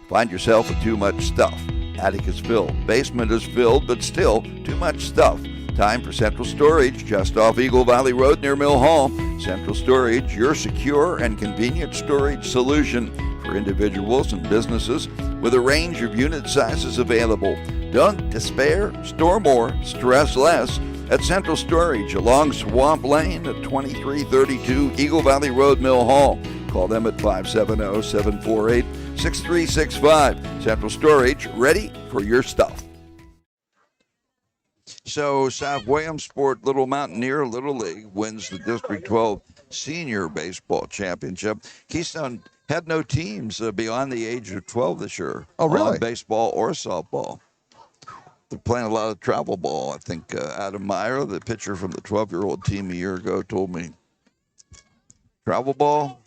Find yourself with too much stuff. Attic is filled. Basement is filled, but still too much stuff. Time for Central Storage, just off Eagle Valley Road near Mill Hall. Central Storage, your secure and convenient storage solution for individuals and businesses with a range of unit sizes available. Don't despair, store more, stress less at Central Storage along Swamp Lane at 2332 Eagle Valley Road, Mill Hall. Call them at 570-748-6365. Central Storage, ready for your stuff. So South Williamsport Little Mountaineer Little League wins the District 12 Senior Baseball Championship. Keystone had no teams beyond the age of 12 this year. Oh, really? Baseball or softball. They're playing a lot of travel ball. I think Adam Meyer, the pitcher from the 12-year-old team a year ago, told me travel ball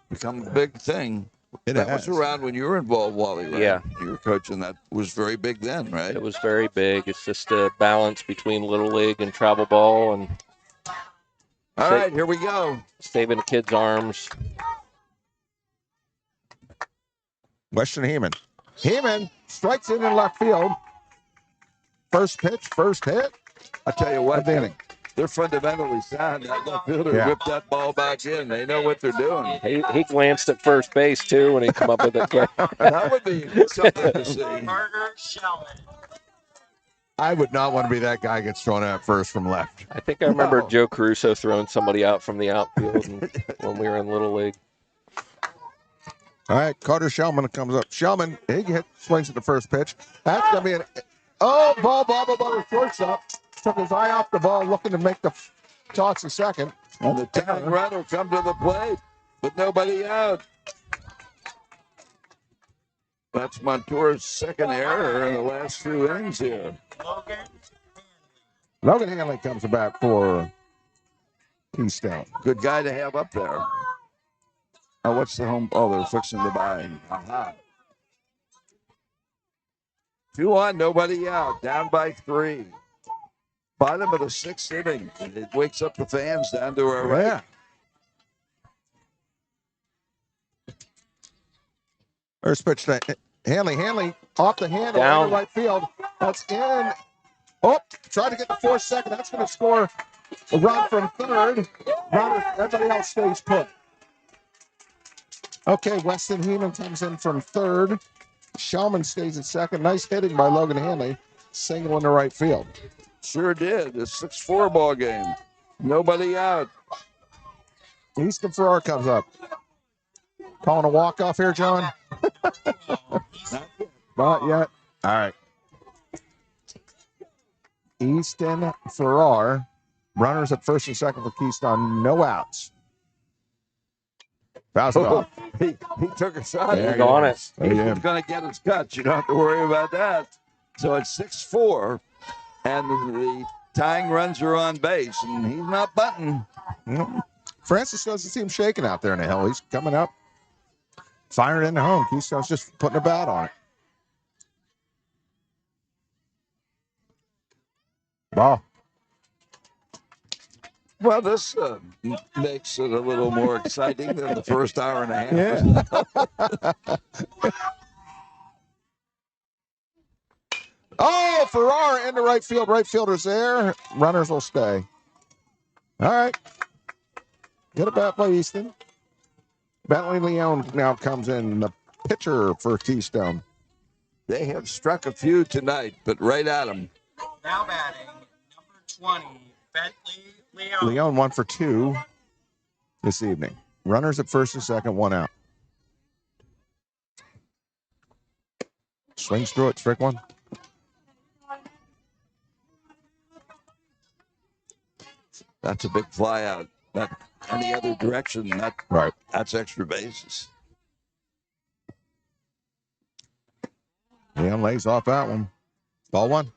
become a big thing. That was around when you were involved, Wally, right? Yeah. You were coaching. That was very big then, right? It was very big. It's just a balance between Little League and travel ball and all right, here we go. Saving the kids' arms. Weston Heeman. Heeman strikes it in left field. First pitch, first hit. I tell you what, they're fundamentally sound. That left fielder whipped that ball back in. They know what they're doing. He glanced at first base, too, when he come up with it. That would be something to see. Carter Shellman. I would not want to be that guy gets thrown out first from left. I think I remember Joe Caruso throwing somebody out from the outfield when we were in Little League. All right, Carter Shellman comes up. Shellman, he swings at the first pitch. That's going to be ball above the shortstop. Took his eye off the ball, looking to make the toss a second. And the tying run will come to the plate, but nobody out. That's Montour's second error in the last few innings here. Logan Hanley comes back for Keystone. Good guy to have up there. Oh, what's the home? Oh, they're fixing the buy. Aha. 2-1, nobody out. Down by 3. Bottom of the 6th inning. It wakes up the fans down to our right. Yeah. First pitch to Hanley off the handle in right field. That's in. Oh, tried to get the 4th second. That's going to score a run from third. Everybody else stays put. Okay, Weston Heeman comes in from third. Shellman stays at second. Nice hitting by Logan Hanley. Single in the right field. Sure did. It's a 6-4 ball game. Nobody out. Easton Farrar comes up. Calling a walk-off here, John? Not yet. All right. Easton Farrar. Runners at first and second for Keystone. No outs. Fouls it off. He took a shot. He's on it. He's going to get his cuts. You don't have to worry about that. So it's 6-4. And the tying runs are on base, and he's not butting. Francis doesn't seem shaken out there in the hill. He's coming up, firing into home. Keystone's just putting a bat on it. Ball. Well, this makes it a little more exciting than the first hour and a half. Yeah. Oh, Farrar into right field. Right fielder's there. Runners will stay. All right. Get a bat by Easton. Bentley Leon now comes in, the pitcher for Keystone. They have struck a few tonight, but right at them. Now batting, number 20, Bentley Leon. Leon 1 for 2 this evening. Runners at first and second, 1 out. Swings through it, strike one. That's a big fly out. That any other direction, that's extra bases. Leon lays off that one. Ball one.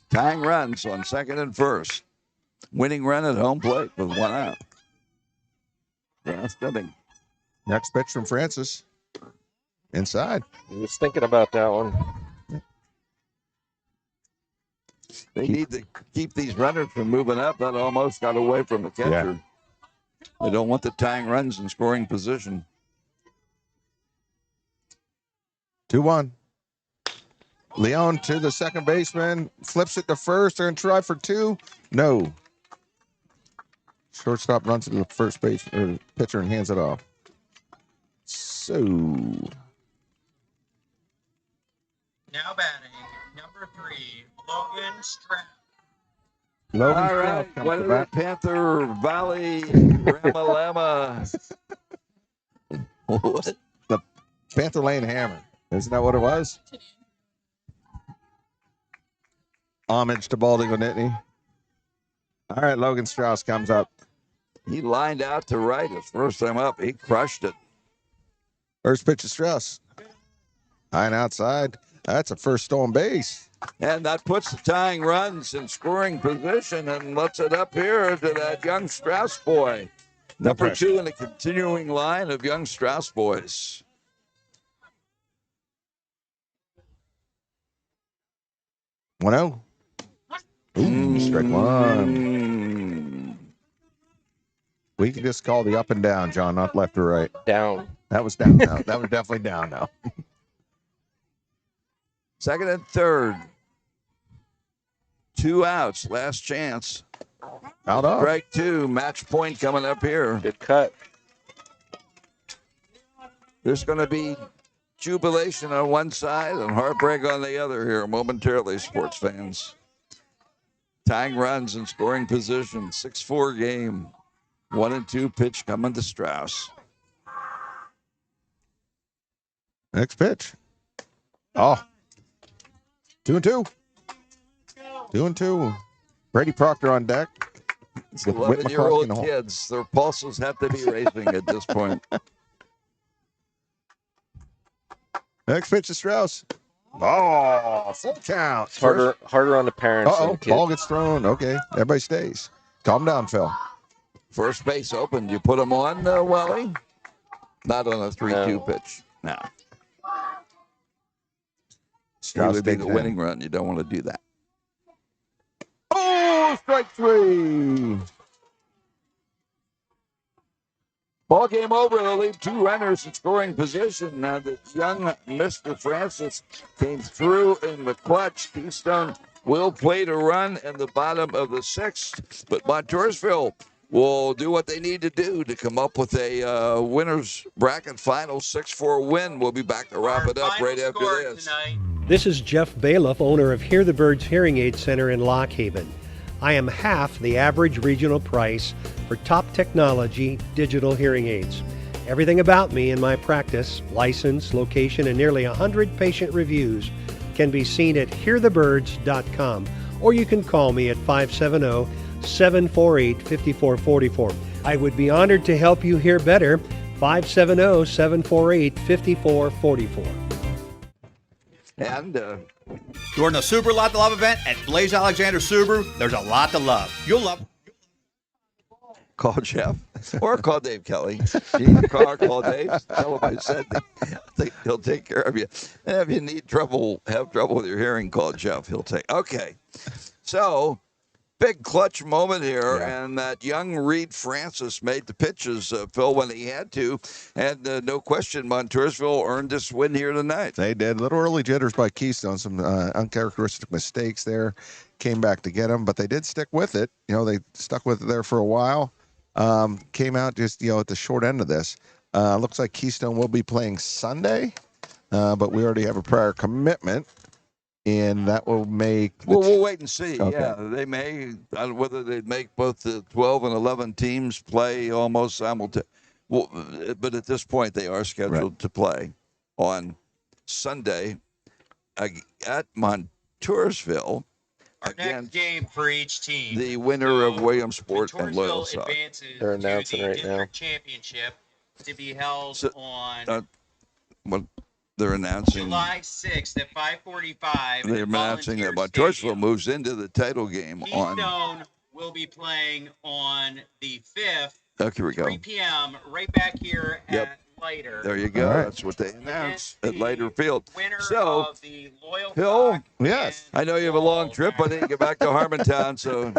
Tying runs on second and first. Winning run at home plate with one out. That's nothing. Next pitch from Francis. Inside. He was thinking about that one. They need to keep these runners from moving up. That almost got away from the catcher. Yeah. They don't want the tying runs in scoring position. 2-1. Leon to the second baseman. Flips it to first. They're going to try for two. No. Shortstop runs to the first base pitcher and hands it off. So. Now batting, number 3, Logan Strap. Logan All right, Strauss what comes is to bat. it? Panther Valley Ramalama. What? The Panther Lane Hammer. Isn't that what it was? Homage to Balding Nittany. All right, Logan Strauss comes up. He lined out to right his first time up. He crushed it. First pitch to Strauss. High and outside. That's a first stolen base. And that puts the tying runs in scoring position and lets it up here to that young Strauss boy. Number 2 in the continuing line of young Strauss boys. One-zero. Ooh, strike one. We can just call the up and down, John, not left or right. Down. That was down now. That was definitely down now. Second and third. 2 outs. Last chance. Out off. Strike 2. Match point coming up here. Good cut. There's going to be jubilation on one side and heartbreak on the other here momentarily, sports fans. Tying runs and scoring position. 6-4 game. 1-2 pitch coming to Strauss. Next pitch. Oh. 2-2. 2-2. Brady Proctor on deck. It's with Whit 11-year-old McCroskey in the hole. kids. Their pulses have to be racing at this point. Next pitch to Strauss. Oh, full count. It's harder on the parents than Uh-oh, the kid. ball gets thrown. Okay, everybody stays. Calm down, Phil. First base open. You put him on, Wally? Not on a 3-2 pitch. No. Strauss It would be takes the it. winning run. You don't want to do that. Oh, strike 3. Ball game over. They'll leave 2 runners in scoring position. Now, the young Mr. Francis came through in the clutch. Keystone will play to run in the bottom of the 6th, but Montoursville will do what they need to do to come up with a winner's bracket final 6-4 win. We'll be back to wrap it up right after this. This is Jeff Bailiff, owner of Hear the Birds Hearing Aid Center in Lock Haven. I am half the average regional price for top technology digital hearing aids. Everything about me and my practice, license, location, and nearly 100 patient reviews can be seen at hearthebirds.com, or you can call me at 570-748-5444. I would be honored to help you hear better. 570-748-5444. And during the Super Lot to Love event at Blaze Alexander Subaru, there's a lot to love. You'll love. Call Jeff or call Dave Kelly. You can call Dave. Tell him I said he'll take care of you. And if you have trouble with your hearing, call Jeff. He'll take. Okay. So, big clutch moment here, and that young Reed Francis made the pitches, Phil, when he had to, and no question, Montoursville earned this win here tonight. They did. Little early jitters by Keystone, some uncharacteristic mistakes there. Came back to get them, but they did stick with it. You know, they stuck with it there for a while. Came out just, at the short end of this. Looks like Keystone will be playing Sunday, but we already have a prior commitment. And that will make. We'll wait and see. Okay. Yeah, they may, whether they make both the 12 and 11 teams play almost simultaneously. Well, but at this point, they are scheduled to play on Sunday at Montoursville. Our next game for each team. the winner of Williamsport and Loyal Montoursville Sock. advances They're to announcing the right now. district championship to be held on What they're announcing. July 6th at 5:45. They're announcing that Montoursville moves into the title game on. Keystone will be playing on the 5th. Here we go. 3 p.m. right back here at Leiter. There you go. All right. That's what they announced at Leiter Field. So, of the Loyal Phil, yes. I know you have a long trip. I didn't get back to Harmontown, so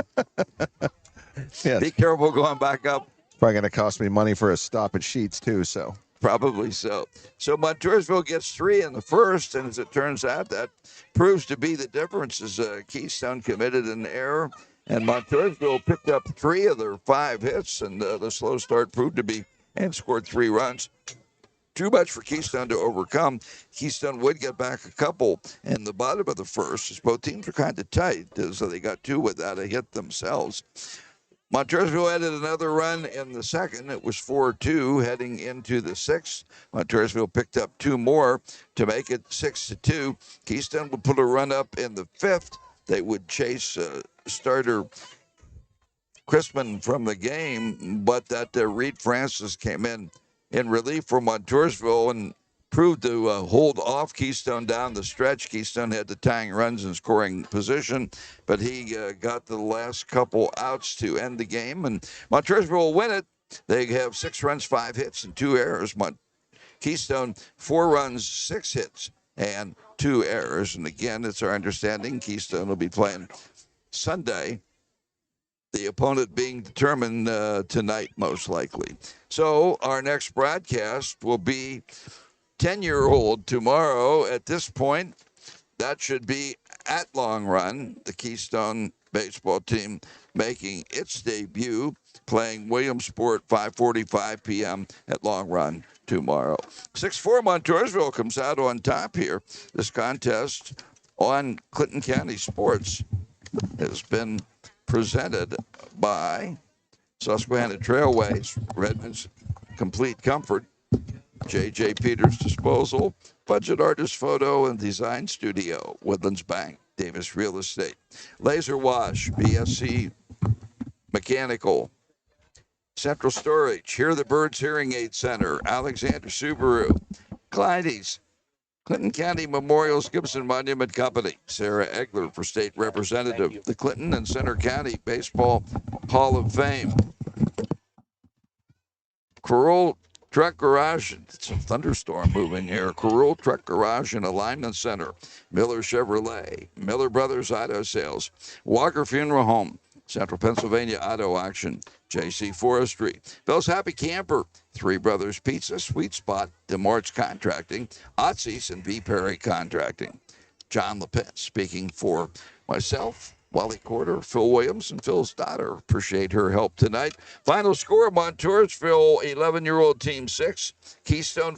Yes. be careful going back up. Probably going to cost me money for a stop at Sheets, too, so. Probably so. So Montoursville gets 3 in the first, and as it turns out, that proves to be the difference as Keystone committed an error, and Montoursville picked up 3 of their 5 hits, and the slow start proved to be, and scored 3 runs. Too much for Keystone to overcome. Keystone would get back a couple in the bottom of the first, as both teams were kind of tight, so they got 2 without a hit themselves. Montoursville added another run in the second. It was 4-2 heading into the 6th. Montoursville picked up 2 more to make it 6-2. Keystone would put a run up in the 5th. They would chase starter Chrisman from the game, but that Reed Francis came in relief for Montoursville and proved to hold off Keystone down the stretch. Keystone had the tying runs in scoring position, but he got the last couple outs to end the game, and Montoursville will win it. They have 6 runs, 5 hits, and 2 errors. Keystone, 4 runs, 6 hits, and 2 errors. And again, it's our understanding Keystone will be playing Sunday, the opponent being determined tonight, most likely. So our next broadcast will be 10-year-old tomorrow. At this point, that should be at Long Run, the Keystone baseball team making its debut, playing Williamsport 5:45 p.m. at Long Run tomorrow. 6-4 Montoursville comes out on top here. This contest on Clinton County Sports has been presented by Susquehanna Trailways, Redmond's Complete Comfort, J.J. Peters Disposal, Budget Artist Photo and Design Studio, Woodlands Bank, Davis Real Estate, Laser Wash, BSC Mechanical, Central Storage, Hear the Birds Hearing Aid Center, Alexander Subaru, Clyde's, Clinton County Memorials Gibson Monument Company, Sarah Egler for State Representative, the Clinton and Center County Baseball Hall of Fame, Corral Truck Garage, it's a thunderstorm moving here, Corral Truck Garage and Alignment Center, Miller Chevrolet, Miller Brothers Auto Sales, Walker Funeral Home, Central Pennsylvania Auto Auction, J.C. Forestry, Bill's Happy Camper, Three Brothers Pizza, Sweet Spot, DeMarch Contracting, Otzi's, and V. Perry Contracting. John LePence speaking for myself, Wally Corder, Phil Williams, and Phil's daughter. Appreciate her help tonight. Final score, Montoursville 11-year-old team 6, Keystone